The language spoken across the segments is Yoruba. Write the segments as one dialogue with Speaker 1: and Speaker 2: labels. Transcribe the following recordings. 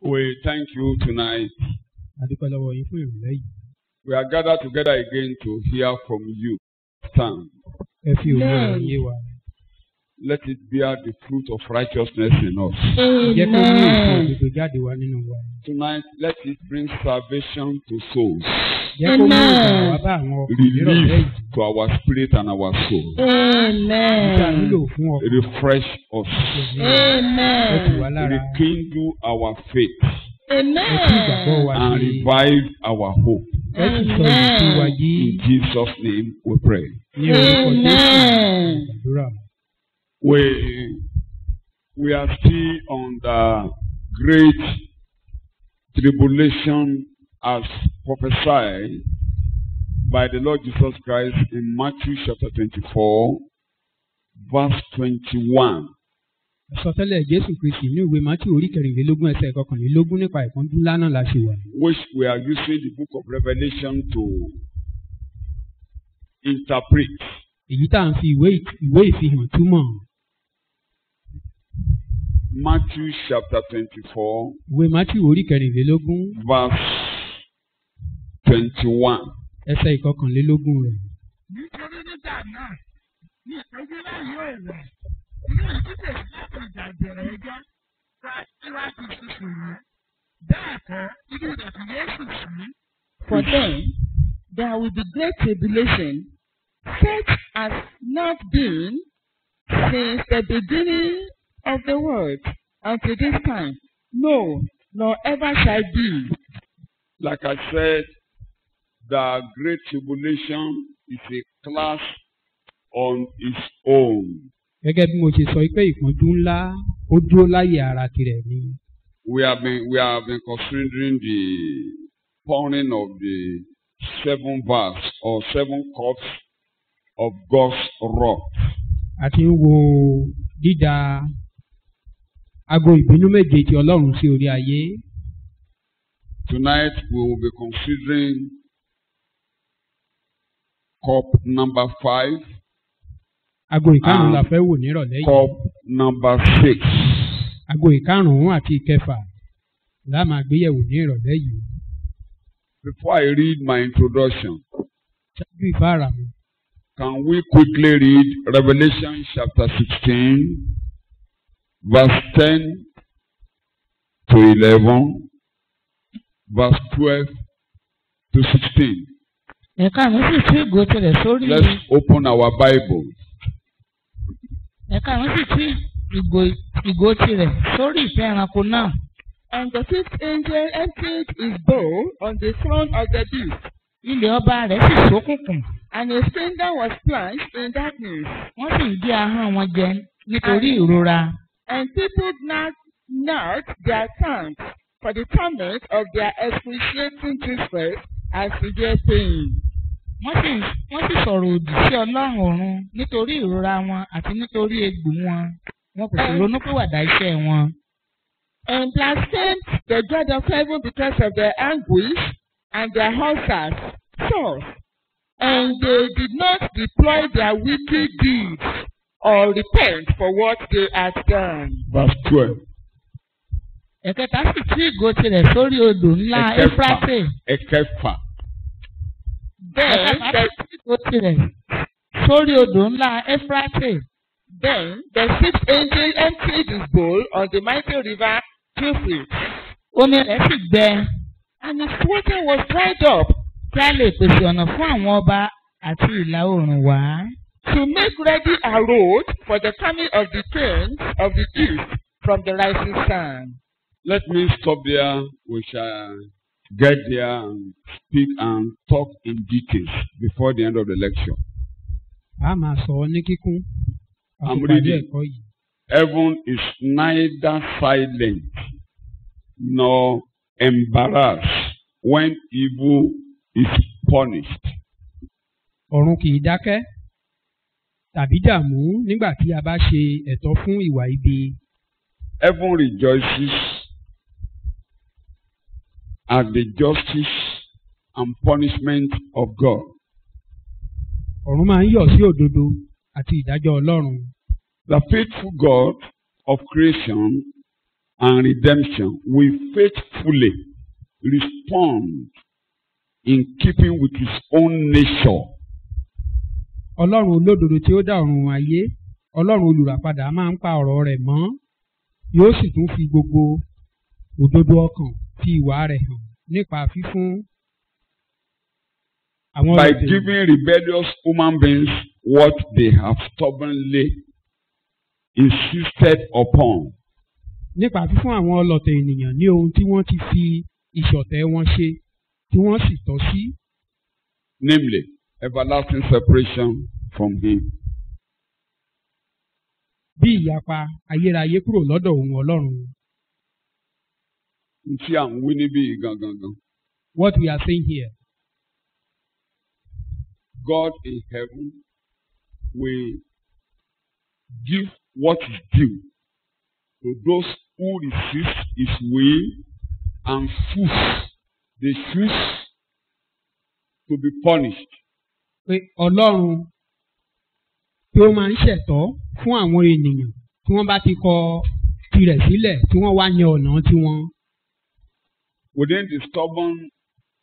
Speaker 1: We thank you tonight.
Speaker 2: Adúpẹ́ lọ́wọ́ yín fún ìrọ̀lẹ́ yìí.
Speaker 1: We are gathered together again to hear from you. Stand.
Speaker 2: Ẹ fi òun ọ̀rọ̀ yé wa.
Speaker 1: Let it bear the fruit of righteousness in us.
Speaker 2: Jẹ́ kó mú èso òdodo jáde wá nínú wa.
Speaker 1: Tonight, let it bring salvation to souls.
Speaker 2: Jẹ́ kó mú ìgbàlà wá bá àwọn ọkùnrin nírọ̀lẹ́
Speaker 1: Relief
Speaker 2: yìí.
Speaker 1: to our spirit and our soul.
Speaker 2: Nígbà nílò fún ọkùnrin.
Speaker 1: Refresh us.
Speaker 2: Ẹ tù wá lára.
Speaker 1: Rekindle our faith.
Speaker 2: Ẹ tún ìgbàgbọ́ wa
Speaker 1: And
Speaker 2: ṣe.
Speaker 1: revive our hope.
Speaker 2: Ẹ tún sọ ìrètí wa yí.
Speaker 1: In Jesus' name we pray.
Speaker 2: Ní orúkọ Jésù àdúrà.
Speaker 1: We are still on the great tribulation as prophesied by the Lord Jesus Christ in Matthew chapter 24, verse 21.
Speaker 2: Àsọtẹ́lẹ̀ Jésù Kristi ní ìwé Mátíù orí kẹrìnlélógún ẹsẹ̀ kọkànlélógún nípa ìpọ́njú ńlá náà la ṣe wà.
Speaker 1: Which we are using the book of Revelation to interpret.
Speaker 2: Èyí tá à ń fi ìwé ìfihàn túmọ̀.
Speaker 1: Matthew chapter 24,
Speaker 2: Ìwé Mátíù orí kẹrìnlélógún
Speaker 1: verse 21.
Speaker 2: ẹsẹ̀ ìkọkànlélógún rẹ̀.
Speaker 3: Nítorí nígbà náà ní ìpẹ́jọ́ náà yóò wẹ̀ inú ìdíje láti ìjà ìbẹ̀rẹ̀ ẹjọ́ gba síwájú ṣíṣe yìí. Bẹ́ẹ̀ kọ́ inú ìdọ̀tí Yéṣù sí.
Speaker 4: For then there will be great tribulation, such as not been since the beginning of the world until this time, no, nor ever shall be.
Speaker 1: Like I said, the great tribulation is a class on its own.
Speaker 2: Gẹ́gẹ́ bí mo ṣe sọ pé ìpọ́njú ńlá ó dúró láyè ara tirẹ̀ ni.
Speaker 1: We have been considering the pouring of the 7 verse or 7 cups of God's wrath.
Speaker 2: A ti ń wo dídà ago ìbínú méje ti Ọlọ́run sí orí ayé.
Speaker 1: Tonight we will be considering cup number 5,
Speaker 2: Ago ìkarùn-ún la fẹ́ wò nírọ̀lẹ́ yìí.
Speaker 1: cup number 6.
Speaker 2: Ago ìkarùn-ún àti ìkẹfà la máa gbéyẹ̀wò ní ìrọ̀lẹ́ yìí.
Speaker 1: Before I read my introduction,
Speaker 2: Ṣáájú ìfáàrà mi,
Speaker 1: can we quickly read Revelation chapter 16, verse 10 to 11, verse 12 to 16.
Speaker 3: Ẹ̀ka mi sì tú ìgò tirẹ̀ sórí.
Speaker 1: Let's open our Bible.
Speaker 3: Ẹ̀ka mi sì tú ìgò tirẹ̀ sórí ìfẹ́ ẹranko náà.
Speaker 4: And the fifth angel emptied his bowl on the throne of the beast,
Speaker 3: Ilẹ̀ ọba rẹ̀ sì ṣókùnkùn.
Speaker 4: and his kingdom was plunged in darkness.
Speaker 3: Wọ́n sì ń gé ahọ́n wọn jẹ nítorí ìrora.
Speaker 4: And people gnawed their tongues for the torment of their excruciating distress and severe pain.
Speaker 3: Wọ́n sì sọ̀rọ̀ òdì sí Ọlọ́run ọ̀run nítorí ìrora wọn àti nítorí egbò wọn. Wọn kò sì ronúpìwàdà iṣẹ́ wọn.
Speaker 4: And blasphemed the God of heaven because of their anguish and their ulcers, sores. And they did not deploy their wicked deeds or repent for what they had done.
Speaker 1: Verse 12.
Speaker 3: Ẹ̀kẹta sì tú ìgò tirẹ̀ sórí odò ńlá Éfrátè.
Speaker 1: Ẹ̀kẹfà.
Speaker 4: Then the,
Speaker 3: Ìgò tirẹ̀ sórí odò ńlá Éfrátè.
Speaker 4: then the sixth angel emptied his bowl on the mighty river Euphrates,
Speaker 3: Omi rẹ̀ sì gbẹ.
Speaker 4: and his water was dried up,
Speaker 3: Kí a lè pèsè ọ̀nà fún àwọn ọba àti ìlà oòrùn wá.
Speaker 4: to make ready a road for the coming of the kings of the east from the rising sun.
Speaker 1: Let me stop there. We shall get there and speak and talk in details before the end of the lecture.
Speaker 2: a máa sọ ọ́ ní kíkún.
Speaker 1: I'm
Speaker 2: Àtìpàdé
Speaker 1: reading.
Speaker 2: ẹ̀kọ́ yìí.
Speaker 1: Heaven is neither silent nor embarrassed when evil is punished.
Speaker 2: Ọ̀run kì í dákẹ́ tàbí dààmú nígbà tí a bá ṣe ẹ̀tọ́ fún ìwà ibi.
Speaker 1: Heaven rejoices at the justice and punishment of God.
Speaker 2: Ọ̀run máa ń yọ̀ sí òdodo àti ìdájọ́ Ọlọ́run.
Speaker 1: The faithful God of creation and redemption will faithfully respond in keeping with his own nature.
Speaker 2: Ọlọ́run olódodo tí ó dá ọ̀run ayé, Ọlọ́run olùràpadà máa ń pa ọ̀rọ̀ rẹ̀ mọ́, yóò sì tún fi gbogbo òdodo ọkàn fi ìwà rẹ̀ hàn nípa fífún àwọn
Speaker 1: By
Speaker 2: ọ̀tẹ̀
Speaker 1: giving rebellious human beings what they have stubbornly insisted upon.
Speaker 2: nípa fífún àwọn ọlọ̀tẹ̀ ènìyàn ní ohun tí wọ́n ti fi ìṣọ̀tẹ̀ wọn ṣe tí wọ́n sì tọ́ sí.
Speaker 1: Namely, everlasting separation from him.
Speaker 2: Bí ìyapa ayérayé kúrò lọ́dọ̀ òun Ọlọ́run.
Speaker 1: Tí à ń wí níbí gangan.
Speaker 2: What we are saying here,
Speaker 1: God in heaven will give what is due to those who resist his will and they choose to be punished.
Speaker 2: pé Ọlọ́run tí ó máa ń ṣẹ̀tọ́ fún àwọn ènìyàn tí wọ́n bá ti kọ tirẹ̀ sílẹ̀ tí wọ́n wá yan ọ̀nà tiwọn.
Speaker 1: Within the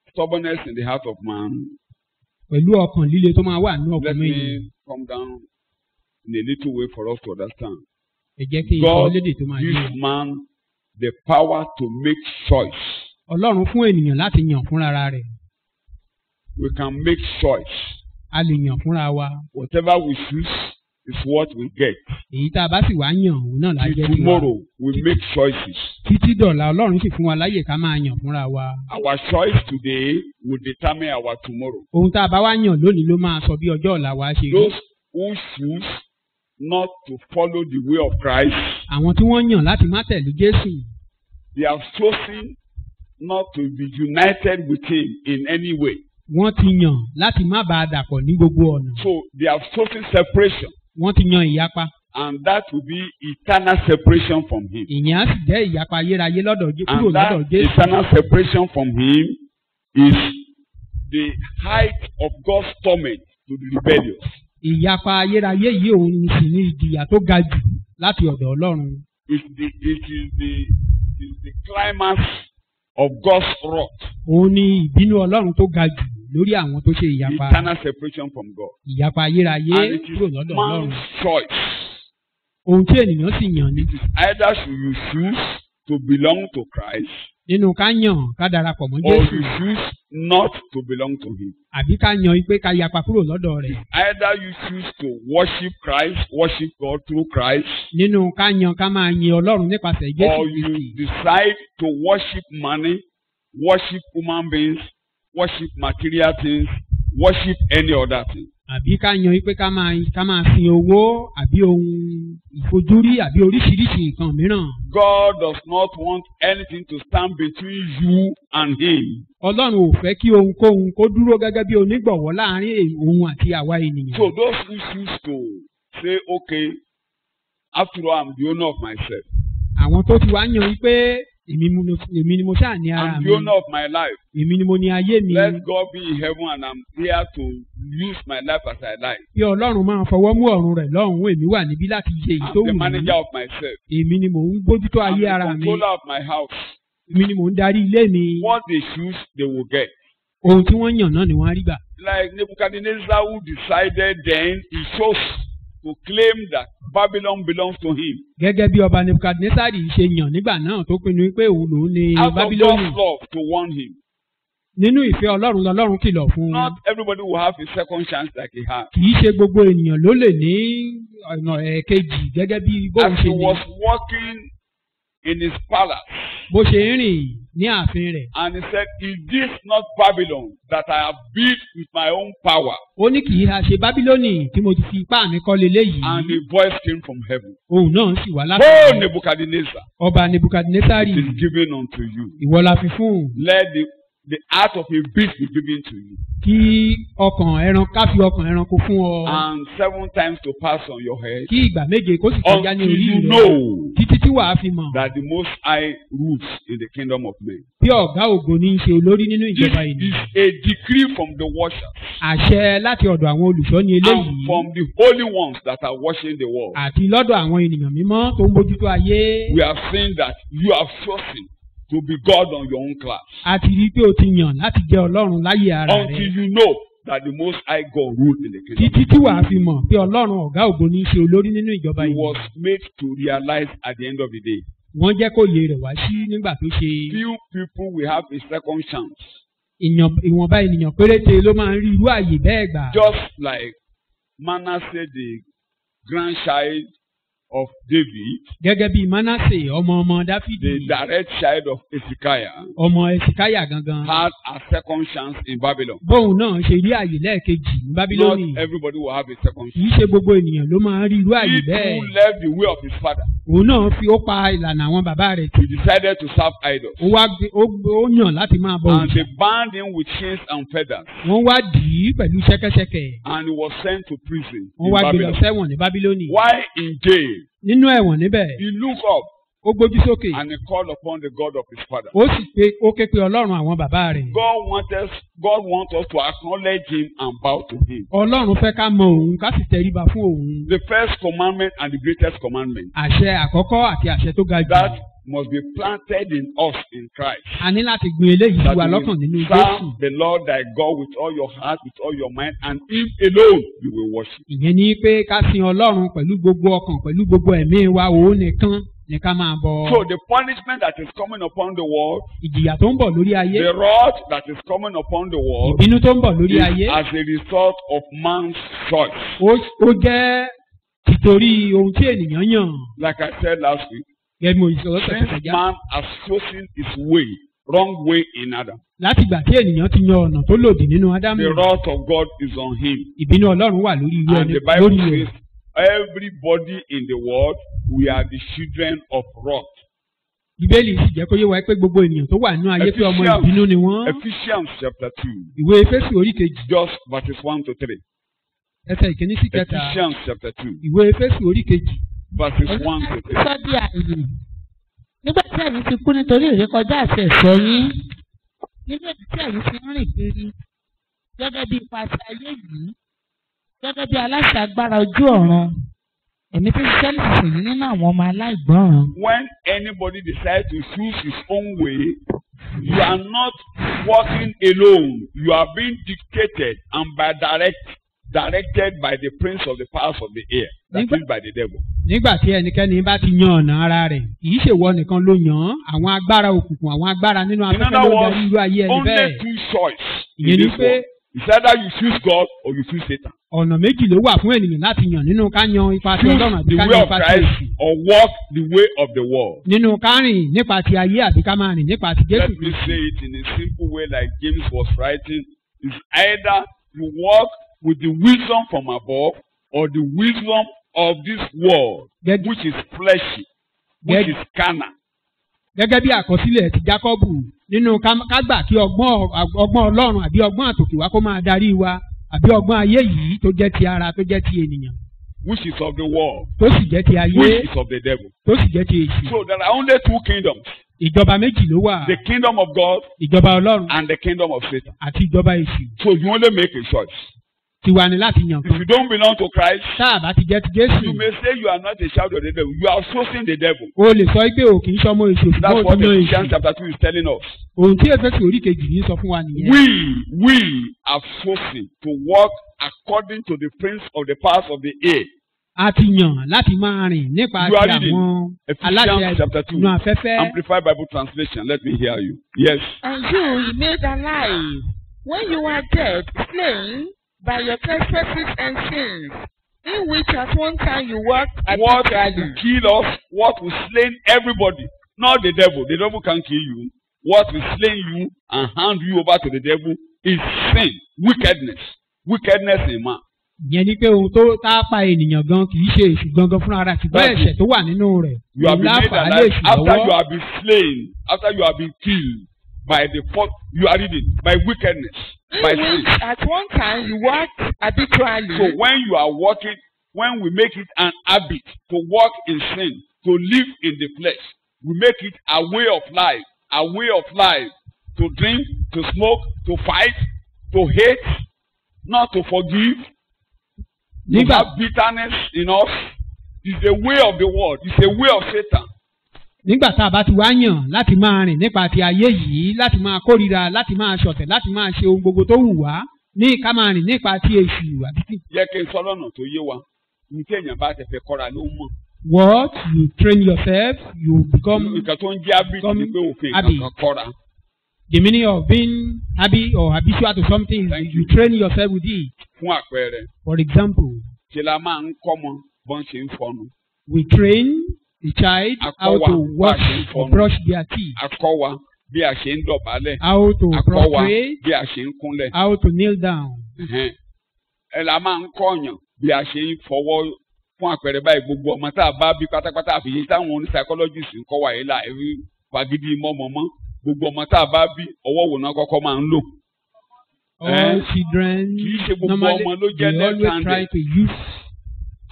Speaker 1: stubbornness in the heart of man,
Speaker 2: Pẹ̀lú ọkàn líle tó máa wà ní
Speaker 1: let
Speaker 2: ọkùnrin ènìyàn.
Speaker 1: me come down in a little way for us to understand.
Speaker 2: Ẹ jẹ́ kí n sọ
Speaker 1: God
Speaker 2: lédè tó máa yé.
Speaker 1: gives man the power to make choice.
Speaker 2: Ọlọ́run fún ènìyàn láti yàn fúnra rẹ̀.
Speaker 1: We can make choice.
Speaker 2: A lè yàn fúnra wa.
Speaker 1: Whatever we choose is what we get.
Speaker 2: Èyí tá a bá sì wá yàn òun náà la
Speaker 1: Till
Speaker 2: jẹ́ tiwa.
Speaker 1: tomorrow we make choices.
Speaker 2: Títí dọ̀la Ọlọ́run sì fún wa láyè ká máa yàn fúnra wa.
Speaker 1: Our choice today will determine our tomorrow.
Speaker 2: Ohun tá a bá wá yàn lónìí ló máa sọ bí ọjọ́ ọ̀la wa ṣe rí.
Speaker 1: Those who choose not to follow the way of Christ,
Speaker 2: Àwọn tí wọ́n yàn láti má tẹ̀lé Jésù.
Speaker 1: they have chosen not to be united with him in any way.
Speaker 2: Wọ́n ti yàn láti má bàa dàpọ̀ ní gbogbo ọ̀nà.
Speaker 1: So they have chosen separation,
Speaker 2: Wọ́n ti yan ìyapa.
Speaker 1: and that will be eternal separation from him.
Speaker 2: Ìyẹn á sì jẹ́ ìyapa ayérayé kúrò
Speaker 1: And
Speaker 2: lọ́dọ̀
Speaker 1: that
Speaker 2: Jésù.
Speaker 1: eternal separation from him is the height of God's torment to the rebellious.
Speaker 2: Ìyapa ayérayé yìí òun sì ní ìjìyà tó ga jù láti ọ̀dọ̀ Ọlọ́run.
Speaker 1: It is the climax of God's wrath.
Speaker 2: Òun ni ìbínú Ọlọ́run tó ga jù lórí àwọn tó ṣe ìyapa.
Speaker 1: Eternal separation from God.
Speaker 2: Ìyapa ayérayé
Speaker 1: And it
Speaker 2: kúrò
Speaker 1: is
Speaker 2: lọ́dọ̀ Ọlọ́run.
Speaker 1: man's choice.
Speaker 2: Ohun tí ènìyàn sì yàn ni.
Speaker 1: Either should you choose to belong to Christ,
Speaker 2: Nínú ká yàn ká darapọ̀ mọ́
Speaker 1: or
Speaker 2: Jésù.
Speaker 1: you choose not to belong to him.
Speaker 2: Àbí ká yan pé ká yapa kúrò lọ́dọ̀ rẹ̀.
Speaker 1: Either you choose to worship Christ, worship God through Christ,
Speaker 2: Nínú ká yan ká máa yin Ọlọ́run nípasẹ̀ Jésù
Speaker 1: or you
Speaker 2: Kristi.
Speaker 1: decide to worship money, worship human beings, worship material things, worship any other thing.
Speaker 2: Àbí ká yan pé ká máa sin owó àbí ohun ìfojúrí àbí oríṣiríṣi nǹkan mìíràn.
Speaker 1: God does not want anything to stand between you and him.
Speaker 2: Ọlọ́run ò fẹ́ kí ohunkóhun kó dúró gẹ́gẹ́ bí onígbọ̀wọ́ láàárín òun àti àwa ènìyàn.
Speaker 1: So those who choose to say, okay, after all, I'm the owner of myself.
Speaker 2: Àwọn tó ti wá yan pé èmi ni mo ṣáà ní ara
Speaker 1: I'm
Speaker 2: mi.
Speaker 1: the owner of my life.
Speaker 2: Èmi ni mo ní ayé mi.
Speaker 1: Let God be in heaven and I'm here to use my life as I like.
Speaker 2: Bí Ọlọ́run máa fọwọ́ mú ọ̀run rẹ̀ lọ́hùn-ún èmi wà níbí láti ṣe èyí tó
Speaker 1: I'm the
Speaker 2: wù mí.
Speaker 1: manager of myself.
Speaker 2: Èmi ni mò ń bójútó
Speaker 1: I'm
Speaker 2: ayé
Speaker 1: the
Speaker 2: ara mi.
Speaker 1: controller of my house.
Speaker 2: Èmi ni mò ń darí ilé mi.
Speaker 1: What they choose, they will get.
Speaker 2: Ohun tí wọ́n yàn náà ni wọ́n á rí gbà.
Speaker 1: Like Nebuchadnezzar, who decided then he chose to claim that Babylon belongs to him.
Speaker 2: Gẹ́gẹ́ bí ọba Nebukadnesari ṣe yàn nígbà náà tó pinnu pé òun lòún ní
Speaker 1: Out of
Speaker 2: Bábílónì.
Speaker 1: God's love to warn him.
Speaker 2: Nínú ìfẹ́ Ọlọ́run lọ́lọ́run kìlọ̀ fún un.
Speaker 1: Not everybody will have a second chance like he had.
Speaker 2: Kì í ṣe gbogbo ènìyàn ló lè ní ọ̀nà ẹ̀ẹ̀kejì gẹ́gẹ́ bí bóun
Speaker 1: As
Speaker 2: ṣe
Speaker 1: he
Speaker 2: ní.
Speaker 1: was walking in his palace,
Speaker 2: Bó ṣe ń rìn ní ààfin rẹ̀.
Speaker 1: and he said, is this not Babylon that I have built with my own power?
Speaker 2: Ó ní kì í ha ṣe Bábílónì tí mo ti fi ipá mi kọ́ leléyìí.
Speaker 1: And a voice came from heaven.
Speaker 2: Òun náà sì wá láti
Speaker 1: Oh,
Speaker 2: ọ̀run.
Speaker 1: Nebuchadnezzar,
Speaker 2: Ọba Nebukadnesari,
Speaker 1: it is given unto you.
Speaker 2: ìwọ la fi fún un.
Speaker 1: Let the the heart of a beast be given to you,
Speaker 2: kí ká fi ọkàn ẹranko fún ọ.
Speaker 1: and 7 times to pass on your head,
Speaker 2: Kí ìgbà méje kó sì kọjá ní
Speaker 1: until
Speaker 2: orí
Speaker 1: you
Speaker 2: rẹ.
Speaker 1: know
Speaker 2: Títí tí wàá fi mọ̀.
Speaker 1: that the Most High rules in the kingdom of men.
Speaker 2: Bí ọ̀gá ògo ní í ṣe olórí nínú
Speaker 1: This
Speaker 2: ìjọba
Speaker 1: is
Speaker 2: ènìyàn.
Speaker 1: a decree from the watchers
Speaker 2: Àṣẹ láti ọ̀dọ̀ àwọn olùṣọ́ni
Speaker 1: and
Speaker 2: eléyìí.
Speaker 1: from the holy ones that are watching the world.
Speaker 2: Àti lọ́dọ̀ àwọn ènìyàn mímọ́ tó ń bójútó ayé.
Speaker 1: We have seen that you have chosen to be God on your own class
Speaker 2: A ti rí i pé o ti yàn láti jẹ́ Ọlọ́run láyé ara
Speaker 1: until
Speaker 2: rẹ̀.
Speaker 1: you know that the Most High God rules in the kingdom.
Speaker 2: Títí tí wàá fi mọ̀ pé Ọlọ́run ọ̀gá ògo ní í ṣe olórí nínú ìjọba
Speaker 1: He
Speaker 2: ènìyàn.
Speaker 1: was made to realize at the end of the day.
Speaker 2: Wọ́n jẹ́ kó yé rẹ̀ wá sí nígbà tó ṣe.
Speaker 1: Few people will have a second chance.
Speaker 2: Ìwọ̀nba ènìyàn péréte ló máa ń rí irú àyè bẹ́ẹ̀ gbà.
Speaker 1: Just like Manasseh, the grandchild of David,
Speaker 2: Gẹ́gẹ́ bí Mánásè ọmọ
Speaker 1: the
Speaker 2: Dáfídì,
Speaker 1: direct child of Hezekiah,
Speaker 2: ọmọ Ẹ̀sìkáyà gangan.
Speaker 1: had a second chance in Babylon.
Speaker 2: Bóun náà ṣe rí àyè lẹ́ẹ̀kejì ní Bábílónì.
Speaker 1: Not everybody will have a second
Speaker 2: Kì í
Speaker 1: chance.
Speaker 2: ṣe gbogbo ènìyàn ló máa ń rí irú àyè
Speaker 1: He
Speaker 2: bẹ́ẹ̀.
Speaker 1: too left the way of his father.
Speaker 2: Òun náà ó pa ìlànà àwọn bàbá rẹ̀ tì.
Speaker 1: He decided to serve idols.
Speaker 2: Ó yàn láti máa bọ
Speaker 1: And they
Speaker 2: òrìṣà.
Speaker 1: bound him with chains and feathers.
Speaker 2: Wọ́n wá dì í pẹ̀lú ṣẹ́kẹ́ṣẹkẹ̀.
Speaker 1: And he was sent to prison
Speaker 2: Wọ́n
Speaker 1: in
Speaker 2: wá gbé lọ
Speaker 1: Babylon.
Speaker 2: sẹ́wọ̀n ní Bábílónì.
Speaker 1: While in jail,
Speaker 2: Nínú ẹ̀wọ̀n níbẹ̀,
Speaker 1: he looked up
Speaker 2: ó gbójú sókè.
Speaker 1: and he called upon the God of his father.
Speaker 2: Ó ké pe Ọlọ́run àwọn bàbá rẹ̀.
Speaker 1: God wants us to acknowledge him and bow to him.
Speaker 2: Ọlọ́run fẹ́ ká mọ òun ká sì tẹríba fún òun.
Speaker 1: The first commandment and the greatest commandment
Speaker 2: Àṣẹ àkọ́kọ́ àti àṣẹ tó ga jù.
Speaker 1: that must be planted in us in Christ.
Speaker 2: A ní láti gbin eléyìí sí
Speaker 1: That
Speaker 2: wa
Speaker 1: you
Speaker 2: lọ́kàn nínú
Speaker 1: will
Speaker 2: Jésù.
Speaker 1: serve the Lord thy God with all your heart, with all your mind, and him alone you will worship.
Speaker 2: Ìyẹn ni pé ká sin Ọlọ́run pẹ̀lú gbogbo ọkàn pẹ̀lú gbogbo ẹ̀mí wa òun nìkan ni ká máa bọ.
Speaker 1: So the punishment that is coming upon the world,
Speaker 2: Ìjìyà tó ń bọ̀ lórí ayé.
Speaker 1: the wrath that is coming upon the world,
Speaker 2: Ìbínú tó ń bọ̀ lórí
Speaker 1: is
Speaker 2: ayé.
Speaker 1: as a result of man's choice.
Speaker 2: Ó jẹ́ tìtorí ohun tí ènìyàn yàn.
Speaker 1: Like I said last week,
Speaker 2: Gẹ́gẹ́ bí mo sọ lọ́sẹ̀ tó
Speaker 1: since
Speaker 2: kọjá.
Speaker 1: man has chosen his way, wrong way in Adam,
Speaker 2: Láti ìgbà tí ènìyàn ti yan ọ̀nà tó lòdì nínú Ádámù.
Speaker 1: the wrath of God is on him.
Speaker 2: Ìbínú Ọlọ́run wà lórí irú
Speaker 1: And
Speaker 2: ẹni
Speaker 1: the Bible
Speaker 2: lórí rẹ̀.
Speaker 1: says, everybody in the world, we are the children of wrath.
Speaker 2: Bíbélì sì jẹ́ kó yé wa pé gbogbo ènìyàn tó wà nínú ayé pé ọmọ ìbínú ni wọ́n.
Speaker 1: Ephesians chapter 2,
Speaker 2: Ìwé Éfésù orí kejì
Speaker 1: just verses 1 to 3.
Speaker 2: ẹsẹ̀ ìkíní sí kẹta.
Speaker 1: Ephesians chapter 2,
Speaker 2: Ìwé Éfésù orí kejì.
Speaker 1: verses 1 to 3.
Speaker 4: sọ di àyè nígbà tí ẹ̀yin ti kú nítorí ìrékọjá àti ẹ̀ṣẹ̀ yín nínú èdè tí ẹ̀yin fi ń rìn kiri gẹ́gẹ́ bí ipa ti ayé yìí gẹ́gẹ́ bí aláṣẹ agbára ojú ọ̀run ẹ̀mí tí ń ṣiṣẹ́ nísinsìnyí nínú àwọn ọmọ aláìgbọ́ràn.
Speaker 1: When anybody decides to choose his own way, you are not walking alone. You are being dictated and directed by the prince of the powers of the air, that is by the devil.
Speaker 2: Nígbà tí ẹnikẹ́ni bá ti yan ọ̀nà ara rẹ̀, kì í ṣèwọ nìkan ló yàn án. Àwọn agbára òkùnkùn, àwọn agbára nínú
Speaker 1: In
Speaker 2: afẹ́fẹ́
Speaker 1: other
Speaker 2: ló darí irú ayé
Speaker 1: words,
Speaker 2: ẹni
Speaker 1: only
Speaker 2: bẹ́ẹ̀.
Speaker 1: two choices in
Speaker 2: Ìyẹn ni
Speaker 1: this
Speaker 2: pé
Speaker 1: world. It's either you choose God or you choose Satan.
Speaker 2: ọ̀nà méjì ló wà fún ènìyàn láti yàn nínú ká yan ipa ti
Speaker 1: Choose
Speaker 2: Ọlọ́run àbí
Speaker 1: the
Speaker 2: ká
Speaker 1: way
Speaker 2: yan
Speaker 1: of
Speaker 2: ipa ti
Speaker 1: Christ
Speaker 2: Èṣù.
Speaker 1: or walk the way of the world.
Speaker 2: Nínú ká rìn nípa ti ayé àbí ká máa rìn nípa ti Jésù
Speaker 1: Let me say it in a simple way like James was writing. It's either you walk with the wisdom from above or the wisdom of this world,
Speaker 2: Gẹ́gẹ́-
Speaker 1: which is fleshy, which
Speaker 2: Gẹ́gẹ́-
Speaker 1: is carnal.
Speaker 2: Gẹ́gẹ́ bí àkọsílẹ̀ ti Jákọ́bù nínú ká gbà kí ọgbọ́n Ọlọ́run àbí ọgbọ́n àtòkè wa kó máa darí wa àbí ọgbọ́n ayé yìí tó jẹ́ ti ara tó jẹ́ ti ènìyàn
Speaker 1: Which is of the world,
Speaker 2: tó sì jẹ́ ti ayé
Speaker 1: which is of the devil.
Speaker 2: tó sì jẹ́ ti èṣù.
Speaker 1: So there are only two kingdoms,
Speaker 2: Ìjọba méjì ló wà.
Speaker 1: the kingdom of God
Speaker 2: Ìjọba Ọlọ́run
Speaker 1: and the kingdom of Satan.
Speaker 2: àti ìjọba èṣù.
Speaker 1: So you only make a choice.
Speaker 2: Tiwa ni láti yàn
Speaker 1: If
Speaker 2: kan.
Speaker 1: you don't belong to Christ,
Speaker 2: Tá a bá ti jẹ́ ti Jésù,
Speaker 1: you may say you are not a child of the devil. You are choosing the devil.
Speaker 2: o lè sọ pé o kì í ṣọmọ èṣù
Speaker 1: That's
Speaker 2: ṣùgbọ́n o
Speaker 1: what
Speaker 2: ti yan
Speaker 1: Ephesians
Speaker 2: èṣù.
Speaker 1: chapter 2 is telling us.
Speaker 2: Ohun tí Éfésù orí kejì yìí sọ fún wa nìyẹn.
Speaker 1: We are chosen to walk according to the prince of the powers of the air.
Speaker 2: A ti yàn láti máa rìn nípa
Speaker 1: You are
Speaker 2: ti
Speaker 1: reading
Speaker 2: àwọn
Speaker 1: Ephesians
Speaker 2: aláṣẹ
Speaker 1: chapter 2,
Speaker 2: inú afẹ́fẹ́.
Speaker 1: Amplified Bible Translation. Let me hear you. Yes.
Speaker 4: And you he made alive when you were dead, slain by your trespasses and sins, in which at one time you walked
Speaker 1: What will
Speaker 4: habitually.
Speaker 1: kill us, what will slay everybody, not the devil. The devil can't kill you. What will slay you and hand you over to the devil is sin, wickedness, wickedness in man.
Speaker 2: Ìyẹn ni pé ohun tó tá a pa ènìyàn gan kì í ṣe èṣù gangan fúnra rẹ̀ ṣùgbọ́n
Speaker 1: That's
Speaker 2: ẹ̀ṣẹ̀
Speaker 1: it.
Speaker 2: tó wà nínú rẹ̀.
Speaker 1: You have been made
Speaker 2: Láfàá lé
Speaker 1: alive
Speaker 2: èṣù
Speaker 1: after you
Speaker 2: lọ́wọ́.
Speaker 1: have been slain, after you have been killed by the fault you are reading, by wickedness, by
Speaker 4: In
Speaker 1: sin.
Speaker 4: which at one time you worked habitually.
Speaker 1: So when you are walking, when we make it an habit to walk in sin, to live in the flesh, we make it a way of life, to drink, to smoke, to fight, to hate, not to forgive, to have bitterness in us. It's a way of the world. It's a way of Satan.
Speaker 2: Nígbà tá a bá ti wá yàn láti máa rìn nípa ti ayé yìí, láti máa kórìíra, láti máa ṣọ̀tẹ̀, láti máa ṣe ohun gbogbo tó wù wá, ní ká máa rìn nípa ti èṣù àbí tí.
Speaker 1: Yẹ kí n sọ lọ́nà tó yé wa. Ní tí èèyàn bá ti fẹ́ kọ́ra ló mọ̀.
Speaker 2: What you train yourself, you become.
Speaker 1: Nǹkan tó ń jẹ́ habit ni pé òfin kankan kọ́ra.
Speaker 2: The meaning of being habit or habitual to something is you train yourself with it.
Speaker 1: Fún àpẹẹrẹ.
Speaker 2: For example.
Speaker 1: Ṣé la máa ń kọ́ mọ bọ́n ṣe ń fọnu?
Speaker 2: We train a child how to wash or brush their teeth.
Speaker 1: A kọ́ wa bí a ṣe ń dọ̀bálẹ̀.
Speaker 2: How to prostrate.
Speaker 1: Bí a ṣe ń kúnlẹ̀.
Speaker 2: How to kneel down.
Speaker 1: Ẹ la máa ń kọ́yàn bí a ṣe ń fọwọ́ fún àpẹẹrẹ báyìí gbogbo ọmọ tá a bá bí pátápátá àfìyí táwọn oní psychologist ń kọ́ wa yìí là ẹ̀rí fagídí mọ́mọ́mọ́ gbogbo ọmọ tá a bá bí ọwọ́ wò náà kọ́kọ́ máa ń lò.
Speaker 2: All children normally they always try to use.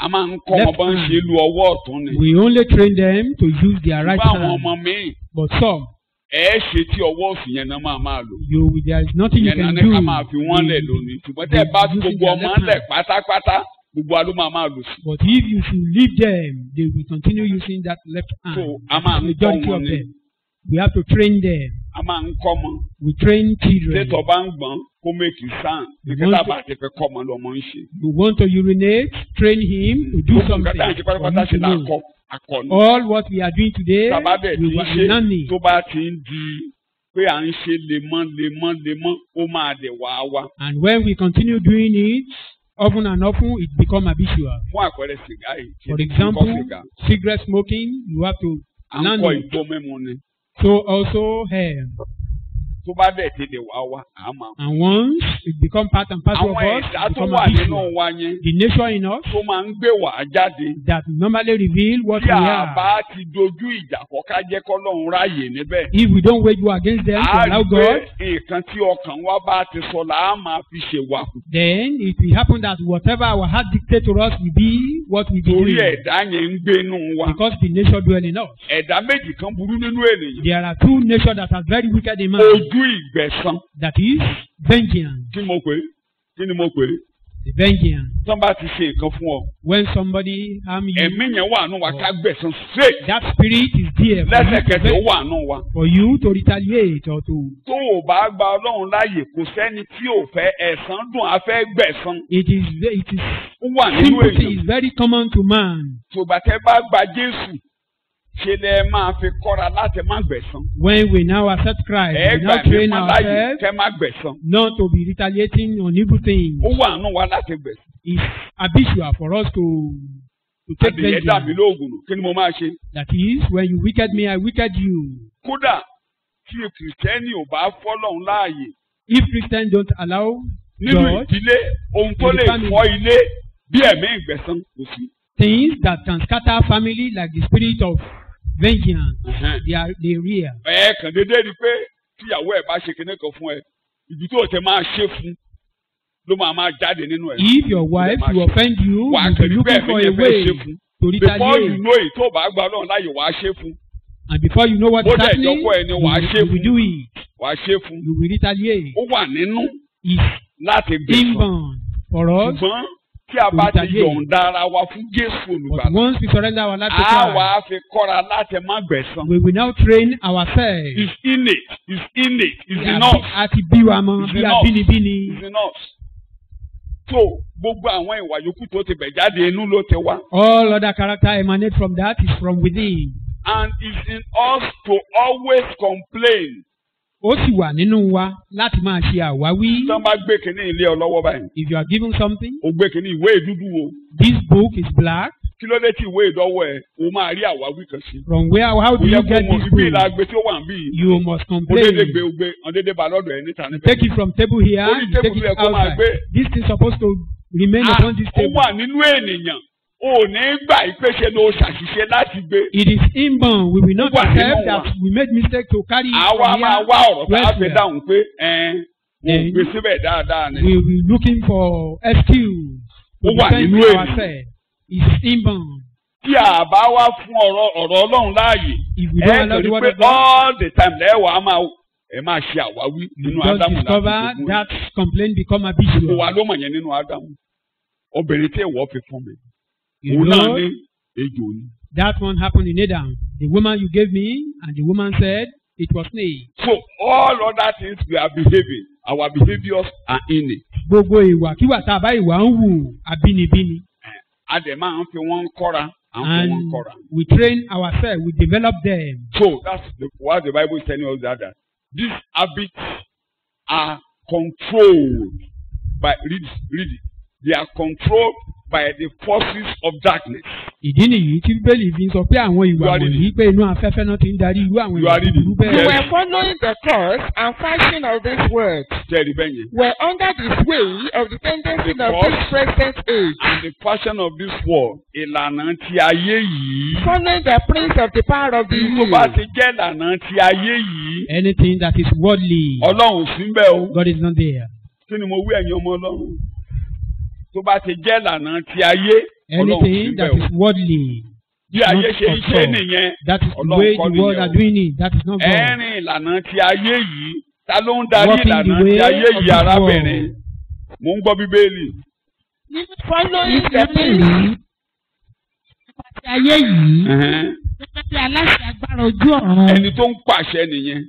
Speaker 1: A máa ń kọ́ wọn bá ń ṣe lu ọwọ́ ọ̀tún ni.
Speaker 2: We only train them to use their right hand.
Speaker 1: Ṣùgbọ́n àwọn ọmọ mi.
Speaker 2: But some.
Speaker 1: Ṣe tí ọwọ́ òsì yẹn náà máa lò.
Speaker 2: There is nothing you can do.
Speaker 1: Yẹn náà ká máa fi wọ́n lẹ̀ lónìí. Ṣùgbọ́n tẹ́ ẹ bá gbogbo ọmọ lẹ̀ pátápátá gbogbo àlọ́ máa lò sí.
Speaker 2: But if you should leave them, they will continue using that left hand.
Speaker 1: So a máa ń kọ́ wọn ni.
Speaker 2: We have to train them.
Speaker 1: A máa ń kọ́ wọn.
Speaker 2: We train children.
Speaker 1: Ṣé tó bá ń gbọ́n kó make it sound? Ìkẹta bá ti fẹ́ kọ́ ọmọ lọ́mọ ń ṣe.
Speaker 2: You want to urinate, train him to do something.
Speaker 1: Gbogbo nǹkan tá à ń ṣe pátápátá ṣe là kọ́ akọni.
Speaker 2: All what we are doing today, we were learning.
Speaker 1: Tó bá ti ń di pé à ń ṣe lemọ́, ó máa dẹ̀ wá.
Speaker 2: And when we continue doing it, often and often, it become habitual.
Speaker 1: Fún àpẹẹrẹ sìgá yìí.
Speaker 2: For example, cigarette smoking, you have to learn it.
Speaker 1: À ń kọ́ ìgbó mímu ni.
Speaker 2: So also hair.
Speaker 1: Tó bá dẹ̀ ti lè wá àmọ́.
Speaker 2: And once it become part and parcel of us,
Speaker 1: àwọn ẹ̀dá tó wà nínú wa yẹn.
Speaker 2: The nature in us.
Speaker 1: Tó máa ń gbé wá jáde.
Speaker 2: That normally reveal what we are.
Speaker 1: Bí a bá ti dojú ìjà kọ ká jẹ́ k'Ọlọ́run ráyè níbẹ̀.
Speaker 2: If we don't wage war against them to allow God.
Speaker 1: A gbé nǹkan tí ọkàn wa bá ti sọ là á máa fi ṣe wà.
Speaker 2: Then it will happen that whatever our heart dictate to us will be what we do.
Speaker 1: Torí ẹ̀dá yẹn ń gbé nù wa.
Speaker 2: Because the nature dwell in us.
Speaker 1: Ẹ̀dá méjì kan burú nínú ènìyàn.
Speaker 2: There are two natures that are very wicked in man.
Speaker 1: Ojú ìgbẹ̀san.
Speaker 2: That is vengeance.
Speaker 1: Kí ni mo pè é?
Speaker 2: The vengeance.
Speaker 1: Tán bá ti ṣe nǹkan fún ọ.
Speaker 2: When somebody harm you.
Speaker 1: Ẹ̀mí yẹn wà nù wa ká gbẹ̀san straight.
Speaker 2: That spirit is there.
Speaker 1: Lẹ́sẹ̀kẹsẹ̀ ó wà nù wa.
Speaker 2: For you to retaliate or to.
Speaker 1: Tó o bá gba Ọlọ́run láàyè kò sẹ́ni tí ò fẹ́ ẹ̀san dùn á fẹ́ gbẹ̀san.
Speaker 2: It is sympathy is very common to man.
Speaker 1: Ṣùgbọ́n tẹ́ bá gba Jésù. Ṣé lẹ máa fi kọ́ra láti má gbẹ̀san?
Speaker 2: When we now accept Christ, we now train ourselves
Speaker 1: kẹ́ má gbẹ̀san.
Speaker 2: Not to be retaliating on evil things.
Speaker 1: Ó wà nù wa láti gbẹ̀san.
Speaker 2: It's habitual for us to take vengeance.
Speaker 1: Adìyẹ dà mí lóògùn kí ni mo máa ṣe?
Speaker 2: That is, when you wicked me, I wicked you.
Speaker 1: Kódà tí Kìrìsìtẹ́nì ò bá fọ́lọ́run láàyè.
Speaker 2: If Christians don't allow God.
Speaker 1: Nínú ìdílé, ohun tó lè fọ́ ilé bí ẹ̀mí ìgbẹ̀san kò sí.
Speaker 2: Things that can scatter family like the spirit of vengeance. They are real.
Speaker 1: Kàn déédéé rí pé tíyàwó ẹ̀ bá ṣe kinní kan fún ẹ ibi tó o tẹ máa ṣe fún ló máa jáde nínú ẹ̀.
Speaker 2: If your wife will offend you, you be looking for a way to retaliate.
Speaker 1: Before you know it, tó o bá gba Ọlọ́run láàyè wàá ṣe fún.
Speaker 2: And before you know what is happening,
Speaker 1: you
Speaker 2: will do it.
Speaker 1: Wàá ṣe fún.
Speaker 2: You will retaliate.
Speaker 1: Ó wà nínú
Speaker 2: láti gbẹ̀san. Inborn for us.
Speaker 1: Ṣùgbọ́n tí a bá ti yọ̀ǹda ara wa fún Jésù olùgbàlà.
Speaker 2: But once we surrender our life to Christ.
Speaker 1: A wá fi kọ́ra láti má gbẹ̀san.
Speaker 2: We will now train ourselves.
Speaker 1: It's innate. It's enough.
Speaker 2: Àti bí wa mọ bí abínibíni.
Speaker 1: It's enough. So gbogbo àwọn ìwà yòókù tó ti bẹ̀ jáde inú ló ti wá.
Speaker 2: All other character emanate from that is from within.
Speaker 1: And it's in us to always complain.
Speaker 2: Ó sì wà nínú wa láti máa ṣe àwáwí.
Speaker 1: Tí wọ́n bá gbé kínní ilé ọ lọ́wọ́ báyìí.
Speaker 2: If you are given something.
Speaker 1: O gbé kínní ìwé ìdúdú o.
Speaker 2: This book is black.
Speaker 1: Kí ló dé tí ìwé ìdánwò ẹ̀ o máa rí àwáwí kan sí.
Speaker 2: From where how do you get this book?
Speaker 1: Ibi ìlà gbé tí ó wà ń bí.
Speaker 2: You must complain.
Speaker 1: Ọ̀dẹ́dẹ́ bá lọ́dọ̀ ẹ̀ níta níbẹ̀.
Speaker 2: Take it from table here. Take it outside. This thing supposed to remain upon this table.
Speaker 1: Ó wà nínú ènìyàn. ò ní gbà ìpèsè ló ṣàṣìṣe láti gbé.
Speaker 2: It is inborn. We will not
Speaker 1: Wà nínú
Speaker 2: accept
Speaker 1: wa.
Speaker 2: that we made mistake to carry it
Speaker 1: Àwa
Speaker 2: from
Speaker 1: máa
Speaker 2: here
Speaker 1: wá ọ̀rọ̀
Speaker 2: to
Speaker 1: tá a fi
Speaker 2: elsewhere.
Speaker 1: dáhùn pé wọ́n ò gbé síbẹ̀ dáadáa ni.
Speaker 2: We will be looking for excuse to
Speaker 1: Ó wà
Speaker 2: defend
Speaker 1: nínú ènìyàn.
Speaker 2: ourselves. It's inborn.
Speaker 1: Tí a bá wá fún ọ̀rọ̀ Ọlọ́run láàyè,
Speaker 2: If we don't allow the
Speaker 1: torí
Speaker 2: word
Speaker 1: pé
Speaker 2: of God,
Speaker 1: all the time lẹ́wàá máa ṣe àwáwí nínú
Speaker 2: just
Speaker 1: Ádámù
Speaker 2: discover
Speaker 1: láti gbogbo.
Speaker 2: that complaint become
Speaker 1: Gbogbo
Speaker 2: habitual.
Speaker 1: wa ló mọ̀ yẹn nínú Ádámù. Obìnrin tí èèwọ̀ fi fún mi.
Speaker 2: You
Speaker 1: Òun náà
Speaker 2: know,
Speaker 1: ní ejò ni.
Speaker 2: that one happened in Adam. The woman you gave me, and the woman said it was snake.
Speaker 1: So all other things we are behaving, our behaviours are in it.
Speaker 2: Gbogbo ìwàkiwà tá a bá ìwà ń wù abínibíni.
Speaker 1: A dẹ̀ máa ń fi wọ́n kọ́ra, à ń fi
Speaker 2: And
Speaker 1: wọ́n kọ́ra.
Speaker 2: we train ourselves, we develop them.
Speaker 1: So that's what the Bible is telling us that these habits are controlled by read it. They are controlled by the forces of darkness.
Speaker 2: Ìdí nìyí tí Bíbélì fi ń sọ pé àwọn ìwà
Speaker 1: You are
Speaker 2: wọ̀nyí
Speaker 1: reading.
Speaker 2: pé inú afẹ́fẹ́ náà ti ń darí irú àwọn
Speaker 1: You
Speaker 2: ìwà
Speaker 1: are reading.
Speaker 2: búburú
Speaker 4: You
Speaker 1: Yes.
Speaker 2: bẹ́ẹ̀.
Speaker 4: were following the course and fashion of this word.
Speaker 1: Tẹ́lẹ̀ bẹ́ẹ̀ yẹn.
Speaker 4: Were under the sway of the tendency of this present age.
Speaker 1: And the fashion of this world, ìlànà ti ayé yìí.
Speaker 4: Following the prince of the power of the
Speaker 1: Tó bá
Speaker 4: air.
Speaker 1: ti jẹ́ ìlànà ti ayé yìí,
Speaker 2: Anything that is worldly,
Speaker 1: Ọlọ́run ò sí ń bẹ̀ o.
Speaker 2: God is not there.
Speaker 1: Kí ni mo wí ẹ̀yin ọmọ Ọlọ́run? Tó bá ti jẹ́ ìlànà ti ayé, Ọlọ́run ò sí
Speaker 2: Anything
Speaker 1: ń
Speaker 2: that
Speaker 1: bẹ̀ o.
Speaker 2: is worldly,
Speaker 1: Bí ayé
Speaker 2: not
Speaker 1: ṣe ń
Speaker 2: of
Speaker 1: ṣe
Speaker 2: God.
Speaker 1: nìyẹn.
Speaker 2: That is the
Speaker 1: Ọlọ́run
Speaker 2: way
Speaker 1: kọ́
Speaker 2: the world
Speaker 1: nìyẹn
Speaker 2: are
Speaker 1: o.
Speaker 2: doing it. That is not God.
Speaker 1: Ẹ̀rín ìlànà ti ayé yìí, ta ló ń darí
Speaker 2: Walking the
Speaker 1: ìlànà
Speaker 2: way
Speaker 1: ti ayé
Speaker 2: of
Speaker 1: yìí
Speaker 2: this
Speaker 1: arábìnrin?
Speaker 2: world.
Speaker 1: Mo ń gbọ́ Bíbélì.
Speaker 4: Following the prince.
Speaker 3: Bíbélì àti ayé yìí
Speaker 1: Ẹ̀hẹ́n.
Speaker 3: gẹ́gẹ́ bí aláṣẹ agbára ojú ọ̀run.
Speaker 1: Ẹni tó ń pàṣẹ nìyẹn.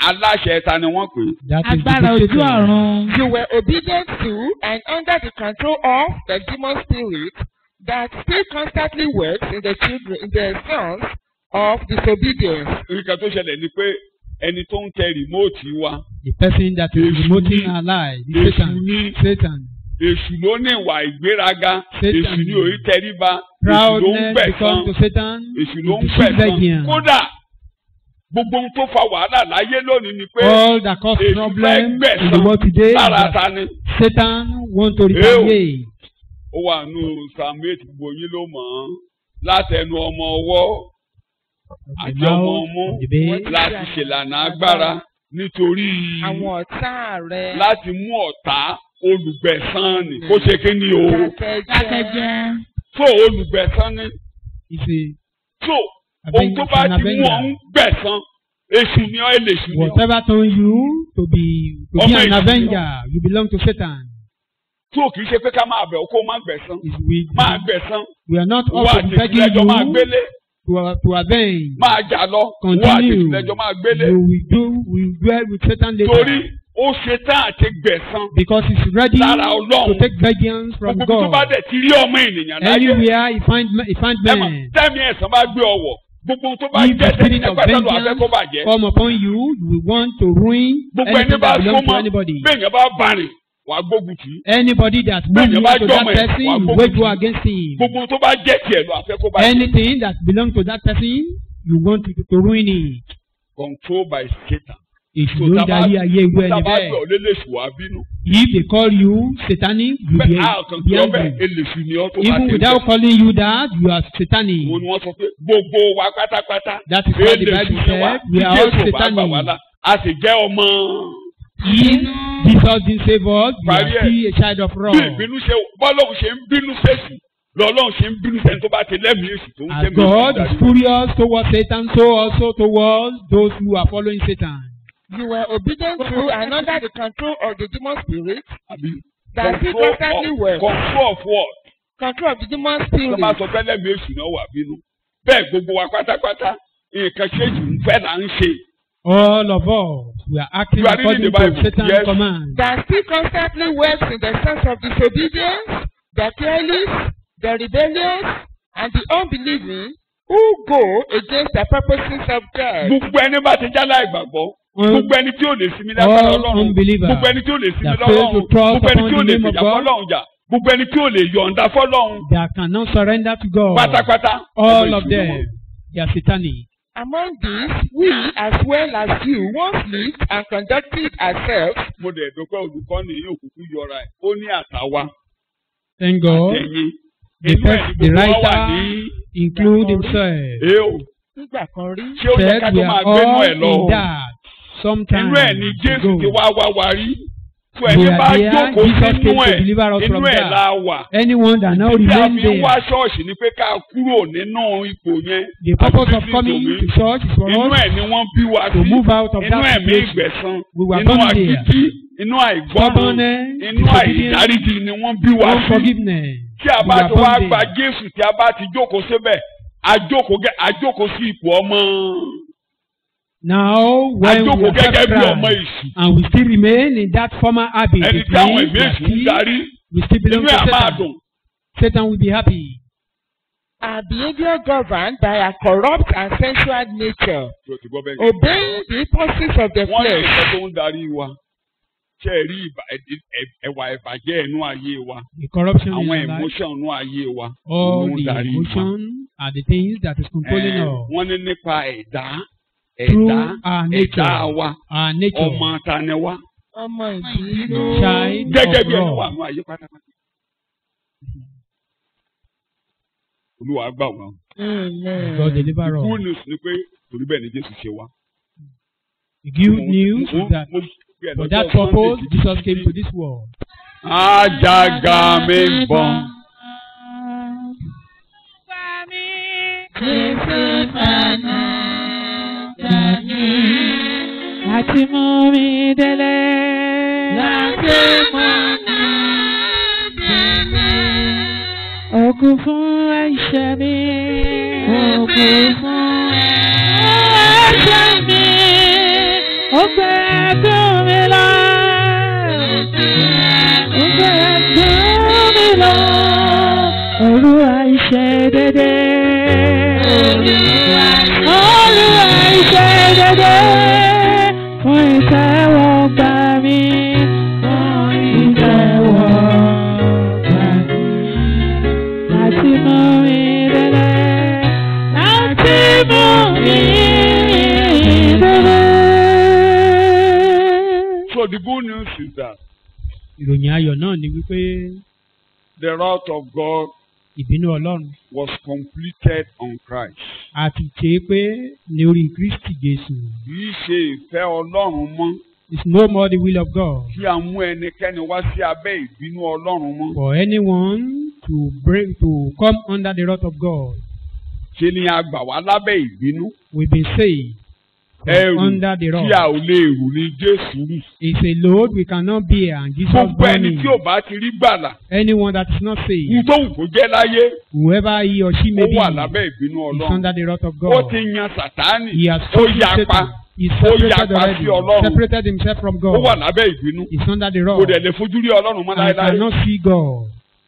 Speaker 1: Aláṣẹ ta ni wọ́n pè é?
Speaker 2: That is
Speaker 3: Agbára
Speaker 2: the
Speaker 3: ojú
Speaker 2: dictator.
Speaker 3: ọ̀run.
Speaker 4: You were obedient to and under the control of the demon spirit that still constantly works in the children, in the sons of disobedience.
Speaker 1: Nǹkan tó ṣẹlẹ̀ ni pé ẹni tó ń tẹ rìmóòtì wa,
Speaker 2: The person that is
Speaker 1: Èṣù
Speaker 2: remoting
Speaker 1: ni.
Speaker 2: our life, the
Speaker 1: Èṣù
Speaker 2: Satan.
Speaker 1: ni.
Speaker 2: Satan.
Speaker 1: èṣù ló ní ìwà ìgbéraga,
Speaker 2: Satan.
Speaker 1: èṣù ní orí tẹríba, èṣù ló ń
Speaker 2: Proudness
Speaker 1: gbẹ̀san,
Speaker 2: becomes to Satan.
Speaker 1: èṣù ló ń
Speaker 2: It is
Speaker 1: gbẹ̀san.
Speaker 2: vengeance.
Speaker 1: Kódà gbogbo ohun tó fa wàhálà láyé lónìí ni pé
Speaker 2: All that cause
Speaker 1: èṣù fẹ́
Speaker 2: problem in the
Speaker 1: gbẹ̀san
Speaker 2: world today is
Speaker 1: lára
Speaker 2: that
Speaker 1: ta ni.
Speaker 2: Satan want to retaliate.
Speaker 1: Ó wà nù Psalm 8 gbogbo yín ló mọ̀ ọ́n látẹnu ọmọ ọwọ́ àti
Speaker 2: The
Speaker 1: ọmọ
Speaker 2: mouth,
Speaker 1: ọmú
Speaker 2: the babe,
Speaker 1: láti ṣèlànà agbára nítorí
Speaker 4: Àwọn ọ̀tá rẹ̀.
Speaker 1: láti mú ọ̀tá olùgbẹ̀san ni kó ṣe kí ni o.
Speaker 3: Dákẹ́jẹ́.
Speaker 1: So olùgbẹ̀san ni.
Speaker 2: It's
Speaker 1: So ohun tó bá ti mú ọ ń gbẹ̀san èṣù ni ọ́ èlèṣù ni ọ́.
Speaker 2: whatever turn you to be
Speaker 1: Ọmọ
Speaker 2: an
Speaker 1: èṣù.
Speaker 2: avenger, you belong to Satan.
Speaker 1: So kì í ṣe pé ká máa bẹ̀ ọ́ kó má gbẹ̀san. Máa gbẹ̀san.
Speaker 2: We are not
Speaker 1: Wọ́n
Speaker 2: also
Speaker 1: àti
Speaker 2: begging
Speaker 1: ìtìlẹ́jọ́ máa
Speaker 2: you
Speaker 1: gbélé.
Speaker 2: to avenge.
Speaker 1: Máa jà lọ. Wọ́n àti
Speaker 2: Continue.
Speaker 1: ìtìlẹ́jọ́ máa gbélé.
Speaker 2: We will dwell with Satan
Speaker 1: Torí
Speaker 2: later.
Speaker 1: ó ṣe tán àti gbẹ̀san.
Speaker 2: Because he's ready
Speaker 1: Lára Ọlọ́run.
Speaker 2: to take vengeance from
Speaker 1: Gbogbo tó bá
Speaker 2: God.
Speaker 1: dẹ̀ ti rí ọmọ ènìyàn láyé.
Speaker 2: Anywhere he find
Speaker 1: Ẹ mọ̀,
Speaker 2: men,
Speaker 1: tẹ́mi ẹ̀san bá gbé ọwọ́. Gbogbo tó bá
Speaker 2: if the
Speaker 1: jẹ́
Speaker 2: spirit
Speaker 1: tẹ́mi
Speaker 2: of
Speaker 1: ẹ̀pẹ́tẹ́ ló afẹ́
Speaker 2: vengeance
Speaker 1: kó bàjẹ́.
Speaker 2: come upon you, you will want to ruin
Speaker 1: Gbogbo ẹni
Speaker 2: anything
Speaker 1: bá
Speaker 2: that belongs to
Speaker 1: súnmọ́
Speaker 2: anybody.
Speaker 1: bẹ́ẹ̀yàn bá bàrìn wàá gbógun tì í.
Speaker 2: Anybody that
Speaker 1: Bẹ́ẹ̀ni
Speaker 2: moves
Speaker 1: bá
Speaker 2: to
Speaker 1: jọmọ
Speaker 2: that
Speaker 1: ẹ̀,
Speaker 2: person,
Speaker 1: wàá
Speaker 2: you
Speaker 1: gbógun
Speaker 2: wage
Speaker 1: tì
Speaker 2: war
Speaker 1: í.
Speaker 2: against him.
Speaker 1: Gbogbo tó bá jẹ́ tiẹ̀ ló afẹ́ kó bàjẹ́.
Speaker 2: Anything that belongs to that person, you want to ruin it.
Speaker 1: Controlled by Satan.
Speaker 2: Èṣù
Speaker 1: So
Speaker 2: ló ń darí ayé irú ẹni
Speaker 1: tábà
Speaker 2: bẹ́ẹ̀.
Speaker 1: gbé ọ lélẹ́sù wá bínú.
Speaker 2: If they call you satanic, you
Speaker 1: Bẹ́ẹ̀
Speaker 2: be
Speaker 1: a kàn
Speaker 2: be
Speaker 1: kí ọ bẹ́ẹ̀
Speaker 2: angry.
Speaker 1: eléṣù ni ọ tó bá
Speaker 2: Even
Speaker 1: ti
Speaker 2: without calling you that, you are satanic.
Speaker 1: Mo ni wọ́n sọ pé gbogbo wa pátápátá.
Speaker 2: That is why the
Speaker 1: eléṣù
Speaker 2: Bible
Speaker 1: ni wá.
Speaker 2: said we
Speaker 1: Tí
Speaker 2: are all
Speaker 1: Jésù ò bá gbà wá
Speaker 2: satanic.
Speaker 1: là, a sì jẹ́ ọmọ.
Speaker 2: If Jesus didn't save us, we are
Speaker 1: Parí ẹ̀.
Speaker 2: still a child of
Speaker 1: Bí
Speaker 2: wrath.
Speaker 1: ìbínú ṣe bọ́lọ́hún ṣe ń bínú sẹ́sù lọ́lọ́hún ṣe ń bínú sẹ́ni tó bá ti lẹ́mìí èṣù tó ń
Speaker 2: As
Speaker 1: sẹ́mi
Speaker 2: God is furious towards Satan, so also towards those who are following Satan.
Speaker 4: You were obedient to and under the control of the demon spirit
Speaker 1: Àbí
Speaker 4: that still constantly works.
Speaker 1: control of what?
Speaker 4: Control of the demon
Speaker 1: Tó
Speaker 4: spirit.
Speaker 1: máa sọ pé lẹ́mìí èṣù náà wà bínú. Bẹ́ẹ̀ gbogbo wa pátápátá nǹkan ṣe jù ń fẹ́ là ń ṣe.
Speaker 2: All of us, we are acting
Speaker 1: You are reading
Speaker 2: according
Speaker 1: the
Speaker 2: to
Speaker 1: Bible,
Speaker 2: Satan's
Speaker 1: yes.
Speaker 2: command.
Speaker 4: That still constantly works in the sense of disobedience, the careless, the rebellious, and the unbelieving who go against the purposes of God.
Speaker 1: Gbogbo ẹni bá ti jálá ìgbàgbọ́. Gbogbo ẹni tí ò lè sinmi lágbára
Speaker 2: All
Speaker 1: Ọlọ́run.
Speaker 2: unbelievers
Speaker 1: Gbogbo ẹni tí ò lè sinmi
Speaker 2: that fail to
Speaker 1: lọ́wọ́run.
Speaker 2: trust
Speaker 1: Gbogbo ẹni
Speaker 2: upon
Speaker 1: tí ò
Speaker 2: the
Speaker 1: lè
Speaker 2: name of
Speaker 1: fìjà
Speaker 2: God.
Speaker 1: fọ́lọ́run jà. Gbogbo ẹni tí ò lè yọ̀ǹda fọ́lọ́run.
Speaker 2: That cannot surrender to God.
Speaker 1: Pátápátá.
Speaker 2: All
Speaker 1: Ọmọ
Speaker 2: of
Speaker 1: èṣù ni
Speaker 2: them,
Speaker 1: wọ́n.
Speaker 2: they are satanic.
Speaker 4: Among these, we as well as you once lived and conducted ourselves.
Speaker 1: Mo dẹ̀ dúpẹ́ olùkọ́ni yóò kúkú yọra ẹ̀. Ó ní àtàwa
Speaker 2: Thank God.
Speaker 1: àtẹ̀yìn
Speaker 2: The writer include himself.
Speaker 4: nígbà kan rí.
Speaker 1: Ṣé ó yẹ ká
Speaker 2: Said we
Speaker 1: tó máa
Speaker 2: are
Speaker 1: gbénú
Speaker 2: all
Speaker 1: ẹ̀ lọ?
Speaker 2: in that sometime
Speaker 1: Inú ẹ̀ ni Jésù ti
Speaker 2: ago.
Speaker 1: wá wá rí. Tó
Speaker 2: We
Speaker 1: ẹni
Speaker 2: are
Speaker 1: bá
Speaker 2: there,
Speaker 1: jókòó
Speaker 2: Jesus came
Speaker 1: sínú
Speaker 2: to
Speaker 1: ẹ̀,
Speaker 2: deliver us
Speaker 1: inú
Speaker 2: from
Speaker 1: ẹ̀
Speaker 2: that.
Speaker 1: la wà.
Speaker 2: Anyone that now
Speaker 1: Tí a
Speaker 2: remain
Speaker 1: fi ń wá
Speaker 2: there,
Speaker 1: ṣọ́ọ̀ṣì ni pé ká kúrò nínú ipò yẹn.
Speaker 2: the purpose of
Speaker 1: Àti
Speaker 2: coming
Speaker 1: títí
Speaker 2: to church is for
Speaker 1: inú
Speaker 2: us
Speaker 1: ẹ̀ ni wọ́n bí wa
Speaker 2: to
Speaker 1: sí.
Speaker 2: move out of
Speaker 1: Inú
Speaker 2: that
Speaker 1: ẹ̀mí
Speaker 2: situation.
Speaker 1: ìgbẹ̀san,
Speaker 2: We were
Speaker 1: inú
Speaker 2: born there.
Speaker 1: agídí, inú àìgbọ́ràn,
Speaker 2: Stubbornness,
Speaker 1: inú
Speaker 2: disobedience,
Speaker 1: àìdáríjì ni wọ́n bí wa sí.
Speaker 2: unforgiveness.
Speaker 1: Tí a
Speaker 2: We
Speaker 1: bá
Speaker 2: were
Speaker 1: ti wá
Speaker 2: born
Speaker 1: gba
Speaker 2: there.
Speaker 1: Jésù, tí a bá ti jókòó síbẹ̀, a jókòó sí ipò ọmọ.
Speaker 2: Now, when we
Speaker 1: Àjókòó
Speaker 2: accept
Speaker 1: gẹ́gẹ́ bí ọmọ
Speaker 2: Christ
Speaker 1: èṣù.
Speaker 2: and we still remain in that former habit,
Speaker 1: Ẹni
Speaker 2: it
Speaker 1: tí àwọn
Speaker 2: means
Speaker 1: ẹ̀mí èṣù ń darí,
Speaker 2: we still belong
Speaker 1: inú
Speaker 2: to
Speaker 1: ẹ̀ máa
Speaker 2: Satan.
Speaker 1: dùn.
Speaker 2: Satan will be happy.
Speaker 4: Our behaviour governed by a corrupt and sensual nature,
Speaker 1: Tó ti gbọ́ bẹ́ẹ̀.
Speaker 4: obeying the impulses of the
Speaker 1: Wọ́n ní
Speaker 4: flesh.
Speaker 1: nǹkan tó ń darí wa. Ṣé ẹ rí ẹwà ìbàjẹ́ inú ayé wa?
Speaker 2: The corruption in
Speaker 1: Àwọn
Speaker 2: our life,
Speaker 1: emotion inú ayé wa.
Speaker 2: all
Speaker 1: ló ń
Speaker 2: the
Speaker 1: darí wa.
Speaker 2: emotion are the things that is controlling us.
Speaker 1: Wọ́n ní nípa ẹ̀dá
Speaker 2: Through our nature,
Speaker 1: ẹ̀dá wa,
Speaker 2: our nature,
Speaker 1: ọmọ ta ni wá.
Speaker 4: Ọmọ ìbínú.
Speaker 2: child
Speaker 1: Gẹ́gẹ́
Speaker 2: of
Speaker 1: bí ẹni wà
Speaker 2: wrath.
Speaker 1: nínú ayé pátápátá. Olúwa gbà wá.
Speaker 2: God deliver
Speaker 1: Good
Speaker 2: us.
Speaker 1: news ni pé torí bẹ́ẹ̀ ni Jésù ṣe wá.
Speaker 2: The good news is that for that purpose, Jesus came to this world.
Speaker 1: Àjàgà mi ń bọ̀.
Speaker 3: Jésù fàánù gbà mí.
Speaker 2: Láti mú mi délé.
Speaker 3: Láti mọ̀nà délé.
Speaker 2: Òkú fún ẹ̀ṣẹ̀ mi.
Speaker 3: Òkú fún ẹ̀ṣẹ̀ mi.
Speaker 2: Ó gbé ẹ̀gún mi lọ. Ó gbé ẹ̀gún mi lọ. Òru àìṣedédé. Òru àìṣedédé. Fún ìtẹ́wọ́gbà mi. Fún ìtẹ́wọ́gbà mi. Láti mú mi délé. Láti mú mi délé.
Speaker 1: So the good news is that
Speaker 2: Ìròyìn ayọ̀ náà ni wípé
Speaker 1: the wrath of God
Speaker 2: ìbínú Ọlọ́run
Speaker 1: was completed on Christ.
Speaker 2: a ti ṣe é pé ní orí Kristi Jésù.
Speaker 1: Kìí ṣe ìfẹ́ Ọlọ́run mọ́
Speaker 2: It's no more the will of God
Speaker 1: kí a mú ẹnikẹ́ni wá sí abẹ́ ìbínú Ọlọ́run mọ́.
Speaker 2: for anyone to come under the wrath of God.
Speaker 1: Ṣé ni a gbà wá lábẹ́ ìbínú?
Speaker 2: We've been saved from
Speaker 1: Ẹrù
Speaker 2: under the
Speaker 1: tí a
Speaker 2: wrath.
Speaker 1: ò lè rù ní Jésù rù.
Speaker 2: It's a load we cannot bear, and Jesus
Speaker 1: Gbogbo
Speaker 2: bore
Speaker 1: ẹni
Speaker 2: it.
Speaker 1: tí ò bá ti rí gbàlà,
Speaker 2: Anyone that is not
Speaker 1: ní
Speaker 2: saved,
Speaker 1: tó wù kó jẹ́ láyé,
Speaker 2: whoever he or she
Speaker 1: ó
Speaker 2: may be,
Speaker 1: wà lábẹ́ ìbínú
Speaker 2: is
Speaker 1: Ọlọ́run.
Speaker 2: under the wrath of
Speaker 1: Ó
Speaker 2: God.
Speaker 1: ti yan Sàtánì,
Speaker 2: He has
Speaker 1: ó
Speaker 2: chosen
Speaker 1: yapa,
Speaker 2: Satan. He
Speaker 1: ó
Speaker 2: separated
Speaker 1: yapa sí
Speaker 2: already,
Speaker 1: Ọlọ́run.
Speaker 2: separated himself from
Speaker 1: Ó
Speaker 2: God.
Speaker 1: wà lábẹ́ ìbínú.
Speaker 2: He's under the
Speaker 1: Kò
Speaker 2: wrath.
Speaker 1: dẹ̀ lè fojú rí Ọlọ́run mọ́
Speaker 2: And
Speaker 1: láéláé.
Speaker 2: cannot see God.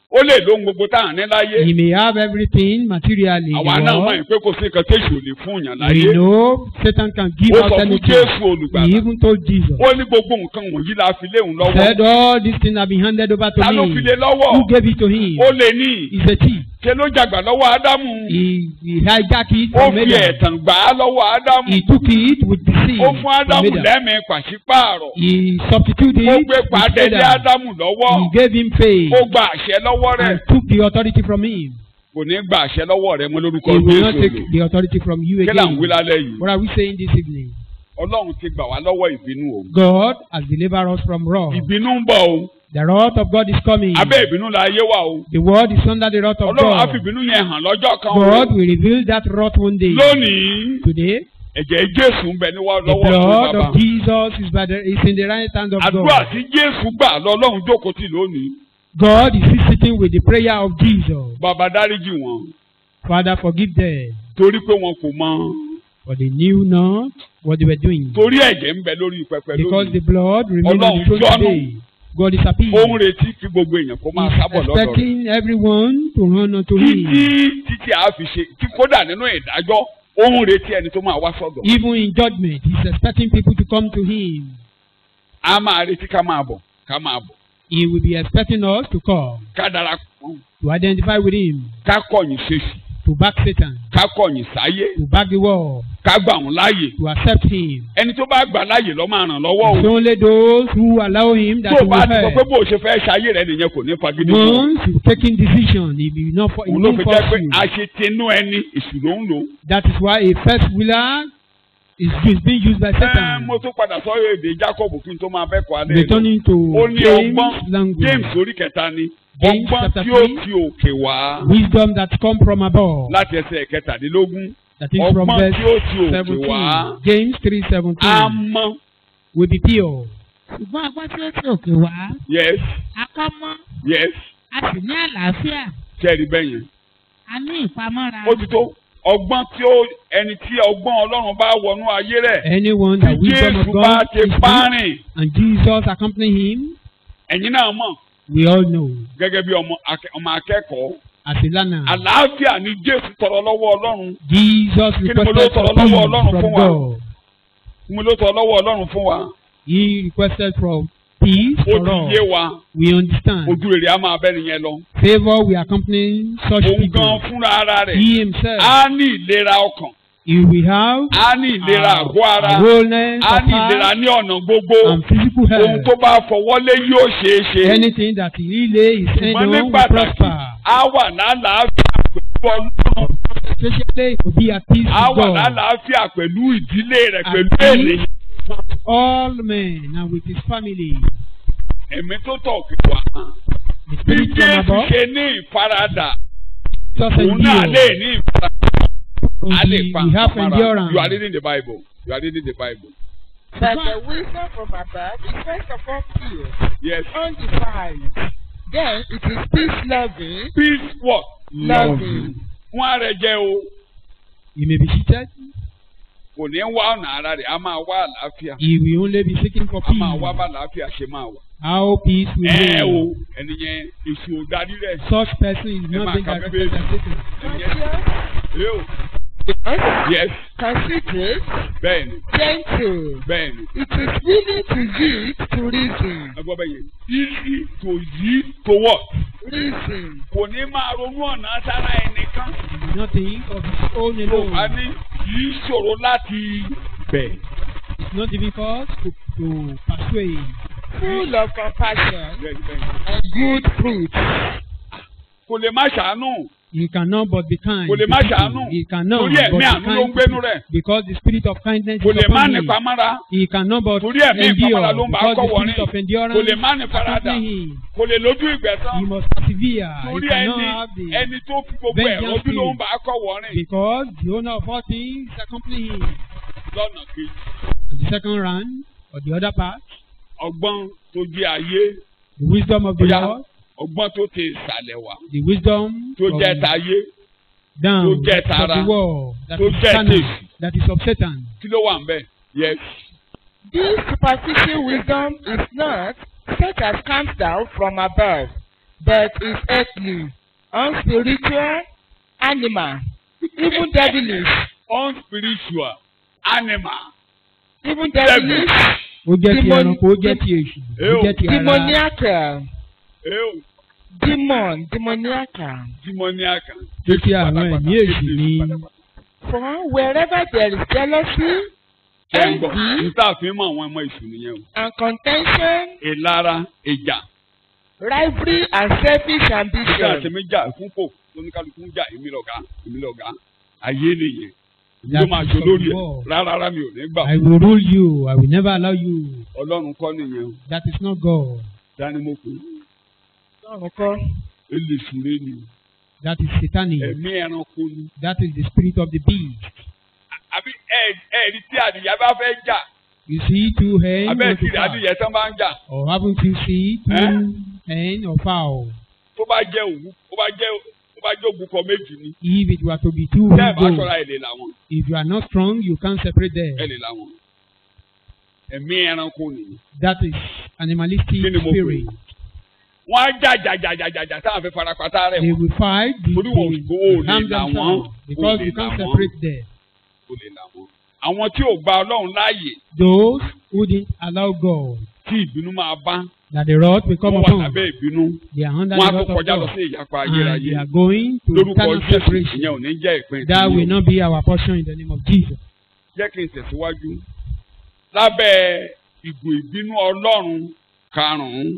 Speaker 1: Ó lè lóhun gbogbo tá à ń ní láyé.
Speaker 2: He may have everything materially in
Speaker 1: Àwa
Speaker 2: the
Speaker 1: náà mọ̀
Speaker 2: world.
Speaker 1: pé kò sí nǹkan téṣù ò lè fún yàn
Speaker 2: We
Speaker 1: láyé.
Speaker 2: know Satan can give
Speaker 1: Ó
Speaker 2: out
Speaker 1: sọ fún
Speaker 2: anything.
Speaker 1: Jésù
Speaker 2: He
Speaker 1: olùgbàlà.
Speaker 2: even told Jesus,
Speaker 1: Ó ní gbogbo nǹkan wọ̀nyí la fi léhùn lọ́wọ́.
Speaker 2: said all these things have been handed over
Speaker 1: Ta ló
Speaker 2: to
Speaker 1: fi
Speaker 2: me.
Speaker 1: lé lọ́wọ́?
Speaker 2: Who gave it to him?
Speaker 1: Ó lè ní.
Speaker 2: He's a thief.
Speaker 1: Ṣé ló jàgbà lọ́wọ́ Ádámù?
Speaker 2: He hijacked it
Speaker 1: Ó
Speaker 2: from
Speaker 1: fi
Speaker 2: Adam.
Speaker 1: ẹ̀tàn gbà á lọ́wọ́ Ádámù.
Speaker 2: He took it with deceit
Speaker 1: Ó fún
Speaker 2: from
Speaker 1: Ádámù
Speaker 2: Adam.
Speaker 1: lẹ́mìí pàṣípààrọ̀.
Speaker 2: He substituted
Speaker 1: Ó
Speaker 2: it
Speaker 1: gbé
Speaker 2: with
Speaker 1: padà lé
Speaker 2: Adam.
Speaker 1: Ádámù lọ́wọ́.
Speaker 2: He gave him faith
Speaker 1: Ó gba àṣẹ lọ́wọ́ rẹ̀.
Speaker 2: and took the authority from him.
Speaker 1: Kò ní gba àṣẹ lọ́wọ́ rẹ̀ mọ́ lórúkọ
Speaker 2: He will not
Speaker 1: Jésù.
Speaker 2: take the authority from you
Speaker 1: Kí là ń
Speaker 2: again.
Speaker 1: wí lálẹ́ yìí?
Speaker 2: What are we saying this evening?
Speaker 1: Ọlọ́run ti gbà wá lọ́wọ́ ìbínú o.
Speaker 2: God has delivered us from wrath.
Speaker 1: Ìbínú ń bọ̀ o.
Speaker 2: The wrath of God is coming.
Speaker 1: Abẹ́ ìbínú la ayé wà o.
Speaker 2: The world is under the wrath of
Speaker 1: Ọlọ́run á
Speaker 2: God.
Speaker 1: fi ìbínú yẹn hàn lọ́jọ́ kan o.
Speaker 2: God will reveal that wrath one day.
Speaker 1: Lónìí,
Speaker 2: Today,
Speaker 1: ẹ̀jẹ̀ Jésù ń bẹ níwá
Speaker 2: the
Speaker 1: lọ́wọ́ fún
Speaker 2: blood
Speaker 1: bàbá.
Speaker 2: of Jesus is in the right hand of
Speaker 1: Àdúrà
Speaker 2: God.
Speaker 1: tí Jésù gbà lọ́lọ́run jókòó tì lónìí.
Speaker 2: God is sitting with the prayer of Jesus.
Speaker 1: Bàbá dáríjì wọn.
Speaker 2: Father, forgive them,
Speaker 1: Torí pé wọn kò mọ.
Speaker 2: for they knew not what they were doing.
Speaker 1: Torí ẹ̀jẹ̀ ń bẹ lórí pẹpẹ
Speaker 2: Because the
Speaker 1: lónìí.
Speaker 2: blood remained on the throne
Speaker 1: Ọlọ́run
Speaker 2: today. God is happy.
Speaker 1: Ó ń retí kí gbogbo èèyàn kó máa sábọ̀
Speaker 2: He's
Speaker 1: lọ́dọ̀ rẹ̀.
Speaker 2: expecting everyone to run unto him.
Speaker 1: Títí a fi ṣe tí kódà nínú ìdájọ́ ó ń retí ẹni tó máa wá sọ́dọ̀.
Speaker 2: Even in judgment, he's expecting people to come to him.
Speaker 1: A máa retí ká máa bọ̀ ká máa bọ̀.
Speaker 2: He will be expecting us to come,
Speaker 1: Ká darapọ̀ mọ́.
Speaker 2: to identify with him,
Speaker 1: Ká kọ̀yìn ṣèṣì.
Speaker 2: to back Satan,
Speaker 1: ká kọ̀yìn sáyé,
Speaker 2: to back the world,
Speaker 1: ká gbà wọ́n láàyè.
Speaker 2: to accept him.
Speaker 1: Ẹni tó bá gbà láàyè ló máa ràn lọ́wọ́
Speaker 2: It's
Speaker 1: o.
Speaker 2: only those who allow him that
Speaker 1: Tó o
Speaker 2: will
Speaker 1: bá ti sọ pé
Speaker 2: help.
Speaker 1: bó o ṣe fẹ́ ṣayé rẹ nìyẹn kò ní fagídí mọ́.
Speaker 2: Once you taking decision, if you not for,
Speaker 1: Òun ló fi jẹ́ pé
Speaker 2: you.
Speaker 1: àṣetinú ẹni èṣù ló ń lò.
Speaker 2: That is why a first wheeler is being used by Satan.
Speaker 1: Mo tún padà sọ èdè Jacob kí n tó máa bẹ́ kọ́ alẹ́ lọ.
Speaker 2: Returning to
Speaker 1: Ó ní
Speaker 2: James
Speaker 1: ọgbọ́n
Speaker 2: language.
Speaker 1: James orí kẹta ni
Speaker 2: James
Speaker 1: ọgbọ́n
Speaker 2: chapter
Speaker 1: tí ó
Speaker 2: 3.
Speaker 1: ti òkè wá
Speaker 2: Wisdom that come from above.
Speaker 1: láti ẹsẹ̀ kẹtàdínlógún.
Speaker 2: That is from
Speaker 1: Ọgbọ́n
Speaker 2: verse
Speaker 1: tí ó ti òkè
Speaker 2: 17.
Speaker 1: wá.
Speaker 2: James 3:17
Speaker 1: Á mọ́.
Speaker 2: will be pure.
Speaker 3: ṣùgbọ́n ọgbọ́n tí ó ti òkè wá
Speaker 1: Yes,
Speaker 3: akọ́mọ́
Speaker 1: yes,
Speaker 3: a sì ní àlàáfíà
Speaker 1: kẹ́rì bẹ́yẹn.
Speaker 3: a ní ìpamọ́ra.
Speaker 1: Ó ti tó ọgbọ́n tí ó ẹni tí ọgbọ́n Ọlọ́run bá wọnú ayé rẹ̀.
Speaker 2: Anyone
Speaker 1: Tí
Speaker 2: that wisdom of
Speaker 1: Jésù bá
Speaker 2: God
Speaker 1: ti
Speaker 2: is with,
Speaker 1: párìn.
Speaker 2: and Jesus accompany him,
Speaker 1: Ẹ̀yin náà mọ̀
Speaker 2: we all know
Speaker 1: gẹ́gẹ́ bí ọmọ akẹ́kọ̀ọ́.
Speaker 2: as a learner.
Speaker 1: Àlàáfíà ni Jésù tọrọ lọ́wọ́ Ọlọ́run.
Speaker 2: Jesus
Speaker 1: Kí ni mo ló
Speaker 2: requested
Speaker 1: tọrọ
Speaker 2: for
Speaker 1: lọ́wọ́
Speaker 2: peace
Speaker 1: Ọlọ́run
Speaker 2: from
Speaker 1: fún wa?
Speaker 2: God.
Speaker 1: Mo ló tọrọ lọ́wọ́ Ọlọ́run fún wa.
Speaker 2: He requested for peace
Speaker 1: Ó
Speaker 2: for
Speaker 1: ti
Speaker 2: all.
Speaker 1: yé wa.
Speaker 2: We understand.
Speaker 1: Ojú rere á máa bẹ́ nìyẹn lọ.
Speaker 2: Favor we accompany such
Speaker 1: Òun gan
Speaker 2: people.
Speaker 1: fúnra ara rẹ̀.
Speaker 2: He himself.
Speaker 1: Á ní ìlera ọkàn.
Speaker 2: He will have
Speaker 1: Á ní ìlera àgọ́ ara.
Speaker 2: wholeness
Speaker 1: Á
Speaker 2: of
Speaker 1: ní ìlera
Speaker 2: heart
Speaker 1: ní ọ̀nà gbogbo.
Speaker 2: and physical
Speaker 1: Ohun
Speaker 2: health.
Speaker 1: tó bá fọwọ́lé yóò ṣeé ṣe.
Speaker 2: Anything that he lay his hand
Speaker 1: Ṣùgbọ́n ní
Speaker 2: on will
Speaker 1: pàtàkì,
Speaker 2: prosper.
Speaker 1: á wà lálàáfíà pẹ̀lú Ọlọ́run.
Speaker 2: Especially to be at peace
Speaker 1: Á
Speaker 2: with
Speaker 1: wà
Speaker 2: God.
Speaker 1: lálàáfíà pẹ̀lú ìdílé rẹ̀
Speaker 2: At
Speaker 1: pẹ̀lú
Speaker 2: peace
Speaker 1: ènìyàn.
Speaker 2: with all men and with his family.
Speaker 1: Ẹ̀mí tó tọ̀ kí wá.
Speaker 2: The
Speaker 1: Bí
Speaker 2: spirit from
Speaker 1: Jésù
Speaker 2: above.
Speaker 1: ṣe ní ìfaradà,
Speaker 2: Just
Speaker 1: òun náà lè
Speaker 2: endure.
Speaker 1: ní ìfaradà. Á lè
Speaker 2: We
Speaker 1: pa
Speaker 2: have
Speaker 1: nǹkan mọ́ra.
Speaker 2: endurance.
Speaker 1: You are reading the Bible. You are reading the Bible.
Speaker 4: But the wisdom from above is first of all pure,
Speaker 1: Yes.
Speaker 4: undefiled. Then it is peace-loving,
Speaker 1: Peace what?
Speaker 4: loving.
Speaker 1: Fún ààrẹ jẹ́ o.
Speaker 2: You may be cheated.
Speaker 1: Kò ní wá ọ̀nà ara rẹ̀, a máa wá àlàáfíà.
Speaker 2: He will only be seeking for
Speaker 1: A máa wá
Speaker 2: peace.
Speaker 1: bá àlàáfíà ṣe máa wà.
Speaker 2: How peace will
Speaker 1: Ẹ o,
Speaker 2: reign.
Speaker 1: ẹni yẹn èṣù ò darí rẹ̀.
Speaker 2: Such person is
Speaker 1: Ẹ máa
Speaker 2: not being
Speaker 1: ka
Speaker 2: directed by
Speaker 1: Bíbélì.
Speaker 2: Satan.
Speaker 4: Conscious,
Speaker 1: Yóò.
Speaker 4: just,
Speaker 1: Yes.
Speaker 4: considerate,
Speaker 1: Bẹ́ẹ̀ni.
Speaker 4: gentle.
Speaker 1: Bẹ́ẹ̀ni.
Speaker 4: It is willing to yield to reason.
Speaker 1: Ẹ gbọ́ bẹ́ẹ̀ yẹn. Easy to yield to what?
Speaker 4: Reason.
Speaker 1: Kò ní máa ronú ọ̀nà sára ẹnìkan.
Speaker 2: Nothing of his own
Speaker 1: Tó bá
Speaker 2: alone.
Speaker 1: ní kìí ṣòro láti bẹ̀.
Speaker 2: It's not difficult to persuade.
Speaker 4: Full of compassion
Speaker 1: Bẹ́ẹ̀ni bẹ́ẹ̀ni.
Speaker 4: and good fruit.
Speaker 1: Kò lè má ṣàánú.
Speaker 2: He cannot but be kind.
Speaker 1: Kò lè má ṣàánú.
Speaker 2: He cannot
Speaker 1: Torí
Speaker 2: but
Speaker 1: ẹ̀mí
Speaker 2: be
Speaker 1: àánú ló ń
Speaker 2: kind
Speaker 1: gbénú rẹ̀.
Speaker 2: because the spirit of kindness
Speaker 1: Kò
Speaker 2: is
Speaker 1: lè má
Speaker 2: upon him.
Speaker 1: nípa mára.
Speaker 2: He cannot but
Speaker 1: Torí ẹ̀mí
Speaker 2: endure
Speaker 1: ìpamọ́ra ló ń bá
Speaker 2: because
Speaker 1: kọ́
Speaker 2: the
Speaker 1: wọ̀nyí.
Speaker 2: spirit of
Speaker 1: Kò
Speaker 2: endurance
Speaker 1: lè má ní faradà.
Speaker 2: accompany him.
Speaker 1: Kò lè lójú ìgbẹ̀san.
Speaker 2: He must persevere. He
Speaker 1: Torí
Speaker 2: cannot
Speaker 1: ẹni
Speaker 2: have the
Speaker 1: ẹni tó fi gbogbo ẹ̀
Speaker 2: vengeance
Speaker 1: rọ́jú ló ń
Speaker 2: spirit.
Speaker 1: bá kọ́ wọ̀nyí.
Speaker 2: Because the owner of all things accompany him.
Speaker 1: Lọ́nà kejì.
Speaker 2: The second round or the other part,
Speaker 1: Ọgbọ́n tó jẹ́ ayé.
Speaker 2: the wisdom of the
Speaker 1: Bóyá
Speaker 2: Lord,
Speaker 1: ọgbọ́n tó ti ìsàlẹ̀ wá.
Speaker 2: the wisdom
Speaker 1: Tó
Speaker 2: from
Speaker 1: jẹ́ tayé.
Speaker 2: down
Speaker 1: tó jẹ́
Speaker 2: of
Speaker 1: tara,
Speaker 2: the world that
Speaker 1: tó
Speaker 2: is
Speaker 1: jẹ́
Speaker 2: carnal,
Speaker 1: tèṣù.
Speaker 2: that is of Satan.
Speaker 1: Kí ló wà ń bẹ̀? Yes.
Speaker 4: This superficial wisdom is not such as comes down from above, but is earthly, unspiritual, animal, even devilish,
Speaker 1: Unspiritual. Animal.
Speaker 4: even devilish,
Speaker 2: Ó jẹ́ ti
Speaker 4: Demon-
Speaker 2: ẹranko, ó jẹ́ ti èṣù, ó jẹ́ ti ara.
Speaker 4: demoniacal,
Speaker 1: Ew.
Speaker 4: demoniacal.
Speaker 1: Demoniac.
Speaker 2: Ṣé ti àwọn ẹ̀mí èṣù ni?
Speaker 4: For wherever there is jealousy,
Speaker 1: Ẹ̀gbọ́n.
Speaker 4: envy,
Speaker 1: Níta fi mọ àwọn ọmọ èṣù nìyẹn o.
Speaker 4: and contention,
Speaker 1: Ìlara, ìjà.
Speaker 4: rivalry, and selfish
Speaker 1: Nígbà tí
Speaker 4: ambition.
Speaker 1: mi jà fún kò oníkálukú ń jà èmi lọ̀gá èmi lọ̀gá. Ayé nìyẹn. Èmi
Speaker 2: That
Speaker 1: ló máa
Speaker 2: is
Speaker 1: jọ
Speaker 2: of
Speaker 1: lórí
Speaker 2: the
Speaker 1: ẹ̀.
Speaker 2: world.
Speaker 1: Rárá mi ò ní gbà.
Speaker 2: I will rule you, I will never allow you.
Speaker 1: Ọlọ́run kọ́ nìyẹn o.
Speaker 2: That is not God.
Speaker 1: Dání mo pè é.
Speaker 4: Ọ̀run kọ́.
Speaker 1: Eléṣùré ni.
Speaker 2: That is satanic.
Speaker 1: Ẹ̀mí ẹranko ni.
Speaker 2: That is the spirit of the beast.
Speaker 1: Àbí ẹ̀ẹ́dì tí adìyẹ bá fẹ́ jà.
Speaker 2: You see two hens
Speaker 1: Abẹ́
Speaker 2: want
Speaker 1: tí
Speaker 2: to fight.
Speaker 1: adìyẹ tán bá ń jà.
Speaker 2: Or haven't you seen two hen or fowl?
Speaker 1: Tó bá jẹ́ òwú ó bá jẹ́ òbúkọ méjì ni.
Speaker 2: If it were to be two
Speaker 1: Tẹ́ ẹ̀ bá
Speaker 2: goats,
Speaker 1: ṣọ́ra ẹ̀ lè làwọn.
Speaker 2: if you are not strong, you can't separate
Speaker 1: Ẹ̀
Speaker 2: them.
Speaker 1: lè làwọn. Ẹ̀mí ẹranko nìyí.
Speaker 2: That is animalistic
Speaker 1: Kí ni mo pè é?
Speaker 2: spirit.
Speaker 1: Wọ́n á jà táwọn fi farapata rẹ̀
Speaker 2: They
Speaker 1: wọ́n.
Speaker 2: will fight,
Speaker 1: Torí wọn ò lè
Speaker 2: harm
Speaker 1: là wọ́n.
Speaker 2: themselves because
Speaker 1: Ò lè
Speaker 2: you
Speaker 1: là
Speaker 2: can't
Speaker 1: wọ́n.
Speaker 2: separate them.
Speaker 1: Ó lè là wọ́n. Àwọn tí ò gba Ọlọ́run láàyè
Speaker 2: Those who didn't allow God
Speaker 1: tí ìbínú máa bá
Speaker 2: that the wrath will come
Speaker 1: wọ́n wà
Speaker 2: upon.
Speaker 1: lábẹ́ ìbínú.
Speaker 2: They are under
Speaker 1: Wọ́n á
Speaker 2: the
Speaker 1: tó
Speaker 2: wrath of
Speaker 1: kọjá lọ
Speaker 2: God.
Speaker 1: sí ìyapa
Speaker 2: And they
Speaker 1: ayérayé.
Speaker 2: are going to
Speaker 1: Lórúkọ
Speaker 2: eternal
Speaker 1: Jésù
Speaker 2: separation.
Speaker 1: ìyẹn ò ní jẹ́ ìpín
Speaker 2: That will
Speaker 1: ìdílé.
Speaker 2: not be our portion in the name of Jesus.
Speaker 1: Jẹ́ kí n tẹ̀síwájú. Lábẹ́ ìgò ìbínú Ọlọ́run karùn-ún,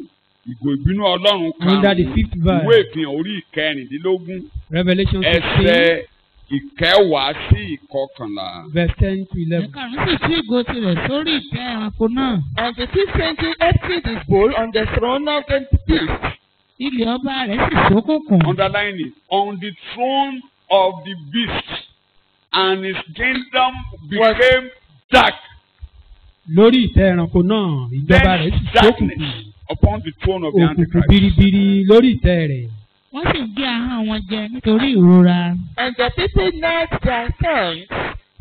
Speaker 1: ìgò ìbínú Ọlọ́run
Speaker 2: Under the
Speaker 1: karùn-ún,
Speaker 2: fifth
Speaker 1: ìwé
Speaker 2: verse,
Speaker 1: ìfihàn orí ìkẹrìndínlógún,
Speaker 2: Revelation 16,
Speaker 1: ẹsẹ̀ ìkẹwàá sí ìkọkànlá.
Speaker 2: verse 10 to 11.
Speaker 3: Ẹ̀karùn-ún sì tú ìgò tirẹ̀ sórí ìtẹ́ ẹranko náà.
Speaker 4: And the fifth angel emptied his bowl on the throne of the beast.
Speaker 3: Ilẹ̀ ọba rẹ̀ sì ṣókùnkùn.
Speaker 1: Underline it. On the throne of the beast, and his kingdom became dark.
Speaker 2: Lórí ìtẹ́ ẹranko náà, ìjọba rẹ̀ sì
Speaker 1: Then
Speaker 2: ṣókùnkùn.
Speaker 1: darkness upon the throne of the
Speaker 2: Òkùnkùn
Speaker 1: Antichrist.
Speaker 2: biribiri lórí ìtẹ́ rẹ̀.
Speaker 3: Wọ́n sì gé ahọ́n wọn jẹ nítorí ìrora.
Speaker 4: And the people gnashed their tongues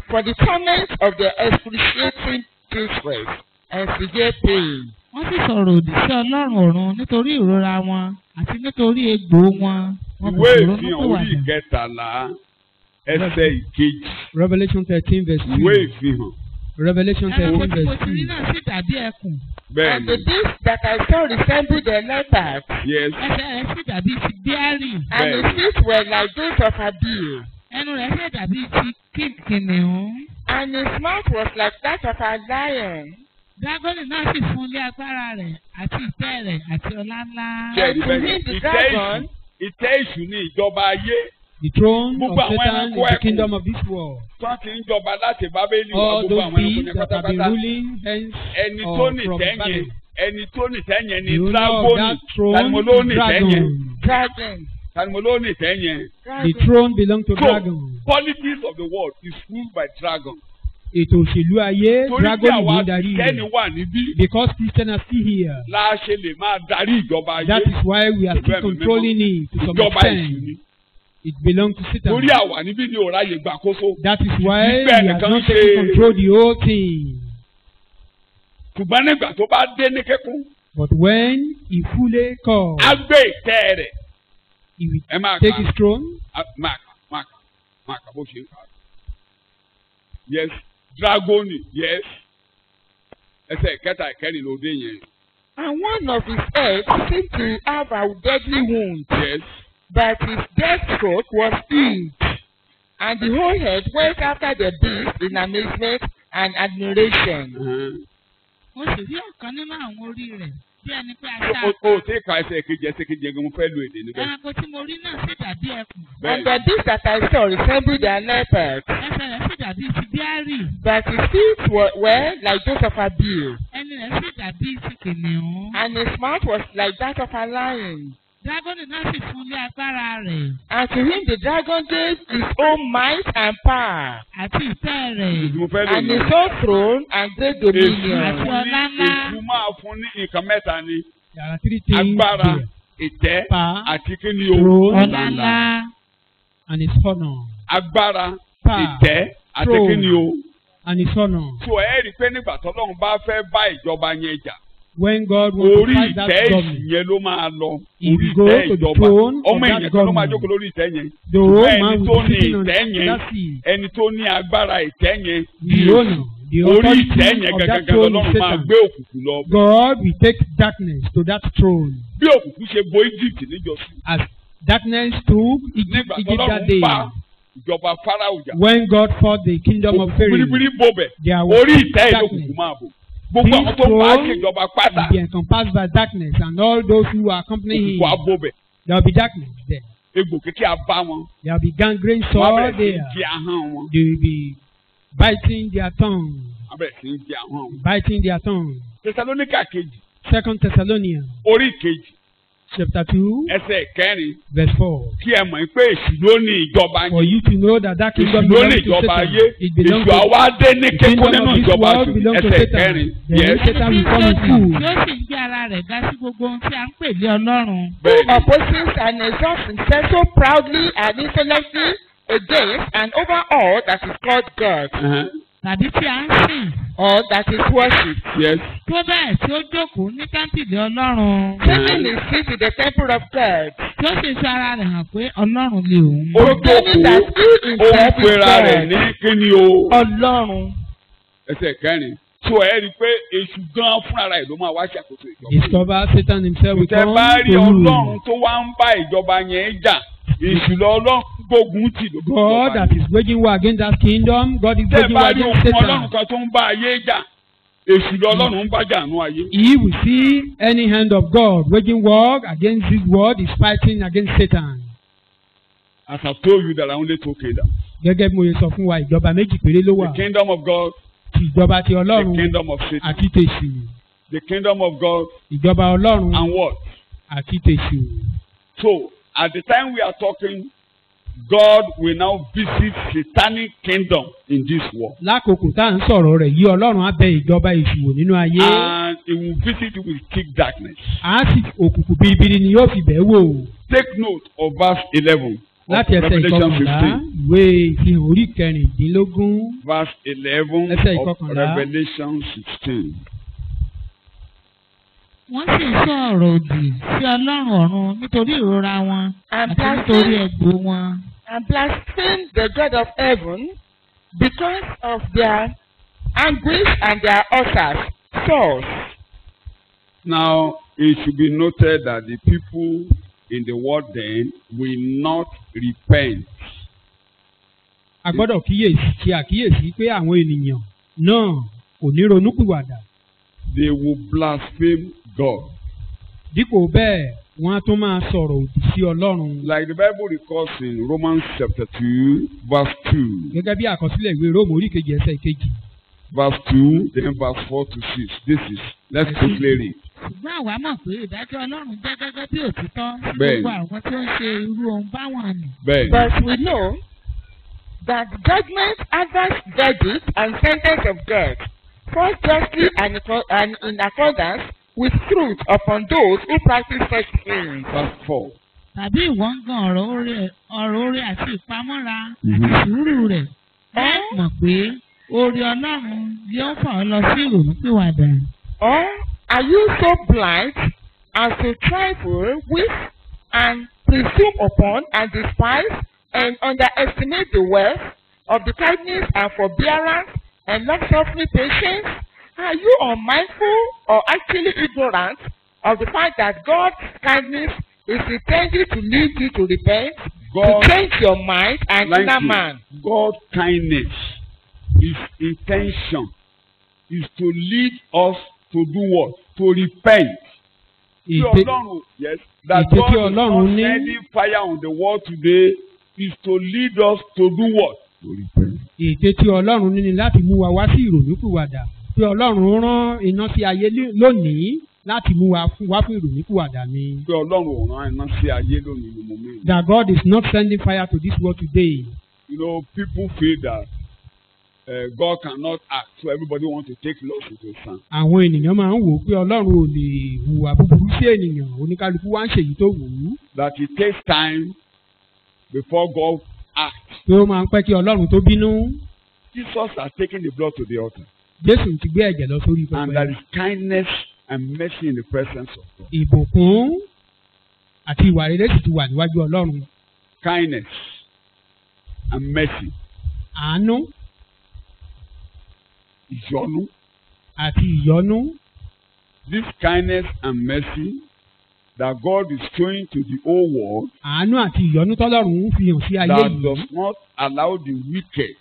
Speaker 4: for the torment of their excruciating distress and severe pain.
Speaker 3: Wọ́n sì sọ̀rọ̀ òdì sí Ọlọ́run ọ̀run nítorí ìrora wọn àti nítorí egbò wọn. Wọn kò
Speaker 1: Ìwé
Speaker 3: sì
Speaker 1: ìfihàn
Speaker 3: ronú
Speaker 1: orí
Speaker 3: pìwàdà.
Speaker 1: ìkẹtàlá, ẹsẹ̀ ìkejì.
Speaker 2: Revelation 13 verse
Speaker 1: Ìwé
Speaker 2: 2.
Speaker 1: ìfihàn.
Speaker 2: Revelation
Speaker 3: Ẹranko
Speaker 2: 13
Speaker 3: tí mo
Speaker 2: verse
Speaker 3: ti rí
Speaker 2: 2.
Speaker 3: náà sì dàbí ẹkùn.
Speaker 1: Bẹ́ẹ̀ni.
Speaker 4: And the beast that I saw resembled a leopard,
Speaker 1: Yes.
Speaker 3: Ẹsẹ̀ rẹ̀ sì dàbí ti bíárì.
Speaker 4: and his feet were like those of a deer,
Speaker 3: Ẹnu rẹ̀ sì dàbí ti kìnìún.
Speaker 4: and his mouth was like that of a lion.
Speaker 3: Dágọ́nì náà sì fún ilé agbára rẹ̀ àti ìtẹ́ rẹ̀ àti ọlá ńlá.
Speaker 1: Ṣé ẹ̀rí
Speaker 4: And to
Speaker 1: bẹ́ẹ̀?
Speaker 4: him the
Speaker 1: Ìtẹ́
Speaker 4: dragon,
Speaker 1: èṣù. Ìtẹ́ èṣù ni ìjọba ayé.
Speaker 2: The throne
Speaker 1: Gbogbo
Speaker 2: of
Speaker 1: àwọn
Speaker 2: Satan is
Speaker 1: ẹranko
Speaker 2: the
Speaker 1: ẹkùn.
Speaker 2: kingdom of this world.
Speaker 1: Tán ti ń jọba láti Bábélì wá
Speaker 2: All
Speaker 1: gbogbo
Speaker 2: those
Speaker 1: àwọn ẹranko ní
Speaker 2: beings that have been
Speaker 1: pátápátá.
Speaker 2: ruling hence
Speaker 1: Ẹni tó
Speaker 2: or
Speaker 1: ní
Speaker 2: from
Speaker 1: ìtẹ́ yẹn,
Speaker 2: Babylon.
Speaker 1: ẹni tó ní ìtẹ́ yẹn ni
Speaker 2: The owner of
Speaker 1: Dragoni.
Speaker 2: that
Speaker 1: Tani mo ló
Speaker 2: throne
Speaker 1: ní
Speaker 2: is
Speaker 1: ìtẹ́ yẹn?
Speaker 2: dragon.
Speaker 4: dragon,
Speaker 1: Tani mo ló ní ìtẹ́ yẹn?
Speaker 2: The
Speaker 4: dragon.
Speaker 2: throne belongs to
Speaker 1: So,
Speaker 2: dragon.
Speaker 1: politics of the world is ruled by dragon.
Speaker 2: Ètò òṣèlú ayé,
Speaker 1: Torí pé
Speaker 2: dragon
Speaker 1: àwa
Speaker 2: ló ń darí
Speaker 1: kẹ́ni
Speaker 2: rẹ̀.
Speaker 1: wà níbí,
Speaker 2: Because Christians are still here.
Speaker 1: la ṣe lè máa darí ìjọba ayé.
Speaker 2: That is why we are still
Speaker 1: Ìjọba ẹ̀mí
Speaker 2: controlling it to some
Speaker 1: Ìjọba èṣù
Speaker 2: extent.
Speaker 1: ni.
Speaker 2: It belongs to Satan.
Speaker 1: Torí àwa níbí ni ò ráyè gbàkóso.
Speaker 2: That is why
Speaker 1: Ìfẹ́
Speaker 2: we have
Speaker 1: nìkan
Speaker 2: not
Speaker 1: ṣe-
Speaker 2: taken control the whole thing.
Speaker 1: Ṣùgbọ́n nígbà tó bá dé ní kíkún,
Speaker 2: But when he fully comes,
Speaker 1: á gbé ìtẹ́ rẹ̀.
Speaker 2: he will
Speaker 1: Ẹ máa
Speaker 2: take
Speaker 1: kà
Speaker 2: his throne.
Speaker 1: á máa kà bó ṣe ń kà. Yes, dragoni, yes. Ẹsẹ̀ ìkẹta ìkẹrin ló dé yẹn.
Speaker 4: And one of his heads seemed to have a deadly wound,
Speaker 1: Yes.
Speaker 4: but his death stroke was healed. And the whole head went after the beast in amazement and admiration.
Speaker 3: Mo sì rí ọ̀kan nínú àwọn orí rẹ̀ bí ẹni pé aṣá.
Speaker 1: O tí ka ẹsẹ̀ kejì ẹgbẹ́ mo fẹ́ lo èdè níbẹ̀.
Speaker 3: Ẹranko tí mo rí náà sì dàbí ẹkùn.
Speaker 4: And the beast that I saw resembled a leopard,
Speaker 3: Ẹsẹ̀ rẹ̀ sì dàbí ti bíárì.
Speaker 4: but his feet were like those of a deer,
Speaker 3: Ẹnu rẹ̀ sì dàbí ti kìnìún.
Speaker 4: and his mouth was like that of a lion.
Speaker 3: Dágọ́nì náà sì fún ilé agbára rẹ̀
Speaker 4: And to him the dragon gave his own might and power,
Speaker 3: àti ìtẹ́ rẹ̀.
Speaker 1: Mo fẹ́ lò
Speaker 4: and his
Speaker 1: náà.
Speaker 4: own throne and great
Speaker 1: Èṣù
Speaker 4: dominion.
Speaker 3: Àti ọlá ńlá.
Speaker 1: Èṣù máa fún ní nǹkan mẹ́ta ni.
Speaker 2: There are three things
Speaker 1: Agbára,
Speaker 2: there.
Speaker 1: ìtẹ́,
Speaker 2: Power,
Speaker 1: àti kí ni o?
Speaker 2: throne,
Speaker 3: Ọlá ńlá.
Speaker 2: and his honor.
Speaker 1: Agbára,
Speaker 2: Power,
Speaker 1: ìtẹ́, àti
Speaker 2: throne.
Speaker 1: kí ni o?
Speaker 2: And his honor.
Speaker 1: So ẹ rí i pé nígbà tọ́lọ́run bá fẹ́ bá ìjọba yẹn jà,
Speaker 2: When God wants to
Speaker 1: orí
Speaker 2: fight that
Speaker 1: ìtẹ́ èṣù
Speaker 2: government,
Speaker 1: yẹn ló máa lọ.
Speaker 2: He
Speaker 1: Orí
Speaker 2: will go
Speaker 1: ìtẹ́
Speaker 2: to the
Speaker 1: ìjọba.
Speaker 2: throne of
Speaker 1: Ọmọ
Speaker 2: that
Speaker 1: èèyàn kan ló máa
Speaker 2: government.
Speaker 1: jókòó lórí ìtẹ́ yẹn.
Speaker 2: the whole
Speaker 1: Ẹni
Speaker 2: man
Speaker 1: tó
Speaker 2: will be
Speaker 1: ní
Speaker 2: sitting on
Speaker 1: ìtẹ́ yẹn,
Speaker 2: that seat.
Speaker 1: ẹni tó ní agbára ìtẹ́ yẹn,
Speaker 2: The owner, the
Speaker 1: orí
Speaker 2: authority
Speaker 1: ìtẹ́ yẹn
Speaker 2: of that
Speaker 1: gangan
Speaker 2: throne
Speaker 1: lọ́lọ́run
Speaker 2: is
Speaker 1: máa
Speaker 2: Satan.
Speaker 1: gbé òkùnkùn lọ.
Speaker 2: God will take darkness to that throne.
Speaker 1: Bí òkùnkùn ṣe bo Egypt níjọ́sí.
Speaker 2: As darkness took Egypt
Speaker 1: Nígbà
Speaker 2: that
Speaker 1: tọ́lọ́run
Speaker 2: day.
Speaker 1: bá ìjọba Fáráò jà.
Speaker 2: When God fought the kingdom of
Speaker 1: Òkùnkùn
Speaker 2: Pharaoh,
Speaker 1: biribiri bò bẹ̀.
Speaker 2: there was
Speaker 1: Orí ìtẹ́
Speaker 2: darkness.
Speaker 1: ìlókùnkùn máa bò. Gbogbo àwọn tó ń bá ṣèjọba pátá.
Speaker 2: Will be encompassed by darkness, and all those who are accompanying
Speaker 1: Òkùnkùn á
Speaker 2: him,
Speaker 1: bò bẹ̀.
Speaker 2: there will be darkness there.
Speaker 1: Egbò kékeré á bá wọn.
Speaker 2: There will be gangrene
Speaker 1: Wọ́n á
Speaker 2: sore
Speaker 1: bẹ̀rẹ̀ sí í
Speaker 2: there.
Speaker 1: jẹ ahọ́n wọn.
Speaker 2: They will be biting their tongue,
Speaker 1: Wọ́n á bẹ̀rẹ̀ sí í jẹ ahọ́n wọn.
Speaker 2: biting their tongue.
Speaker 1: Tẹsalóníkà kejì,
Speaker 2: 2 Thessalonians
Speaker 1: orí kejì,
Speaker 2: chapter 2,
Speaker 1: ẹsẹ̀ kẹrin,
Speaker 2: verse 4.
Speaker 1: kí ẹ mọ̀ pé èṣù ló ní ìjọba
Speaker 2: For
Speaker 1: yẹn.
Speaker 2: you to know that that
Speaker 1: Èṣù
Speaker 2: kingdom
Speaker 1: ló ní
Speaker 2: belongs to
Speaker 1: ìjọba
Speaker 2: Satan.
Speaker 1: ayé.
Speaker 2: It belongs
Speaker 1: Èṣù
Speaker 2: to
Speaker 1: àwa dé ní
Speaker 2: the
Speaker 1: kíkún
Speaker 2: kingdom
Speaker 1: nínú
Speaker 2: of this
Speaker 1: ìjọba
Speaker 2: world
Speaker 1: èṣù.
Speaker 2: belongs to
Speaker 1: Ẹsẹ̀
Speaker 2: Satan.
Speaker 1: kẹrin,
Speaker 2: Then
Speaker 1: yes.
Speaker 2: Satan will come in
Speaker 3: Tí
Speaker 2: full.
Speaker 3: ó sì ń gbé ara rẹ̀ ga sí gbogbo ohun tí a ń pè lé Ọlọ́run.
Speaker 4: Who
Speaker 1: Bẹ́ẹ̀ni.
Speaker 4: opposes and exalts himself so proudly and insolently against and over all that is called God,
Speaker 3: Tàbí tí a ń sìn.
Speaker 4: or that is worshipped,
Speaker 1: Yes.
Speaker 3: Tó bẹ́ẹ̀ tí ó jókòó ní tẹ́ḿpìlì Ọlọ́run.
Speaker 4: taking his seat in the temple of God,
Speaker 3: Tí ó sì fi ara rẹ̀ hàn pé Ọlọ́run lè òun.
Speaker 1: Ó
Speaker 4: proclaiming that
Speaker 1: jókòó,
Speaker 4: he
Speaker 1: ó ń
Speaker 4: himself is
Speaker 1: pera rẹ̀ ní
Speaker 4: God.
Speaker 1: kíni o.
Speaker 4: Ọlọ́run.
Speaker 1: Ẹsẹ̀ kẹrin. So ẹ rí i pé èṣù gan fúnra rẹ̀ ló máa wá ṣàkóso ìjọba.
Speaker 2: Discover Satan himself will
Speaker 1: Tẹ́
Speaker 2: come
Speaker 1: bá rí
Speaker 2: to
Speaker 1: Ọlọ́run
Speaker 2: rule.
Speaker 1: tó wá ń bá ìjọba yẹn jà, èṣù lọ Ọlọ́run gbógun tì lójú
Speaker 2: God
Speaker 1: ìjọba
Speaker 2: that
Speaker 1: yẹn.
Speaker 2: is waging war against that kingdom, God is
Speaker 1: Tẹ́
Speaker 2: waging war
Speaker 1: bá rí
Speaker 2: against
Speaker 1: okun Ọlọ́run
Speaker 2: Satan.
Speaker 1: kan tó ń bá ayé jà, èṣù lọ Ọlọ́run ń bá jà nú ayé.
Speaker 2: If we see any hand of God waging war against this world, is fighting against Satan.
Speaker 1: As I told you, there are only two kingdoms.
Speaker 2: Gẹ́gẹ́ bí mo ṣe sọ fún wa, ìjọba méjì péré ló wà.
Speaker 1: The kingdom of God,
Speaker 2: Ti ìjọba ti
Speaker 1: the
Speaker 2: Ọlọ́run
Speaker 1: kingdom of Satan.
Speaker 2: àti tèṣù.
Speaker 1: The kingdom of God
Speaker 2: Ìjọba Ọlọ́run
Speaker 1: and what?
Speaker 2: àti tèṣù.
Speaker 1: So, at the time we are talking, God will now visit satanic kingdom in this world.
Speaker 2: Lákòókò tá à ń sọ̀rọ̀ rẹ̀ yí Ọlọ́run á bẹ ìjọba èṣù wò nínú ayé.
Speaker 1: And he will visit it with thick darkness.
Speaker 2: Á sì òkùnkùn biribiri ni yóò fi bẹ̀ wò.
Speaker 1: Take note of verse 11 of
Speaker 2: Láti ẹsẹ̀
Speaker 1: Revelation
Speaker 2: ìkọkànlá
Speaker 1: 15.
Speaker 2: ìwé ìfihàn orí kẹrìndínlógún.
Speaker 1: Verse 11
Speaker 2: Ẹsẹ̀
Speaker 1: of
Speaker 2: ìkọkànlá.
Speaker 1: Revelation 16.
Speaker 3: Wọ́n sì ń sọ ọ̀rọ̀ òdì sí Ọlọ́run ọ̀run nítorí ìrora wọn
Speaker 4: And
Speaker 3: àti nítorí ẹ̀gbò wọn.
Speaker 4: And blaspheme the God of heaven because of their anguish and their ulcers, sores.
Speaker 1: Now, it should be noted that the people in the world then will not repent.
Speaker 2: A gbọ́dọ̀ ṣe àkíyèsí pé àwọn ènìyàn náà kò ní ronúpìwàdà.
Speaker 1: They will blaspheme God.
Speaker 2: Dípò bẹ́ẹ̀, wọ́n á tún máa sọ̀rọ̀ òdì sí Ọlọ́run.
Speaker 1: Like the Bible records in Romans chapter 2, verse 2.
Speaker 2: Gẹ́gẹ́ bí àkọsílẹ̀ ìwé Róòmù orí kejì ẹsẹ̀ ìkejì.
Speaker 1: Verse 2, then verse 4 to 6. This is, let's quickly read.
Speaker 3: Ṣùgbọ́n àwa mọ̀ pé ìdájọ́ Ọlọ́run jẹ́ gẹ́gẹ́ bí òtítọ́ sí
Speaker 1: Bẹ́ẹ̀ni.
Speaker 3: gbogbo àwọn tí ó ń ṣe irú ohun báwọn nì.
Speaker 1: Ben.
Speaker 4: But we know that judgment, adverse verdict, and sentence of death fall justly and in accordance with truth upon those who practice such things.
Speaker 1: Verse 4.
Speaker 3: Tàbí ìwọ ń gan ọ̀rọ̀ oore àti ìpamọ́ra àti sùúrù rẹ̀. Bẹ́ẹ̀ mọ̀ pé oore Ọlọ́run yóò fà ọ́ lọ sí ìrònúpìwàdà.
Speaker 4: Or are you so blind as to trifle with and presume upon and despise and underestimate the wealth of the kindness and forbearance and long-suffering patience? Are you unmindful or actually ignorant of the fact that God's kindness is intended to lead you to repent,
Speaker 1: God,
Speaker 4: to change your mind and
Speaker 1: like
Speaker 4: inner
Speaker 1: you,
Speaker 4: man?
Speaker 1: God's kindness, His intention is to lead us to do what? To repent. Tí
Speaker 2: Ìgbé-
Speaker 1: Ọlọ́run, yes, that
Speaker 2: ìgbé tí
Speaker 1: God is not
Speaker 2: Ọlọ́run ní-
Speaker 1: sending fire on the world today is to lead us to do what? To repent.
Speaker 2: Ète tí Ọlọ́run ní ni láti mú wa wá sí ìrònúpìwàdà. Pé Ọlọ́run rán iná sí ayé lónìí láti mú wa wá fún ìrònúpìwàdà ni.
Speaker 1: Pé Ọlọ́run ò rán iná sí ayé lónìí ni mo mean.
Speaker 2: That God is not sending fire to this world today.
Speaker 1: You know, people feel that God cannot act, so everybody wants to take laws into his hand.
Speaker 2: Àwọn ènìyàn máa ń wò ó pé Ọlọ́run ò lè hùwà búburú sí ènìyàn. Oníkálukú wá ń ṣèyí tó wù ú.
Speaker 1: That it takes time before God acts.
Speaker 2: Pé ó máa ń pẹ́ kí Ọlọ́run tó bínú.
Speaker 1: Jesus has taken the blood to the altar.
Speaker 2: Jésù ti gbé ẹ̀jẹ̀ lọ sórí
Speaker 1: And there
Speaker 2: pẹpẹ.
Speaker 1: is kindness and mercy in the presence of God.
Speaker 2: Ìbùkún àti ìwà rere sì ti wà níwájú Ọlọ́run.
Speaker 1: Kindness and mercy.
Speaker 2: Àánú
Speaker 1: Ìyọ́nú.
Speaker 2: àti ìyọ́nú.
Speaker 1: This kindness and mercy that God is showing to the whole world
Speaker 2: Àánú àti ìyọ́nú tọ́lọ́run ń fi hàn sí ayé
Speaker 1: that
Speaker 2: yìí.
Speaker 1: does not allow the wicked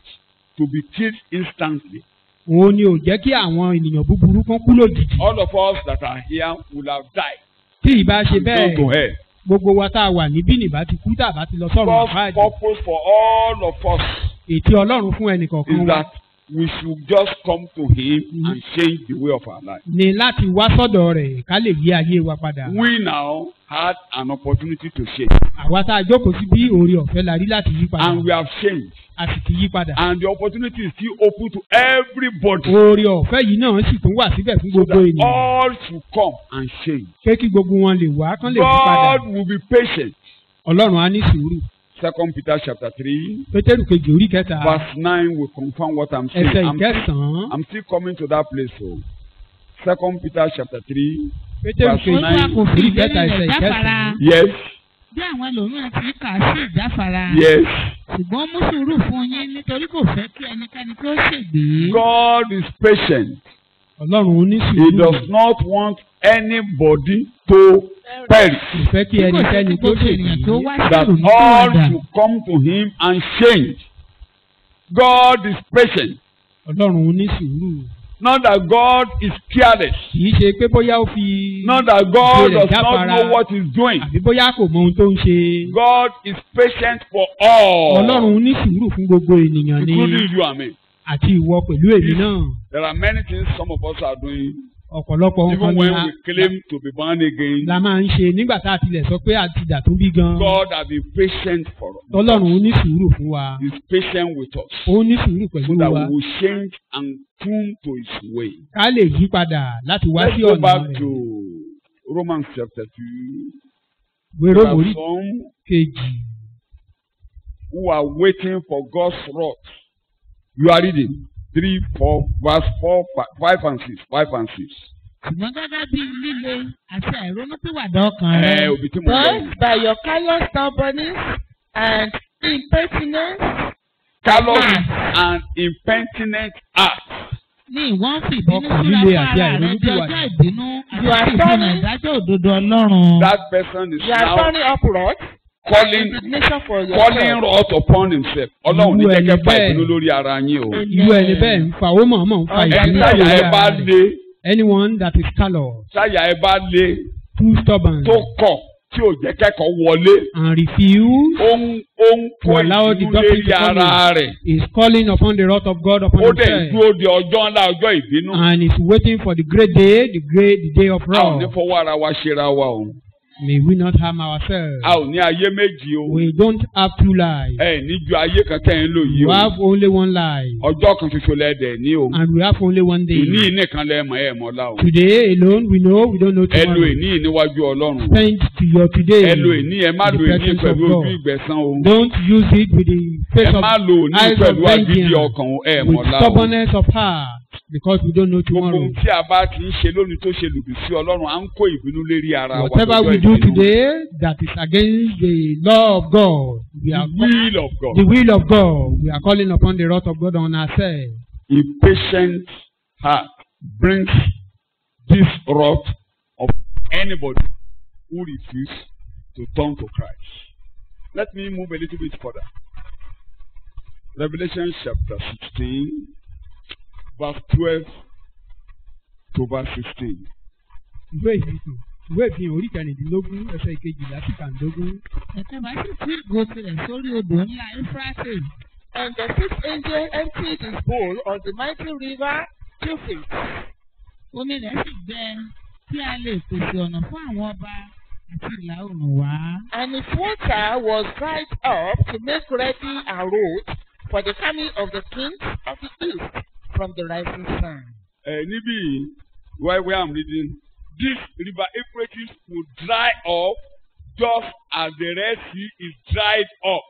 Speaker 1: to be killed instantly.
Speaker 2: Òun ni ò jẹ́ kí àwọn ènìyàn búburú kan kú lójijì.
Speaker 1: All of us that are here will have died
Speaker 2: Tí ìbá ṣe
Speaker 1: and gone to
Speaker 2: bẹ́ẹ̀,
Speaker 1: hell.
Speaker 2: gbogbo wa tá a wà níbí nìbá ti kú tàbá ti lọ sọ́run
Speaker 1: God's
Speaker 2: àbáàdì.
Speaker 1: purpose for all of us
Speaker 2: Ètí Ọlọ́run fún ẹnìkọ̀ọ̀kan
Speaker 1: is
Speaker 2: wa
Speaker 1: that we should just come to Him and change the way of our life.
Speaker 2: ni láti wá sọ́dọ̀ rẹ̀ ká lè yí ayé wa padà.
Speaker 1: We now had an opportunity to change,
Speaker 2: Àwa tá a jókòó sí bí oore ọ̀fẹ́ la rí láti yí padà.
Speaker 1: and we have changed.
Speaker 2: A sì ti yí padà.
Speaker 1: And the opportunity is still open to everybody.
Speaker 2: Oore ọ̀fẹ́ yìí náà sì tún wà síbẹ̀ fún
Speaker 1: So
Speaker 2: gbogbo
Speaker 1: that
Speaker 2: ènìyàn.
Speaker 1: all should come and change.
Speaker 2: Pé kí gbogbo wọn lè wá kán lè yí padà.
Speaker 1: God will be patient.
Speaker 2: Ọlọ́run á ní sùúrù.
Speaker 1: 2 Peter chapter 3,
Speaker 2: Pétérù kejì orí kẹta
Speaker 1: verse 9 will confirm what I'm saying.
Speaker 2: ẹsẹ̀ ìkẹsàn-án.
Speaker 1: I'm still coming to that place. So, 2 Peter chapter 3.
Speaker 2: Pétérù
Speaker 1: verse
Speaker 2: kejì
Speaker 3: Olúwa kò fi
Speaker 2: orí
Speaker 3: ìlérí
Speaker 2: kẹta
Speaker 3: rẹ̀
Speaker 2: ẹsẹ̀
Speaker 3: jáfara
Speaker 2: ìkẹsàn-án.
Speaker 1: Yes,
Speaker 3: bí àwọn ẹlòmíràn ti kà á sí ìjáfara.
Speaker 1: yes.
Speaker 3: Ṣùgbọ́n mú sùúrù fún yín nítorí kò fẹ́ kí ẹnikẹ́ni tó ṣègbé.
Speaker 1: God is patient.
Speaker 2: Ọlọ́run ní
Speaker 1: He
Speaker 2: sùúrù.
Speaker 1: does not want anybody to perish.
Speaker 2: Kò fẹ́ kí ẹnikẹ́ni tó ṣègbè.
Speaker 1: That all should come to him and change. God is patient.
Speaker 2: Ọlọ́run ní sùúrù.
Speaker 1: Not that God is careless.
Speaker 2: Kì í ṣe pé bóyá ó fi.
Speaker 1: Not that God
Speaker 2: ìṣe rẹ̀
Speaker 1: does not
Speaker 2: jáfara.
Speaker 1: know what he's doing.
Speaker 2: Àbí bóyá kò mọ ohun tó ń ṣe.
Speaker 1: God is patient for all.
Speaker 2: Ọlọ́run ní sùúrù fún gbogbo ènìyàn ni.
Speaker 1: Including you and me.
Speaker 2: Àti ìwọ pẹ̀lú èmi náà.
Speaker 1: There are many things some of us are doing.
Speaker 2: Ọ̀pọ̀lọpọ̀ nǹkan
Speaker 1: Even
Speaker 2: ni
Speaker 1: when we claim to be born again.
Speaker 2: la máa ń ṣe nígbà tá a tilẹ̀ sọ pé a ti dà tó bí gan.
Speaker 1: God has been patient for us.
Speaker 2: Ọlọ́run ní sùúrù fún wa.
Speaker 1: He's patient with us.
Speaker 2: Ó ní sùúrù
Speaker 1: So
Speaker 2: pẹ̀lú
Speaker 1: that
Speaker 2: wa.
Speaker 1: we will change and tune to his way.
Speaker 2: Ká lè yí padà láti wá
Speaker 1: Let's
Speaker 2: sí
Speaker 1: go
Speaker 2: ọ̀nà
Speaker 1: back
Speaker 2: rẹ̀.
Speaker 1: to Romans chapter 2.
Speaker 2: Wéró
Speaker 1: There are
Speaker 2: mórí
Speaker 1: some
Speaker 2: kejì.
Speaker 1: who are waiting for God's wrath. You are reading 3, 4, verse 4, 5 and 6. 5 and 6.
Speaker 3: ṣùgbọ́n gẹ́gẹ́ bí líle àti àìrónúpìwàdà ọkàn rẹ.
Speaker 1: Òbí tí mo lọ.
Speaker 4: Thus, by your callous stubbornness and impertinence,
Speaker 1: Callous and impertinent acts.
Speaker 3: ní ìwọ́n fìbínú
Speaker 2: Ọkàn
Speaker 3: síra
Speaker 2: líle
Speaker 3: fún
Speaker 2: àti
Speaker 3: ara rẹ di
Speaker 2: àìrónúpìwàdà.
Speaker 3: ọjọ́ ìbínú
Speaker 4: You are
Speaker 3: àti ìfihàn
Speaker 4: turning-
Speaker 3: ìdájọ́ òdodo Ọlọ́run.
Speaker 1: That person is
Speaker 4: you are
Speaker 1: now
Speaker 4: turning up wrath and
Speaker 1: calling
Speaker 4: indignation for
Speaker 1: calling
Speaker 4: yourself.
Speaker 1: wrath upon himself. Ọlọ́run ní
Speaker 2: Irú ẹni
Speaker 1: kẹ́kẹ́ pa
Speaker 2: bẹ́ẹ̀.
Speaker 1: ìbínú lórí ara yín o.
Speaker 2: Irú ẹni bẹ́ẹ̀ ń fa ó mọ̀ọ́mọ̀ ń fa
Speaker 1: Ẹni
Speaker 2: ìbínú
Speaker 1: táyà
Speaker 2: lórí
Speaker 1: ẹ bá
Speaker 2: ara rẹ̀.
Speaker 1: lé
Speaker 2: Anyone that is callous,
Speaker 1: táyà ẹ bá lé
Speaker 2: too stubborn,
Speaker 1: tó kọ̀ tí ò jẹ́ kẹ́kọ̀ọ́ wọlé.
Speaker 2: and refuse
Speaker 1: Ó ń
Speaker 2: to
Speaker 1: kó
Speaker 2: allow the
Speaker 1: ìbínú
Speaker 2: doctrine
Speaker 1: lérí
Speaker 2: to come
Speaker 1: ara
Speaker 2: in,
Speaker 1: rẹ̀.
Speaker 2: is calling upon the wrath of God upon
Speaker 1: Ó dẹ̀ ń
Speaker 2: himself,
Speaker 1: dúró de ọjọ́ ńlá ọjọ́ ìbínú.
Speaker 2: and is waiting for the great day, the day of
Speaker 1: A ò ní
Speaker 2: wrath.
Speaker 1: fọwọ́ ara wa ṣera wa o.
Speaker 2: May we not harm ourselves.
Speaker 1: A ò ní ayé méjì o.
Speaker 2: We don't have two lives.
Speaker 1: Ẹ ní ju ayé kan tẹ́ ń lò yìí
Speaker 2: You
Speaker 1: o.
Speaker 2: have only one life,
Speaker 1: Ọjọ́ kan ṣoṣo lẹ́dẹ̀ ní o.
Speaker 2: and we have only one
Speaker 1: Ìní
Speaker 2: day.
Speaker 1: nìkan lẹ́mọ̀ ẹ̀ mọ́lá o.
Speaker 2: Today alone, we know we don't know
Speaker 1: Ẹ lo
Speaker 2: tomorrow.
Speaker 1: ìní níwájú Ọlọ́run.
Speaker 2: Spend to your today.
Speaker 1: Ẹ lo ìní ẹ má
Speaker 2: in
Speaker 1: lo
Speaker 2: the
Speaker 1: ìní
Speaker 2: presence
Speaker 1: pẹ̀lú
Speaker 2: of
Speaker 1: ojú
Speaker 2: God.
Speaker 1: ìgbẹ̀san o.
Speaker 2: Don't use it with the face
Speaker 1: Ẹ
Speaker 2: of
Speaker 1: má lo òní
Speaker 2: eyes of
Speaker 1: pẹ̀lú agídí
Speaker 2: vengeance,
Speaker 1: ọkàn o. Ẹ
Speaker 2: with
Speaker 1: mọ́lá o.
Speaker 2: stubbornness of heart, because we don't know
Speaker 1: Gbogbo
Speaker 2: tomorrow.
Speaker 1: ohun tí a bá ti ń ṣe lónìí tó ṣe lòdì sí Ọlọ́run, à ń kó ìbínú lérí ara wa.
Speaker 2: Whatever
Speaker 1: lọ́jọ́
Speaker 2: we do
Speaker 1: ìbínú.
Speaker 2: today that is against the law of God, we
Speaker 1: The
Speaker 2: are
Speaker 1: will of God.
Speaker 2: the will of God. We are calling upon the wrath of God on ourselves.
Speaker 1: Impatient heart brings this wrath of anybody who refuses to turn to Christ. Let me move a little bit further. Revelation chapter 16, verse 12 to verse 16.
Speaker 2: Ìwé ìfihàn orí kẹrìndínlógún ẹsẹ̀ ìkejìlá sí kàndógún.
Speaker 3: ẹ̀ka bá sì tí ìgò tirẹ̀ sórí odò ńlá Éfúrátè.
Speaker 4: And the sixth angel emptied his bowl on the mighty river Euphrates.
Speaker 3: Omi rẹ̀ sì gbẹ kí a lè pèsè ọ̀nà fún àwọn ọba àti ìlà oòrùn wá.
Speaker 4: And its water was dried up to make ready a road for the coming of the kings of the east from the rising sun.
Speaker 1: Níbí where I'm reading, this river Euphrates will dry up just as the Red Sea is dried up.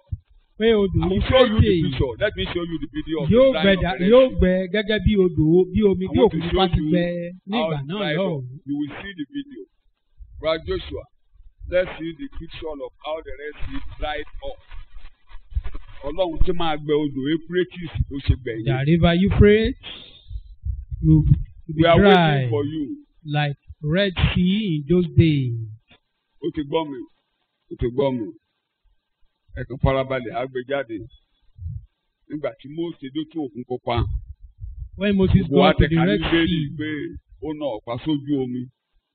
Speaker 2: Pé odò
Speaker 1: I will show you the
Speaker 2: Éfúrátè
Speaker 1: picture. Let me show you the video of
Speaker 2: yóò
Speaker 1: the
Speaker 2: gbẹ
Speaker 1: drying of the Red
Speaker 2: yóò
Speaker 1: Sea.
Speaker 2: gbẹ gẹ́gẹ́ bí odò bí omi
Speaker 1: I
Speaker 2: bí
Speaker 1: want to
Speaker 2: òkun
Speaker 1: show
Speaker 2: bá ti
Speaker 1: you
Speaker 2: gbẹ
Speaker 1: how
Speaker 2: nígbà
Speaker 1: it's
Speaker 2: náà
Speaker 1: dried
Speaker 2: lọ́wọ́.
Speaker 1: up. You will see the video. Brother Joshua, let's see the picture of how the Red Sea dried up. Ọlọ́run tí máa gbẹ odò Euphrates ló ṣe gbẹ̀yìn.
Speaker 2: The river Euphrates will be
Speaker 1: We are
Speaker 2: dry
Speaker 1: waiting for you.
Speaker 2: like Red Sea in those days.
Speaker 1: Ó ti gbọ́ mi. Ó ti gbọ́ mi. Ẹ̀kan farabalẹ̀ á gbé jáde. Nígbà tí Mósè dé tó òkun pupa.
Speaker 2: When Moses
Speaker 1: Gbogbo wa
Speaker 2: got to the
Speaker 1: tẹ̀ka
Speaker 2: Red
Speaker 1: níbẹ̀rì
Speaker 2: Sea,
Speaker 1: pé ó na ọ̀pá sójú omi.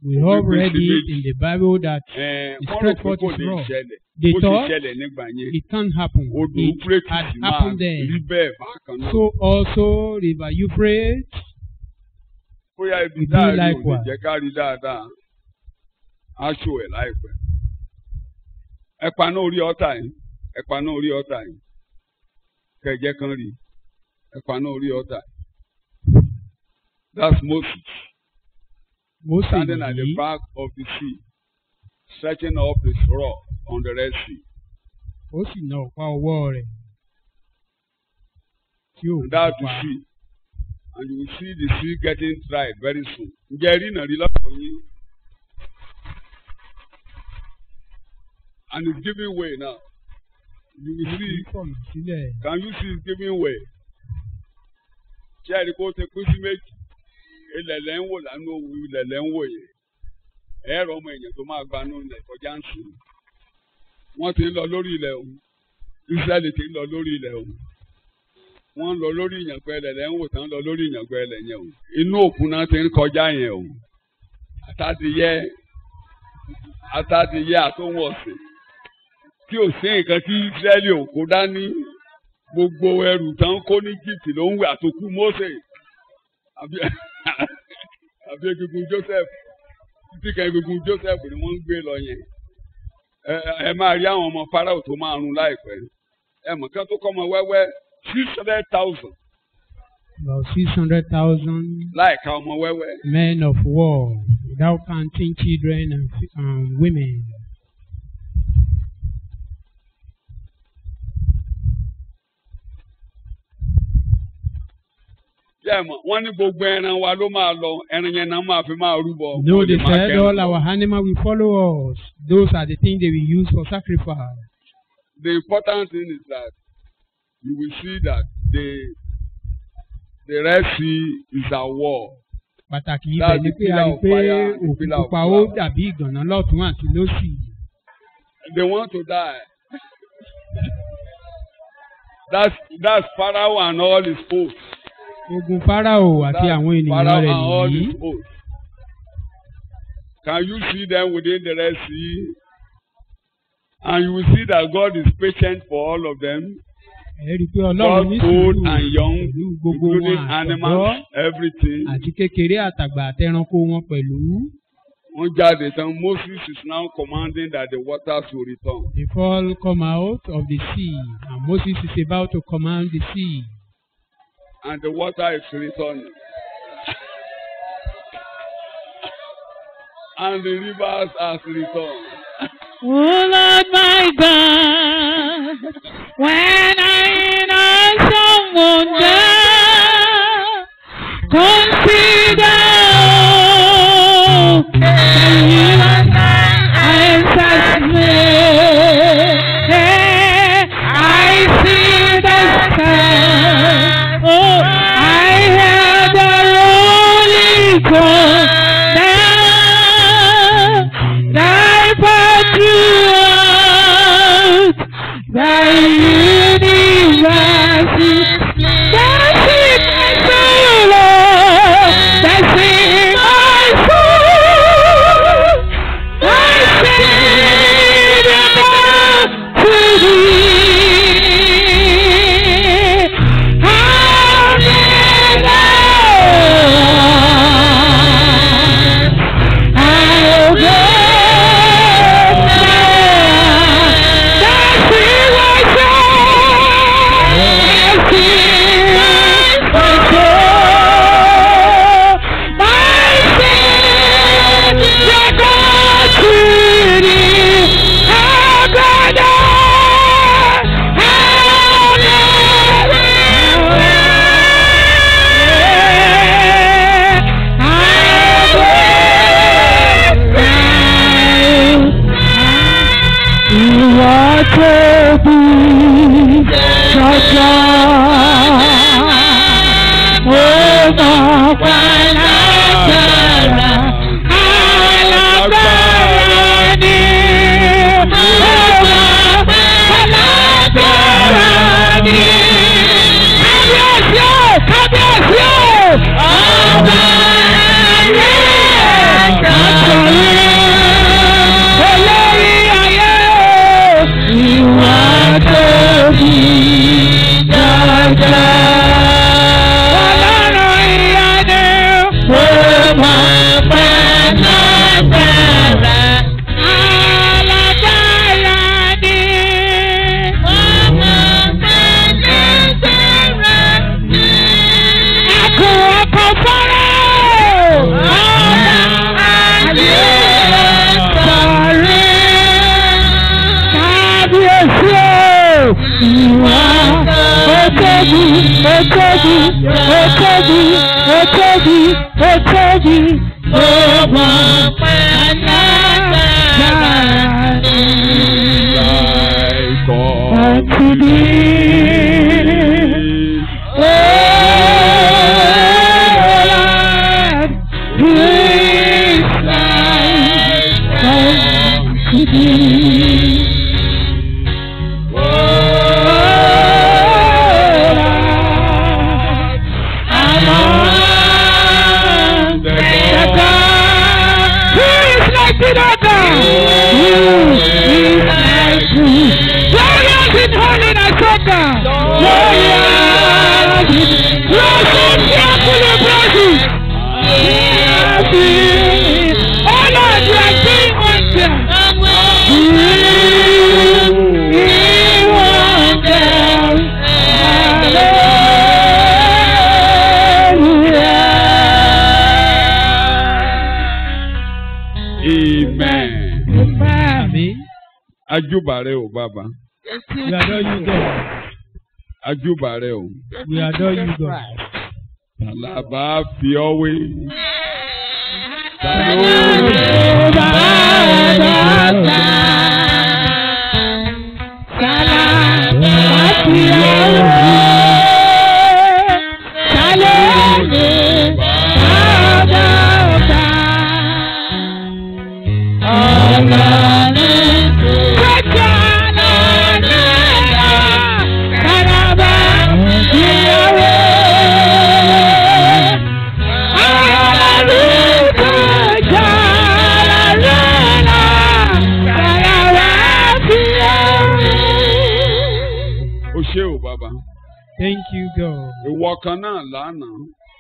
Speaker 2: we all read it in the Bible that
Speaker 1: Wọ́n rò
Speaker 2: stretch
Speaker 1: pé
Speaker 2: forth
Speaker 1: kò
Speaker 2: his
Speaker 1: ní
Speaker 2: rod.
Speaker 1: ṣẹlẹ̀.
Speaker 2: They
Speaker 1: Ó ti
Speaker 2: thought
Speaker 1: ṣẹlẹ̀ nígbà yẹn.
Speaker 2: it can't happen.
Speaker 1: Odò
Speaker 2: It
Speaker 1: Euphrates
Speaker 2: had
Speaker 1: máa
Speaker 2: happened then.
Speaker 1: rí bẹ́ẹ̀ bákan náà.
Speaker 2: So also river Euphrates
Speaker 1: Bóyá ibi
Speaker 2: will be
Speaker 1: dáàrí ò lè
Speaker 2: likewise.
Speaker 1: jẹ́ ká rí dáadáa. Á ṣò ẹ̀ láìpẹ́. Ẹ paná orí ọ̀tá yìí. Ẹ paná orí ọ̀tá yìí. Kẹ̀jẹ́ kan rí. Ẹ paná orí ọ̀tá yìí. That's Moses
Speaker 2: Mósè
Speaker 1: standing at the
Speaker 2: yìí
Speaker 1: back of the sea, stretching up his rod on the Red Sea.
Speaker 2: ó sì na ọ̀pá ọwọ́ rẹ̀ tí ò
Speaker 1: And that to
Speaker 2: pa.
Speaker 1: see. And you will see the sea getting dried very soon. Ǹjẹ́ rí nàrí lọ́pọ̀ yín? And it's giving way now. You will see.
Speaker 2: Fọ̀nà sílẹ̀.
Speaker 1: Can you see it's giving way? Ṣé ẹ̀rí kó ti pín sí méjì? ilẹ̀ lẹ́ ń wò lánàá òwú ilẹ̀ lẹ́ ń wò yẹn ẹ̀rọ ọmọ èèyàn tó máa gbanú ilẹ̀ kọjá ń sùn wọ́n ti ń lọ lórí ilẹ̀ òun Ísírẹ́lì ti ń lọ lórí ilẹ̀ òun wọ́n ń lọ lórí ìyàngbẹ́ ilẹ̀ lẹ́ ń wò tán lọ lórí ìyàngbẹ́ ilẹ̀ yẹn o inú òkun náà ti ń kọjá yẹn o àtàdìyẹ àtòhun ọ̀sìn tí ò sí nǹkan tí Ísírẹ́lì ò kó dání gbogbo ẹrù tán kó ní Egypt ló ń wẹ̀ àtòkù Mósè àbí egungun Joseph títí kan egungun Joseph ni wọ́n ń gbé lọ yẹn ẹ máa rí àwọn ọmọ Fáráò tó máa run láìpẹ́ ẹ mọ̀ kán tó kọ́ ọmọ wẹ́wẹ́ 600,000.
Speaker 2: About 600,000
Speaker 1: láìka ọmọ wẹ́wẹ́.
Speaker 2: men of war, without counting children and women.
Speaker 1: Wọ́n ní gbogbo ẹran wa ló máa lọ ẹran yẹn náà máa fi máa rúbọ.
Speaker 2: No, they said all our animal will follow us. Those are the things they will use for sacrifice.
Speaker 1: The important thing is that you will see that the Red Sea is a war.
Speaker 2: Pàtàkì ibẹ̀ ni pé a rí pé òkun pupa ó dàbí ìgànná lọ́tún àti lósì.
Speaker 1: They want to die. That's Pharaoh and all his hosts.
Speaker 2: Ogun Fáráò àti àwọn ènìyàn rẹ̀ nìyí.
Speaker 1: Can you see them within the Red Sea? And you will see that God is patient for all of them.
Speaker 2: Ẹ rí i pé Ọlọ́run ní sùúrù
Speaker 1: pẹ̀lú
Speaker 2: gbogbo wọn
Speaker 1: animals, everything.
Speaker 2: Àti kékeré àtàgbà àtẹranko wọn pẹ̀lú.
Speaker 1: Wọ́n jáde tán Moses is now commanding that the waters will return.
Speaker 2: The fall come out of the sea and Moses is about to command the sea.
Speaker 1: And the water is returning. And the rivers has returned.
Speaker 3: Oh Lord my God, when I know someone down, consider that you answer me. I see the sky. Oh, I hear the rolling thunder. Thy patriot, thy universe, that's in my soul, that's in my soul. I sing to thee.
Speaker 1: Ajúbà rẹ o bàbá.
Speaker 2: We adore you, God.
Speaker 1: Ajúbà rẹ o.
Speaker 2: We adore you, God.
Speaker 1: Tàlàbà fi ọ́ wé.
Speaker 2: Thank you, God.
Speaker 1: Ìwọ kan náà lánàá.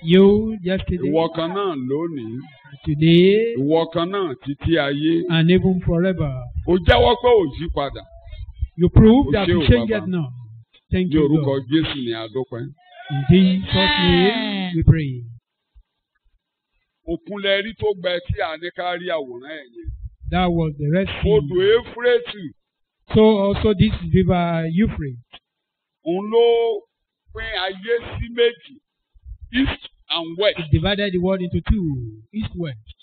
Speaker 2: You yesterday.
Speaker 1: Ìwọ kan náà lónìí.
Speaker 2: Today.
Speaker 1: Ìwọ kan náà títí ayé.
Speaker 2: And even forever.
Speaker 1: O jẹ́wọ́ pé ò yí padà.
Speaker 2: You prove that you change it now. Thank you, God.
Speaker 1: Ní orúkọ Jésù ni a dúpẹ́.
Speaker 2: In Jesus' name we pray.
Speaker 1: Òkun lẹ rí tó gbẹ tí a ní ká rí àwòrán ẹ̀ yẹn.
Speaker 2: That was the Red Sea.
Speaker 1: Odò Éfúrésì.
Speaker 2: So also this river Euphrates.
Speaker 1: Òun ló pín ayé sí méjì, east and west.
Speaker 2: It divided the world into two, east west.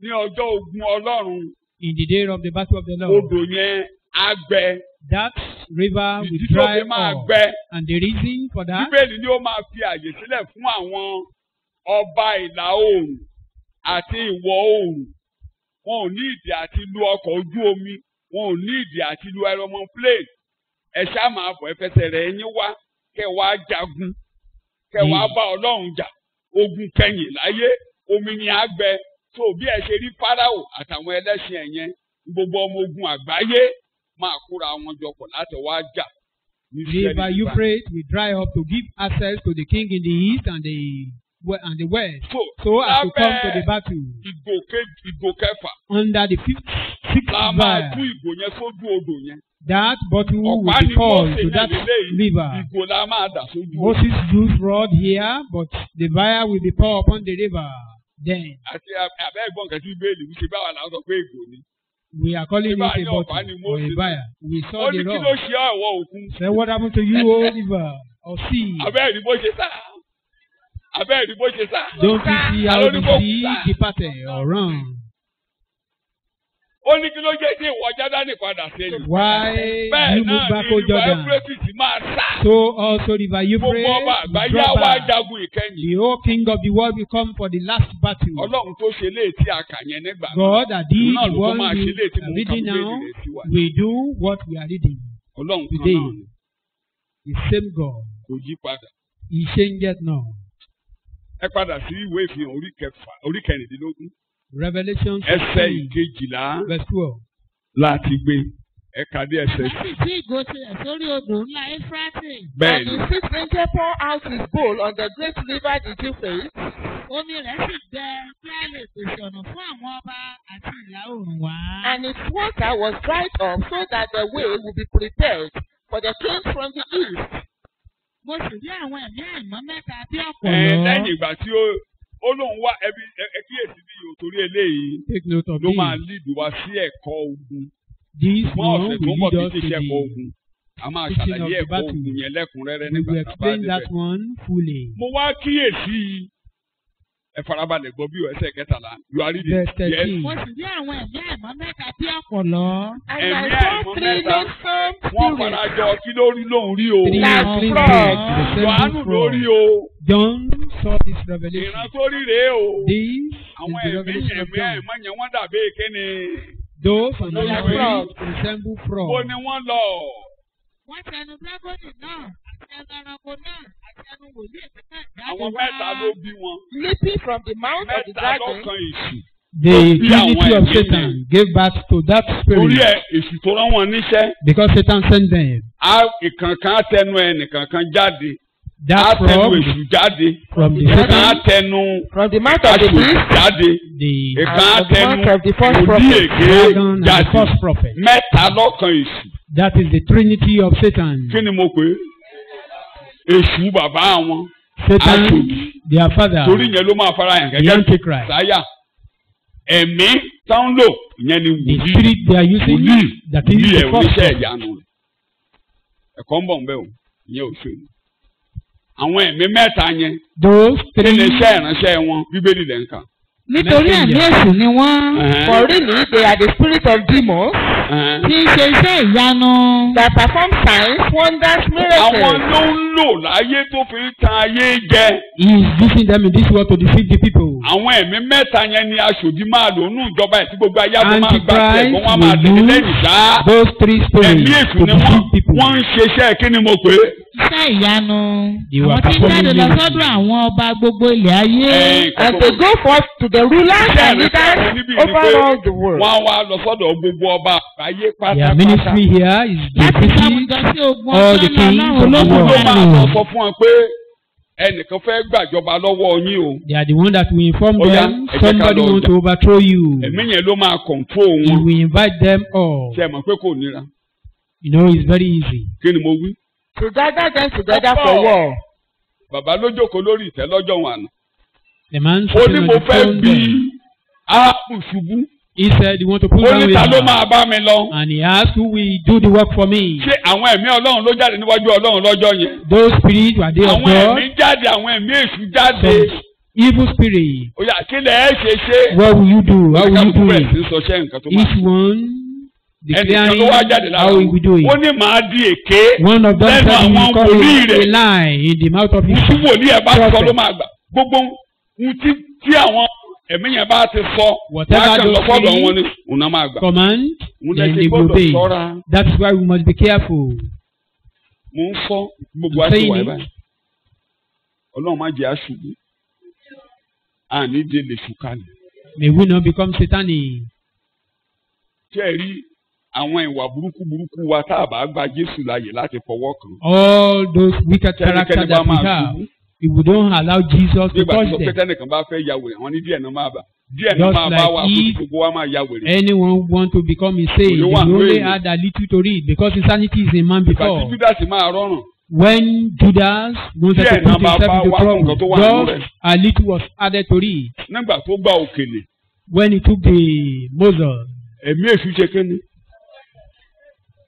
Speaker 1: Ní ọjọ́ ogun Ọlọ́run.
Speaker 2: In the day of the battle of the Lord.
Speaker 1: Odò yẹn á gbẹ.
Speaker 2: That river will dry up. And the reason for that.
Speaker 1: Bíbélì ni ó máa fi àyè sílẹ̀ fún àwọn ọba ìlà oòrùn àti ìwọ̀ oòrùn. Wọn ò ní ìdí àti lu ọkọ̀ ojú omi. Wọn ò ní ìdí àti lu aeroplane plane. Ẹ ṣáà máa bọ̀ ẹfẹsẹ̀ rẹ̀ ẹ̀yin wá kẹ́ wá jagun. Kẹ́ wá bá Ọlọ́run jà. Ogun kẹyìn láyé omi ni á gbẹ. So bí ẹ ṣe rí Fáráò àtàwọn ẹlẹ́sìn ẹ̀yẹn gbogbo ọmọ ogun àgbáyé máa kóra wọn jọpọ̀ láti wá jà.
Speaker 2: River Euphrates will dry up to give access to the king in the east and the west. So as to come to the battle.
Speaker 1: Ìgò kẹfà.
Speaker 2: Under the sixth
Speaker 1: la máa tú ìgò yẹn sójú odò yẹn.
Speaker 2: That bottle will be called to that river.
Speaker 1: Ìgò la máa dà sójú odò.
Speaker 2: Moses used rod here, but the fire will be poured upon the river. Then.
Speaker 1: Àti abẹ́ ẹ̀gbọ́n kan tí Bíbélì wíṣẹ́ báwa la sọ pé ìgò ni.
Speaker 2: We are calling it a bottle or a fire. We saw the rod.
Speaker 1: Ó ní kí ló ṣe ọ̀wọ́ òkun.
Speaker 2: Say what happened to you, O river or sea?
Speaker 1: Abẹ́ ẹ̀rí bó ṣe sá. Abẹ́ ẹ̀rí bó ṣe sá.
Speaker 2: Don't you see how the sea departed or run?
Speaker 1: Ó ní kí ló jẹ́ kí ìwọ Jọ́dánì padà sẹ́yìn.
Speaker 2: Why you move back, O Jordan?
Speaker 1: Bẹ́ẹ̀ náà ni ìwọ Éfúrésì máa sá.
Speaker 2: So also river Euphrates
Speaker 1: gbogbo ọba àgbáyé wá jagun ìkẹyìn.
Speaker 2: The whole king of the world will come for the last battle.
Speaker 1: Ọlọ́run tó ṣe léètí àkànyẹn nígbà.
Speaker 2: God that did the one we are reading now, we do what we are reading.
Speaker 1: Ọlọ́run kan
Speaker 2: today.
Speaker 1: náà ni.
Speaker 2: The same God.
Speaker 1: Kò yí padà.
Speaker 2: He changed now.
Speaker 1: Ẹ padà sí ìwé ìfihàn orí kẹrìndínlógún.
Speaker 2: Revelation
Speaker 1: ẹsẹ̀ ìkejìlá.
Speaker 2: Verse 12.
Speaker 1: Láti gbé ẹ̀ka dé ẹsẹ̀.
Speaker 3: Láti tí ìgò tirẹ̀ sórí odò ńlá Éfúrátì.
Speaker 1: Bẹ́ẹ̀ni.
Speaker 4: And the sixth angel poured out his bowl on the great river the Euphrates.
Speaker 3: Omi rẹ̀ sì gbẹ kí a lè pèsè ọ̀nà fún àwọn ọba àti ìlà oòrùn wá.
Speaker 4: And its water was dried up so that the way would be prepared for the kings from the east.
Speaker 3: Mo sì rí àwọn ẹ̀mí àìmọ́ mẹ́ta bí ọ̀pọ̀lọ́.
Speaker 1: Lẹ́yìn ìgbà tí ó lóun wá ẹbí kíyèsí bí òtórí eléyìí.
Speaker 2: Take note of
Speaker 1: ló
Speaker 2: this.
Speaker 1: máa lead wá sí ẹ̀kọ́ ogun.
Speaker 2: This
Speaker 1: Mọ́
Speaker 2: one
Speaker 1: ọ̀sẹ̀ tó
Speaker 2: will
Speaker 1: mọ̀
Speaker 2: lead us
Speaker 1: kí
Speaker 2: to
Speaker 1: ṣe ẹ̀kọ́
Speaker 2: the
Speaker 1: ogun. A máa
Speaker 2: teaching of
Speaker 1: ṣàlàyé
Speaker 2: the
Speaker 1: ẹ̀kọ́
Speaker 2: battle.
Speaker 1: ogun yẹn lẹ́kùnrẹ́rẹ́
Speaker 2: We
Speaker 1: nígbà
Speaker 2: will
Speaker 1: tá a bá
Speaker 2: explain that
Speaker 1: débẹ̀.
Speaker 2: one fully.
Speaker 1: Mo wá kíyèsí ẹ farabalẹ̀ gbọ́ bí ẹsẹ̀ kẹtàlá. You are reading.
Speaker 2: Verse 13.
Speaker 3: Mo sì rí àwọn ẹ̀mí àìmọ́ mẹ́ta bí ọ̀pọ̀lọ́.
Speaker 4: And
Speaker 1: Ẹ̀mí
Speaker 4: I saw
Speaker 1: àìmọ́
Speaker 4: three
Speaker 1: mẹ́ta.
Speaker 4: loathsome
Speaker 1: Wọ́n
Speaker 4: spirits.
Speaker 1: farajọ kí ló rí lóhùn rí o.
Speaker 2: Three
Speaker 4: Like
Speaker 2: unclean
Speaker 4: frogs.
Speaker 2: spirits, the
Speaker 1: Jòhánù
Speaker 2: same
Speaker 1: ló rí
Speaker 2: frog.
Speaker 1: o.
Speaker 2: John saw this revelation.
Speaker 1: Ìran tó rí rèé o.
Speaker 2: This is
Speaker 1: Àwọn
Speaker 2: the
Speaker 1: ẹ̀mí
Speaker 2: revelation of
Speaker 1: ẹ̀mí
Speaker 2: John.
Speaker 1: ẹ̀mọ́ yẹn wọ́n dàbí kíni.
Speaker 2: Those on
Speaker 4: They
Speaker 2: the
Speaker 4: are
Speaker 2: way
Speaker 4: frogs.
Speaker 2: resemble
Speaker 1: Wo
Speaker 2: frogs.
Speaker 1: ni wọ́n lọ?
Speaker 3: Wọ́n tẹnu dágọ́nì náà àti ẹnu ẹranko náà àti ẹnu wòlíì èké náà jáde
Speaker 1: Àwọn
Speaker 3: wá.
Speaker 1: mẹ́ta ló bí wọn.
Speaker 4: Leaping from the mouth of the
Speaker 1: Mẹ́ta
Speaker 4: dragon,
Speaker 1: lọ́kàn èṣù.
Speaker 2: The
Speaker 1: Bí àwọn
Speaker 2: Trinity of
Speaker 1: ẹ̀mí
Speaker 2: Satan
Speaker 1: yẹn.
Speaker 2: gave birth to that
Speaker 1: Torí
Speaker 2: spirit
Speaker 1: ẹ̀ èṣù tó rán wọn níṣẹ́.
Speaker 2: because Satan sent them.
Speaker 1: Ìkànkan tẹnu ẹnìkankan jáde.
Speaker 2: That
Speaker 1: Tẹnu
Speaker 2: frog
Speaker 1: èṣù jáde.
Speaker 2: from the
Speaker 1: Ìkan
Speaker 2: Satan,
Speaker 1: tẹnu
Speaker 4: from the mouth of the
Speaker 1: aṣòwò
Speaker 4: beast,
Speaker 1: jáde.
Speaker 2: the
Speaker 1: Ìkan
Speaker 4: and the
Speaker 1: tẹnu
Speaker 4: mouth of the false
Speaker 1: wòlíì
Speaker 4: prophet.
Speaker 1: èké
Speaker 2: dragon, and the
Speaker 1: jáde.
Speaker 2: false prophet.
Speaker 1: Mẹ́ta lọ́kàn èṣù.
Speaker 2: That is the Trinity of Satan.
Speaker 1: Kí ni mo pè é? Èṣù bàbá wọn.
Speaker 2: Satan,
Speaker 1: Aṣòdì.
Speaker 2: their father,
Speaker 1: Torí yẹn ló máa fara hàn
Speaker 2: the
Speaker 1: gẹ́gẹ́ bí
Speaker 2: Antichrist.
Speaker 1: sáyà. Ẹ̀mí tó ń lò ìyẹn ni
Speaker 2: The
Speaker 1: wòlíì.
Speaker 2: spirit they are using,
Speaker 1: Wòlíì
Speaker 2: that is
Speaker 1: wòlíì
Speaker 2: the
Speaker 1: ẹ̀
Speaker 2: false
Speaker 1: oníṣẹ́
Speaker 2: prophet.
Speaker 1: ìyanu rẹ̀. Ẹ̀kọ́ ń bọ̀ ń bẹ̀ o, ìyẹn ò ṣe. Àwọn ẹ̀mí mẹ́ta yẹn
Speaker 2: Those
Speaker 1: kí ni
Speaker 2: three
Speaker 1: iṣẹ́ ìránṣẹ́ wọn Bíbélì lẹ̀ ń kà.
Speaker 3: Nítorí ẹ̀mí èṣù ni wọ́n.
Speaker 4: For really, they are the spirit of demons
Speaker 3: Tí ń ṣe iṣẹ́ ìyanu.
Speaker 4: that perform signs, wonders,
Speaker 1: Àwọn
Speaker 4: miracles.
Speaker 1: ló ń lò láyé tó fi ń tan ayé jẹ.
Speaker 2: He is using them in this world to deceive the people.
Speaker 1: Àwọn ẹ̀mí mẹ́ta yẹn ni aṣòdì máa lò nínú ìjọba ẹ̀ tí gbogbo ayé àgọ́ máa gbà tí
Speaker 2: Antichrist
Speaker 1: ẹ̀gbọ́n wọn máa tẹ̀lé
Speaker 2: will
Speaker 1: lẹ́yìn
Speaker 2: use
Speaker 1: ṣá.
Speaker 2: those three
Speaker 1: Ẹ̀mí
Speaker 2: spirits
Speaker 1: èṣù
Speaker 2: to
Speaker 1: ni
Speaker 2: deceive people.
Speaker 1: wọ́n ń ṣiṣẹ́ kí ni mo pè é?
Speaker 3: Iṣẹ́ ìyanu.
Speaker 2: They were
Speaker 3: Àwọn tí ń jáde
Speaker 2: performing
Speaker 3: lọ
Speaker 2: miracles.
Speaker 3: sọ́dọ̀ àwọn ọba gbogbo ilẹ̀ ayé.
Speaker 4: And they go forth to the rulers and leaders over all the world.
Speaker 1: Wọ́n á wá lọ sọ́dọ̀ gbogbo ọba àgbáyé
Speaker 2: Their
Speaker 1: pátápátá.
Speaker 2: ministry here is to
Speaker 3: Láti bá wọn
Speaker 2: visit
Speaker 3: jọ sí ogun
Speaker 2: all
Speaker 3: ọjọ́
Speaker 2: the
Speaker 3: ńlá
Speaker 2: kings
Speaker 3: Ọlọ́run
Speaker 2: of the
Speaker 1: Ló
Speaker 2: world.
Speaker 1: máa lọ
Speaker 3: olódùmarè.
Speaker 1: sọ fún wọn pé ẹnìkan fẹ́ gbàjọba lọ́wọ́ yín o.
Speaker 2: They are the one that will inform
Speaker 1: Ó yá,
Speaker 2: them
Speaker 1: ẹ jẹ́ ká
Speaker 2: somebody
Speaker 1: lọ
Speaker 2: want
Speaker 1: jà.
Speaker 2: to overthrow you.
Speaker 1: Ẹ̀mí yẹn ló máa control
Speaker 2: He
Speaker 1: wọn.
Speaker 2: will invite them all.
Speaker 1: Ṣé ẹ mọ̀ pé kò nira?
Speaker 2: You know, it's very easy.
Speaker 1: Kí ni mo wí?
Speaker 4: To gather them together for war.
Speaker 1: Bàbá ló jókòó lórí ìtẹ́ lọ́jọ́ wọn àná.
Speaker 2: The man
Speaker 1: Ó ní
Speaker 2: sitting
Speaker 1: mo
Speaker 2: on the
Speaker 1: fẹ́
Speaker 2: throne
Speaker 1: bí
Speaker 2: there,
Speaker 1: áàpù ṣubú.
Speaker 2: he said, you want to put
Speaker 1: Ó
Speaker 2: down
Speaker 1: ní
Speaker 2: with
Speaker 1: ta ló
Speaker 2: her.
Speaker 1: máa bá mi lọ?
Speaker 2: And he asked, who will do the work for me?
Speaker 1: Ṣé àwọn ẹ̀mí Ọlọ́run ló jáde níwájú Ọlọ́run lọ́jọ́ yẹn?
Speaker 2: Those spirits were they of
Speaker 1: Àwọn
Speaker 2: God.
Speaker 1: ẹ̀mí jáde, àwọn ẹ̀mí èṣù jáde.
Speaker 2: Some evil spirit.
Speaker 1: Ó yá kí lẹ̀ ẹ́ ṣe.
Speaker 2: What will you do? How will you do
Speaker 1: bẹ̀rẹ̀ sí
Speaker 2: it?
Speaker 1: sọ ṣẹ́ nǹkan tó máa
Speaker 2: Each one
Speaker 1: ẹnìkan ló wá jáde
Speaker 2: declaring
Speaker 1: lára
Speaker 2: how he will do
Speaker 1: wọn.
Speaker 2: it.
Speaker 1: Ó ní màá di èké.
Speaker 2: One of them
Speaker 1: Lẹ́nu
Speaker 2: said he
Speaker 1: àwọn
Speaker 2: will call
Speaker 1: wòlíì
Speaker 2: it a
Speaker 1: rẹ̀.
Speaker 2: lie in the mouth of his
Speaker 1: Tí wòlíì ẹ̀ bá sọ ló
Speaker 2: prophet.
Speaker 1: máa gbà. Gbogbo ohun tí àwọn ẹ̀mí yẹn bá ti sọ.
Speaker 2: Whatever
Speaker 1: wọ́n á kàn lọ
Speaker 2: those
Speaker 1: fọ́dọ̀
Speaker 2: things
Speaker 1: wọn ni òun náà máa gbà.
Speaker 2: command,
Speaker 1: Òun
Speaker 2: then
Speaker 1: lẹ́sẹ̀
Speaker 2: they will
Speaker 1: gbọ́dọ̀
Speaker 2: obey.
Speaker 1: ṣọ́ra.
Speaker 2: That is why we must be careful.
Speaker 1: Mo ń sọ gbogbo
Speaker 2: I'm
Speaker 1: àti
Speaker 2: saying
Speaker 1: wà
Speaker 2: it.
Speaker 1: báyìí. Ọlọ́run má jẹ́ àṣùbù. Àní dé lè ṣùkàlẹ̀.
Speaker 2: May we not become satanic.
Speaker 1: Ṣé ẹ rí àwọn ìwà burúkú wa tá a bá gba Jésù láàyè láti fọwọ́ kàn?
Speaker 2: All those wicked characters
Speaker 1: Tẹ́nikẹ́ni bá
Speaker 2: that we
Speaker 1: máa
Speaker 2: have,
Speaker 1: ṣubú.
Speaker 2: if we don't allow Jesus to
Speaker 1: Nígbà tí
Speaker 2: touch
Speaker 1: sọ pé
Speaker 2: them,
Speaker 1: tẹ́nìkan bá fẹ́ ya wèrè, àwọn ní díẹ̀ náà máa bà. Díẹ̀ náà
Speaker 2: Just
Speaker 1: máa bá
Speaker 2: like
Speaker 1: wa
Speaker 2: if
Speaker 1: kó gbogbo wa máa ya wèrè.
Speaker 2: anyone want to become insane,
Speaker 1: You
Speaker 2: they
Speaker 1: want
Speaker 2: only
Speaker 1: really?
Speaker 2: add a little to it because insanity is in man
Speaker 1: Ìgbà tí
Speaker 2: before.
Speaker 1: Judas máa rọrùn.
Speaker 2: When Judas wanted
Speaker 1: Díẹ̀
Speaker 2: to put
Speaker 1: náà bá
Speaker 2: himself into
Speaker 1: wá fún nǹkan tó
Speaker 2: trouble,
Speaker 1: wà nínú rẹ̀.
Speaker 2: just a little was added to it.
Speaker 1: Nígbà tó gba òkèlè,
Speaker 2: When he took the Moses,
Speaker 1: ẹ̀mí èṣù ṣe kéne.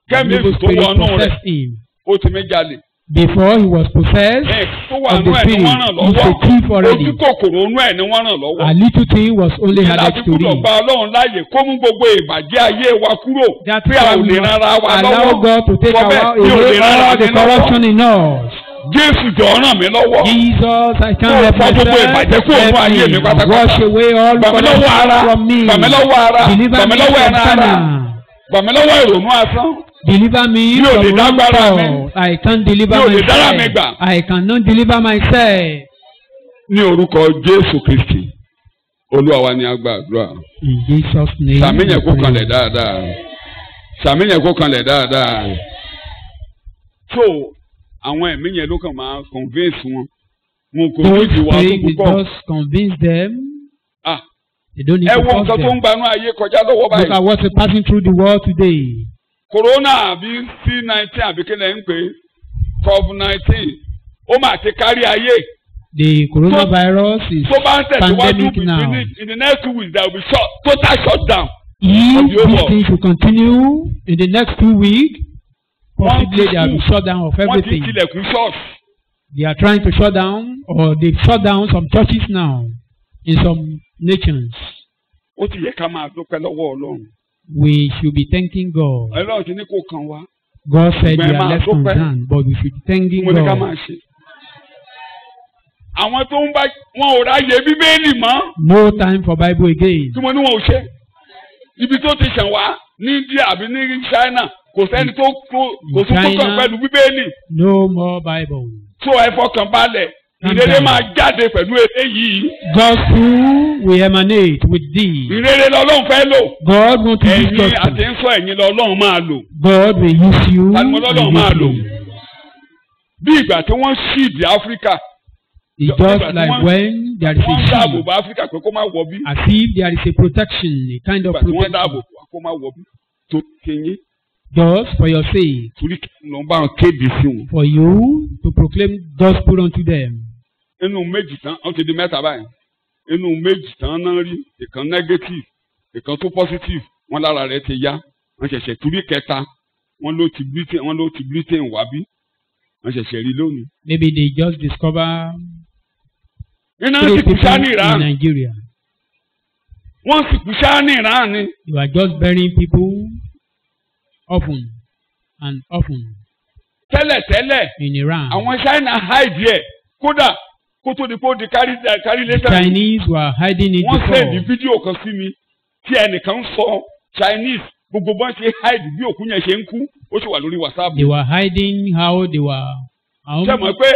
Speaker 2: the
Speaker 1: Kẹ́mi
Speaker 2: evil
Speaker 1: èṣù tó
Speaker 2: spirit
Speaker 1: wọnú rẹ̀,
Speaker 2: possessed him.
Speaker 1: ó ti mí jalè.
Speaker 2: Before he was possessed
Speaker 1: Tó wà
Speaker 2: of
Speaker 1: nú
Speaker 2: the
Speaker 1: ẹ̀ ni
Speaker 2: spirit,
Speaker 1: wọ́n ràn
Speaker 2: he's
Speaker 1: lọ́wọ́.
Speaker 2: a thief already.
Speaker 1: Ojú kòkòrò nú ẹ̀ ni wọ́n ràn lọ́wọ́.
Speaker 2: A little thing was only
Speaker 1: Ìlà
Speaker 2: added
Speaker 1: tí
Speaker 2: to
Speaker 1: gbúdọ̀
Speaker 2: it.
Speaker 1: gba Ọlọ́run láàyè kó mú gbogbo ìbàjẹ́ ayé wa kúrò.
Speaker 2: That's
Speaker 1: Pé a
Speaker 2: why
Speaker 1: ò
Speaker 2: we
Speaker 1: lè
Speaker 2: must
Speaker 1: rara wa
Speaker 2: allow
Speaker 1: lọ́wọ́.
Speaker 2: God to take
Speaker 1: Sọ bẹ́ẹ̀, mi ò lè
Speaker 2: away
Speaker 1: rara
Speaker 2: all
Speaker 1: mi
Speaker 2: the
Speaker 1: lọ́wọ́.
Speaker 2: corruption in us.
Speaker 1: Jésù jọ̀ọ́ ràn mí lọ́wọ́.
Speaker 2: Jesus, I
Speaker 1: Kó
Speaker 2: can't help
Speaker 1: fọ́ gbogbo
Speaker 2: myself.
Speaker 1: ìbàjẹ́ kúrò fún ayé mi
Speaker 2: Help me.
Speaker 1: pátápátá.
Speaker 2: Wash away all
Speaker 1: Gbà mí lọ́wọ́ ara.
Speaker 2: corruption from me.
Speaker 1: Gbà mí lọ́wọ́ ara.
Speaker 2: Deliver
Speaker 1: Gbà mí
Speaker 2: me
Speaker 1: lọ́wọ́
Speaker 2: from
Speaker 1: ẹran ara.
Speaker 2: Satan.
Speaker 1: Gbà mí lọ́wọ́ ìrònú asán.
Speaker 2: Deliver me
Speaker 1: Mi ò lè
Speaker 2: from wrong
Speaker 1: dágbára mi.
Speaker 2: thoughts. I can't deliver
Speaker 1: Mi ò lè dára mi
Speaker 2: myself.
Speaker 1: gbà.
Speaker 2: I cannot deliver myself.
Speaker 1: Ní orúkọ Jésù Kristi, Olúwa wa ni a gba àdúrà.
Speaker 2: In Jesus' name.
Speaker 1: Sàmìyàn kó
Speaker 2: we
Speaker 1: kanlẹ̀
Speaker 2: pray.
Speaker 1: dáadáa. Sàmìyàn kó kanlẹ̀ dáadáa. So àwọn ẹ̀mí yẹn ló kàn máa convince wọn. Wọn kò ní
Speaker 2: Those
Speaker 1: ìdíwọ́ tó
Speaker 2: things
Speaker 1: púpọ̀.
Speaker 2: just convince them.
Speaker 1: Ah,
Speaker 2: They don't need
Speaker 1: ẹ
Speaker 2: to
Speaker 1: wo
Speaker 2: force
Speaker 1: nǹkan tó ń
Speaker 2: them.
Speaker 1: gbanú ayé kọjá lọ́wọ́
Speaker 2: Look
Speaker 1: báyìí.
Speaker 2: at what's passing through the world today.
Speaker 1: Corona àbí C-19 àbí kí lẹ̀ ń pè é COVID-19 ó máa ti kárí ayé.
Speaker 2: The coronavirus is
Speaker 1: Tó bá ń tẹ̀síwájú
Speaker 2: pandemic now.
Speaker 1: in the next 2 weeks there will be total shutdown.
Speaker 2: If
Speaker 1: Of the
Speaker 2: this
Speaker 1: world.
Speaker 2: thing should continue in the next 2 weeks, possibly
Speaker 1: Wọ́n
Speaker 2: there will be shutdown of
Speaker 1: Wọ́n ti
Speaker 2: everything.
Speaker 1: tilẹ̀kùn ṣọ́ọ̀ṣì.
Speaker 2: They are trying to shut down, or they've shut down some churches now in some nations.
Speaker 1: Ó ti yẹ ká máa dúpẹ́ lọ́wọ́ Ọlọ́run.
Speaker 2: We should be thanking God.
Speaker 1: Ọlọ́run ti ní kó kan wá.
Speaker 2: God said we
Speaker 1: Ṣùgbọ́n ẹ
Speaker 2: are
Speaker 1: máa
Speaker 2: less
Speaker 1: dúpẹ́.
Speaker 2: concerned, but we should be thanking
Speaker 1: Mo ní ká máa
Speaker 2: God.
Speaker 1: ṣe. Àwọn tó ń bá wọn ò ráyè Bíbélì mọ́.
Speaker 2: No time for Bible again.
Speaker 1: Tí mo ní wọn ò ṣe. ibi tó ti ṣàn wá ní India àbí ní China kò sẹ́ni tó kò tún tó kàn pẹ̀lú Bíbélì.
Speaker 2: No more Bible.
Speaker 1: tó ẹ fọkàn balẹ̀ ìrere máa jáde pẹ̀lú eléyìí.
Speaker 2: Gospel will emanate with thee.
Speaker 1: ìrere lọ́lọ́run fẹ́ lò.
Speaker 2: God wants to use
Speaker 1: ẹ̀yin
Speaker 2: gospel.
Speaker 1: àti ń sọ ẹ̀yin lọ́lọ́run máa lò.
Speaker 2: God will use you
Speaker 1: Tani mo lọ́lọ́run
Speaker 2: and
Speaker 1: máa
Speaker 2: use
Speaker 1: lò.
Speaker 2: you.
Speaker 1: bí ìgbà tí wọ́n ṣíìdì Áfíríkà.
Speaker 2: It's just like when there is
Speaker 1: wọ́n
Speaker 2: a
Speaker 1: dáàbò
Speaker 2: shield,
Speaker 1: bá Áfíríkà pé kó má wọ bí.
Speaker 2: as if there is a protection, a kind of
Speaker 1: ìgbà tí wọ́n dáàbò
Speaker 2: protection.
Speaker 1: kó má wọ bí. tó kéyìn
Speaker 2: Just for your sake,
Speaker 1: torí kí ló ń bá wọn kéde sí wọn.
Speaker 2: for you to proclaim gospel unto them.
Speaker 1: inú méjì tán wọ́n ti di mẹ́ta báyìí. inú méjì tán náà rí ìkan negative ìkan tó positive wọ́n lára rẹ̀ ti yá wọ́n ṣẹ̀ṣẹ̀ torí kẹta wọ́n ló ti Britain wá bí wọ́n ṣẹ̀ṣẹ̀ rí lónìí.
Speaker 2: Maybe they just discover
Speaker 1: iná
Speaker 2: 3
Speaker 1: sì kú sáà ní
Speaker 2: people
Speaker 1: Iran
Speaker 2: in Nigeria.
Speaker 1: wọ́n sì kú sáà ní Iran ni.
Speaker 2: You are just burying people often and often
Speaker 1: tẹ́lẹ̀tẹ́lẹ̀
Speaker 2: in Iran.
Speaker 1: àwọn China hide ẹ̀ kódà kó tó di kó di kárí
Speaker 2: The
Speaker 1: létà.
Speaker 2: Chinese were hiding it
Speaker 1: wọ́n sẹ́ẹ̀dì before.
Speaker 2: before.
Speaker 1: fídíò kan sí mi tí ẹnìkan ń sọ Chinese gbogbo bọ́n ṣe hide bí òkú yẹn ṣe ń kú ó sì wà lórí WhatsApp.
Speaker 2: They were hiding how they were.
Speaker 1: ṣé mọ̀ pé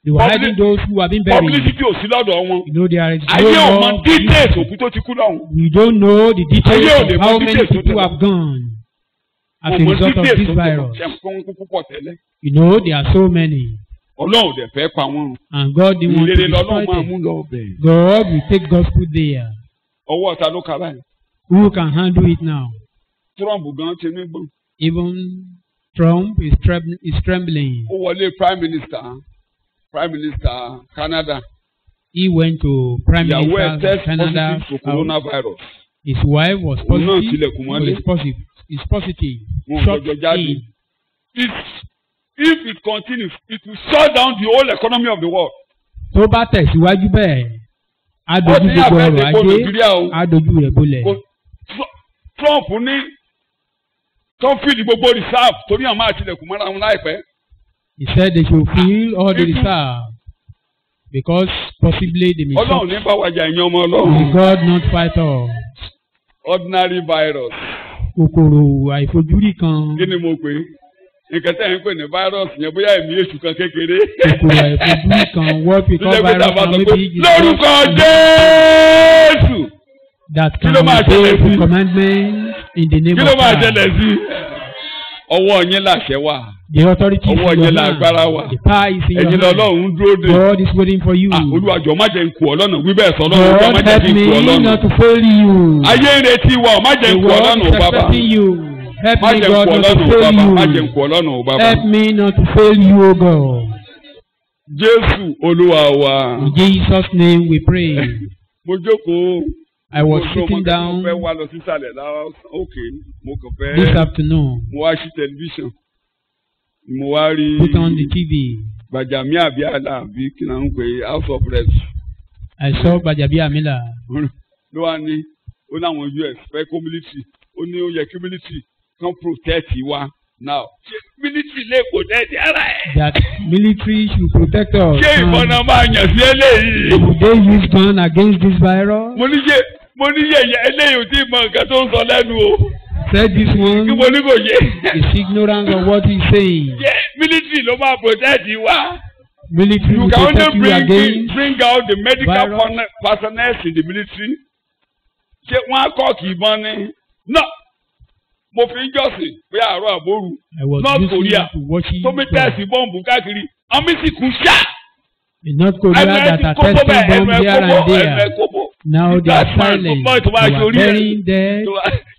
Speaker 2: They were hiding those who have been buried.
Speaker 1: publicity ò sí lọ́dọ̀ wọn.
Speaker 2: You know there is
Speaker 1: ayé ò
Speaker 2: no
Speaker 1: mọ
Speaker 2: more.
Speaker 1: details òkú tó ti kú lọ́hùn.
Speaker 2: We don't know the
Speaker 1: Ayé ò
Speaker 2: details
Speaker 1: lè
Speaker 2: of
Speaker 1: mọ
Speaker 2: how many
Speaker 1: details tó
Speaker 2: people
Speaker 1: tẹ̀lé.
Speaker 2: have gone as a
Speaker 1: Kò mọ
Speaker 2: result of
Speaker 1: details
Speaker 2: this
Speaker 1: tó tẹ̀lé.
Speaker 2: virus.
Speaker 1: ṣé nǹkan kú púpọ̀ tẹ́lẹ̀.
Speaker 2: You know there are so many,
Speaker 1: Ọlọ́run dẹ̀ fẹ́ pa wọ́n.
Speaker 2: and God didn't want to
Speaker 1: ìrere
Speaker 2: destroy
Speaker 1: lọ́lọ́run máa mú
Speaker 2: them.
Speaker 1: lọ bẹ̀.
Speaker 2: God will take gospel there.
Speaker 1: ọwọ́ ọ̀tá ló ka báyìí.
Speaker 2: Who can handle it now?
Speaker 1: Trump gan ti ní gbọ́n.
Speaker 2: Even Trump is trembling.
Speaker 1: ó wọlé prime minister Canada.
Speaker 2: He went to Prime
Speaker 1: ìyàwó ẹ̀
Speaker 2: Minister of
Speaker 1: test
Speaker 2: Canada.
Speaker 1: positive to coronavirus.
Speaker 2: His wife was
Speaker 1: Òun náà
Speaker 2: positive.
Speaker 1: tilẹ̀kùn mọ́lé.
Speaker 2: Is positive.
Speaker 1: Wọn ò
Speaker 2: Shut
Speaker 1: jọjọ jáde.
Speaker 2: in.
Speaker 1: If it continues, it will shut down the whole economy of the world.
Speaker 2: Tó bá tẹ̀síwájú bẹ́ẹ̀, á
Speaker 1: ó
Speaker 2: dojú
Speaker 1: ti
Speaker 2: gbogbo
Speaker 1: àfẹ́
Speaker 2: ọrọ̀
Speaker 1: ìdìbò
Speaker 2: ajé,
Speaker 1: Nàìjíríà o.
Speaker 2: á dojú rẹ̀ bolẹ̀.
Speaker 1: Trump ní tó fìdí gbogbo reserve torí àwọn máa tilẹ̀kùn mọ́ra wọn láìpẹ́.
Speaker 2: He said they should fill all the reserve because possibly they may
Speaker 1: Ọlọ́run ní bá wájà ẹ̀yin ọmọ
Speaker 2: May
Speaker 1: Ọlọ́run.
Speaker 2: God not fight us.
Speaker 1: Ordinary virus.
Speaker 2: Kòkòrò àìfojúrí kan.
Speaker 1: Kí ni mo pè é? Nǹkan tẹ́ ẹ̀ ń pè ní virus yẹn bóyá ẹ̀mí èṣù kan kékeré.
Speaker 2: Kòkòrò àìfojúrí kan what we call virus can maybe is
Speaker 1: lórúkọ Jésù.
Speaker 2: that
Speaker 1: Kí
Speaker 2: can
Speaker 1: ló máa
Speaker 2: obey
Speaker 1: ṣẹlẹ̀
Speaker 2: the
Speaker 1: sí?
Speaker 2: commandments in the name
Speaker 1: Kí ló
Speaker 2: of
Speaker 1: máa
Speaker 2: God.
Speaker 1: ṣẹlẹ̀ sí? Ọwọ́ yín làṣẹ wà.
Speaker 2: The authority is
Speaker 1: Ọwọ́
Speaker 2: in
Speaker 1: yín
Speaker 2: your
Speaker 1: lágbára wà.
Speaker 2: hand. The power is in
Speaker 1: Ẹ̀yin
Speaker 2: your hand.
Speaker 1: lọ́lọ́run dúró dè.
Speaker 2: God is waiting for you.
Speaker 1: Olúwàjọ má jẹ́ n kú ọ lọ́nà wí bẹ́ẹ̀ sọ lọ́run Olúwa má
Speaker 2: God
Speaker 1: jẹ́
Speaker 2: help
Speaker 1: kí n kú ọ
Speaker 2: me
Speaker 1: lọ́nà.
Speaker 2: not to fail you.
Speaker 1: Ayé ń retí wa ọ̀ má jẹ́
Speaker 2: The
Speaker 1: n kú ọ
Speaker 2: world
Speaker 1: lọ́nà
Speaker 2: is
Speaker 1: ò bàbá.
Speaker 2: expecting you. Help
Speaker 1: Má
Speaker 2: me
Speaker 1: jẹ́ n
Speaker 2: God
Speaker 1: kú ọ
Speaker 2: not to
Speaker 1: lọ́nà ò
Speaker 2: fail
Speaker 1: bàbá. Má jẹ́ n
Speaker 2: you.
Speaker 1: kú ọ lọ́nà ò bàbá.
Speaker 2: Help me not to fail you, O God.
Speaker 1: Jésù Olúwa wa.
Speaker 2: In Jesus' name we pray.
Speaker 1: Mo jókòó.
Speaker 2: I was
Speaker 1: Mo
Speaker 2: sitting down
Speaker 1: fẹ́ wá lọ sísàlẹ̀ lára òkè. Mo kàn fẹ́.
Speaker 2: this afternoon.
Speaker 1: Mo wá sí tẹlifíṣàn. Mo wá rí.
Speaker 2: Put on the TV.
Speaker 1: Gbàjàmí Àbíàlà àbí kí náà ń pè é House of Reps.
Speaker 2: I saw Gbajabiamila.
Speaker 1: Ló wá ní ó láwọn US fẹ́ kó military. Ó ní ó yẹ kí military kan protect wa. Now ṣé military lè protect ara ẹ̀?
Speaker 2: That military should protect us.
Speaker 1: Ṣé ìbọn náà máa yàn sí eléyìí?
Speaker 2: Would they use gun against this virus?
Speaker 1: Mo ní yẹ̀yẹ̀ eléyìí ò tí ì mọ nǹkan tó ń sọ lẹ́nu o.
Speaker 2: Said this one
Speaker 1: Kí mo ní kò yé?
Speaker 2: is ignorance of what he's saying.
Speaker 1: Ṣé military ló máa protect wa?
Speaker 2: Military
Speaker 1: You
Speaker 2: will
Speaker 1: can
Speaker 2: protect
Speaker 1: only
Speaker 2: you against
Speaker 1: bring out the medical
Speaker 2: virus.
Speaker 1: personnel in the military. Ṣé wọ́n á kọ́ kì í bọ́n ni? No. Mo fi ń jọ́sìn bí àárọ̀ àbóru.
Speaker 2: I was
Speaker 1: North
Speaker 2: listening
Speaker 1: Korea
Speaker 2: to watching
Speaker 1: tó mi tẹ̀sí bọ́ǹbù káàkiri. Àmì sì kú ṣá.
Speaker 2: in North Korea that are testing bombs here and there. Now they are silent. They are burying dead.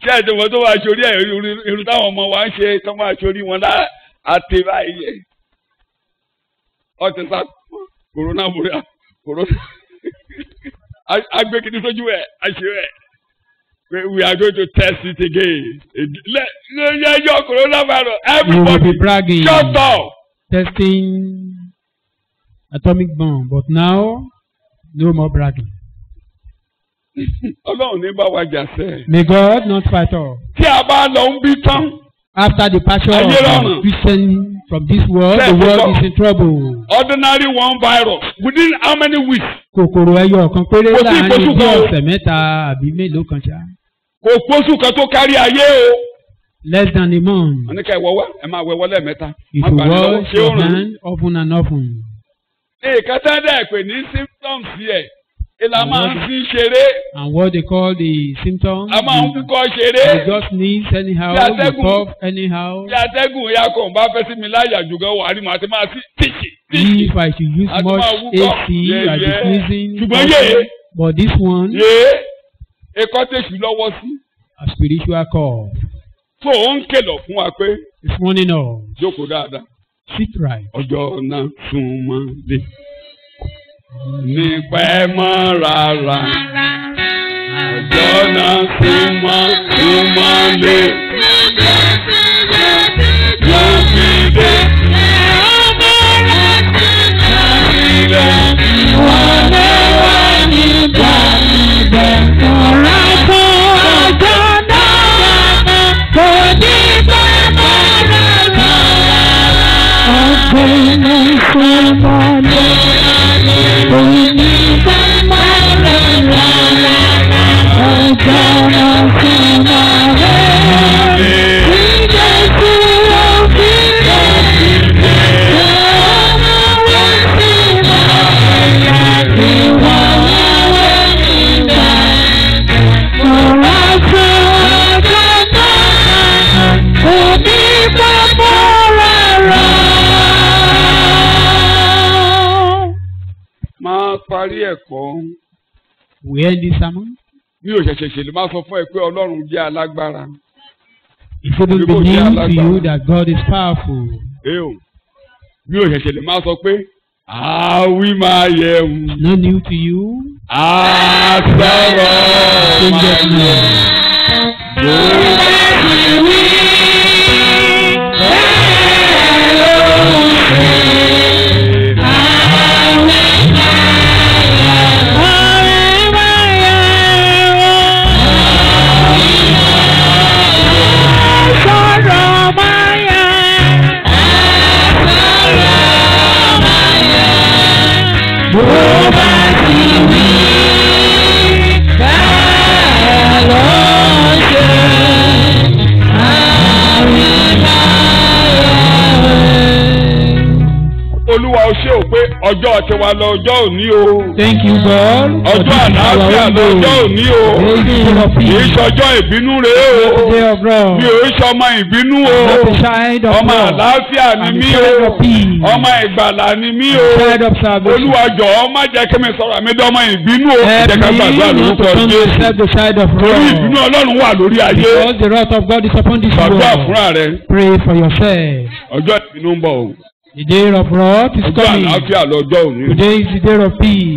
Speaker 1: Ṣé ẹ̀jẹ̀ tó máa ṣorí ẹ̀ irun táwọn ọmọ wa ń ṣe tó máa ṣorí wọn lá àti báyìí. Ọ̀tẹ̀ sá corona borea corona. Agbẹ́kìtì sójú ẹ̀ àṣẹ ẹ̀. We are going to test it again. Your coronavirus.
Speaker 2: You will be
Speaker 1: Everybody,
Speaker 2: bragging,
Speaker 1: shut up.
Speaker 2: testing atomic bomb. But now, no more bragging.
Speaker 1: Ọlọ́run ní bá wa jà sẹ́.
Speaker 2: May God not fight us.
Speaker 1: Tí a bá lọ ń bí tán.
Speaker 2: After the passion of the Christian from this world, the world is in trouble.
Speaker 1: Ordinary one virus. Within how many weeks?
Speaker 2: Kòkòrò ẹyọ kan péré
Speaker 1: Kò sí
Speaker 2: láàrin
Speaker 1: ìgbésùn
Speaker 2: bí
Speaker 1: kan o.
Speaker 2: ọ̀sẹ̀ mẹ́ta àbí mélòó kan ṣá.
Speaker 1: kò pósù kan tó kárí ayé o.
Speaker 2: Less than a month.
Speaker 1: wọ́n ní ká ẹ wọ́wọ́ ẹ máa wẹ̀wọ́ lẹ́ẹ̀mẹ́ta.
Speaker 2: If
Speaker 1: má
Speaker 2: you
Speaker 1: gbà ní lọ́wọ́
Speaker 2: wash
Speaker 1: ṣé ó
Speaker 2: your
Speaker 1: rùn.
Speaker 2: hand often and often.
Speaker 1: nǹkan tá dẹ̀ pè ní symptoms yẹ ìlà máa ń fi ṣeré.
Speaker 2: And what they call the symptoms,
Speaker 1: a máa ń kúkọ́
Speaker 2: you
Speaker 1: ṣeré.
Speaker 2: just sneeze anyhow,
Speaker 1: Bí
Speaker 2: you
Speaker 1: atẹ́gùn.
Speaker 2: cough anyhow.
Speaker 1: bí atẹ́gùn ya kò bá fẹ́ sí mi láyà jù gan wàá rí màá ti máa sí tíṣì tíṣì.
Speaker 2: If I should use
Speaker 1: Àti
Speaker 2: much
Speaker 1: máa wúkọ́.
Speaker 2: AC, I'll be sneezing.
Speaker 1: ṣùgbọ́n yé
Speaker 2: But this one,
Speaker 1: ẹ̀kọ́ tẹ̀sù lọ́wọ́ sí.
Speaker 2: a spiritual call.
Speaker 1: tó o ń kìlọ̀ fún wa pé
Speaker 2: It's warning us.
Speaker 1: jókòó dáadáa.
Speaker 2: Sit right.
Speaker 1: ọjọ́ náà súnmọ́ lé. nípa ẹ mọ́ rárá. ọjọ́ náà súnmọ́ lé. yóò fi dé. parí ẹ̀kọ́.
Speaker 2: We end this sermon.
Speaker 1: Mi ò ṣẹ̀ṣẹ̀ ṣèlú máa sọ fún ẹ pé Ọlọ́run jẹ́ alágbára.
Speaker 2: It shouldn't be new to you that God is powerful.
Speaker 1: Mi ò ṣẹ̀ṣẹ̀ lè máa sọ pé àwí máa yẹ wù.
Speaker 2: No new to you.
Speaker 1: Àsọ̀rọ̀ máa yẹ. Olúwa ó ṣe ò pé ọjọ́ tiwa lọ ọjọ́ òní o.
Speaker 2: Thank you God.
Speaker 1: Ọjọ́ àlàáfíà lọ ọjọ́ òní o. Kìí ṣọjọ́ ìbínú rèé o. Mi ò ṣọmọ ìbínú o. Ọmọ àlàáfíà ni mí o. Ọmọ ìgbàlà ni mí o. Olúwa jọ̀ọ́ má jẹ́ kí mi sọ̀rọ̀ mi dọ́mọ ìbínú o. Jẹ́ ká gbàgbọ́ lórúkọ Jésù. Torí ìbínú Ọlọ́run wà lórí ayé.
Speaker 2: Because the wrath of God is upon this world.
Speaker 1: Gbàdúrà fúnra rẹ.
Speaker 2: Pray for yourself.
Speaker 1: Ọjọ́ ìbínú ń bọ̀ o.
Speaker 2: The day of wrath is
Speaker 1: Ọjọ́
Speaker 2: coming.
Speaker 1: àlàáfíà lọ́jọ́ òní.
Speaker 2: Today is the day of peace.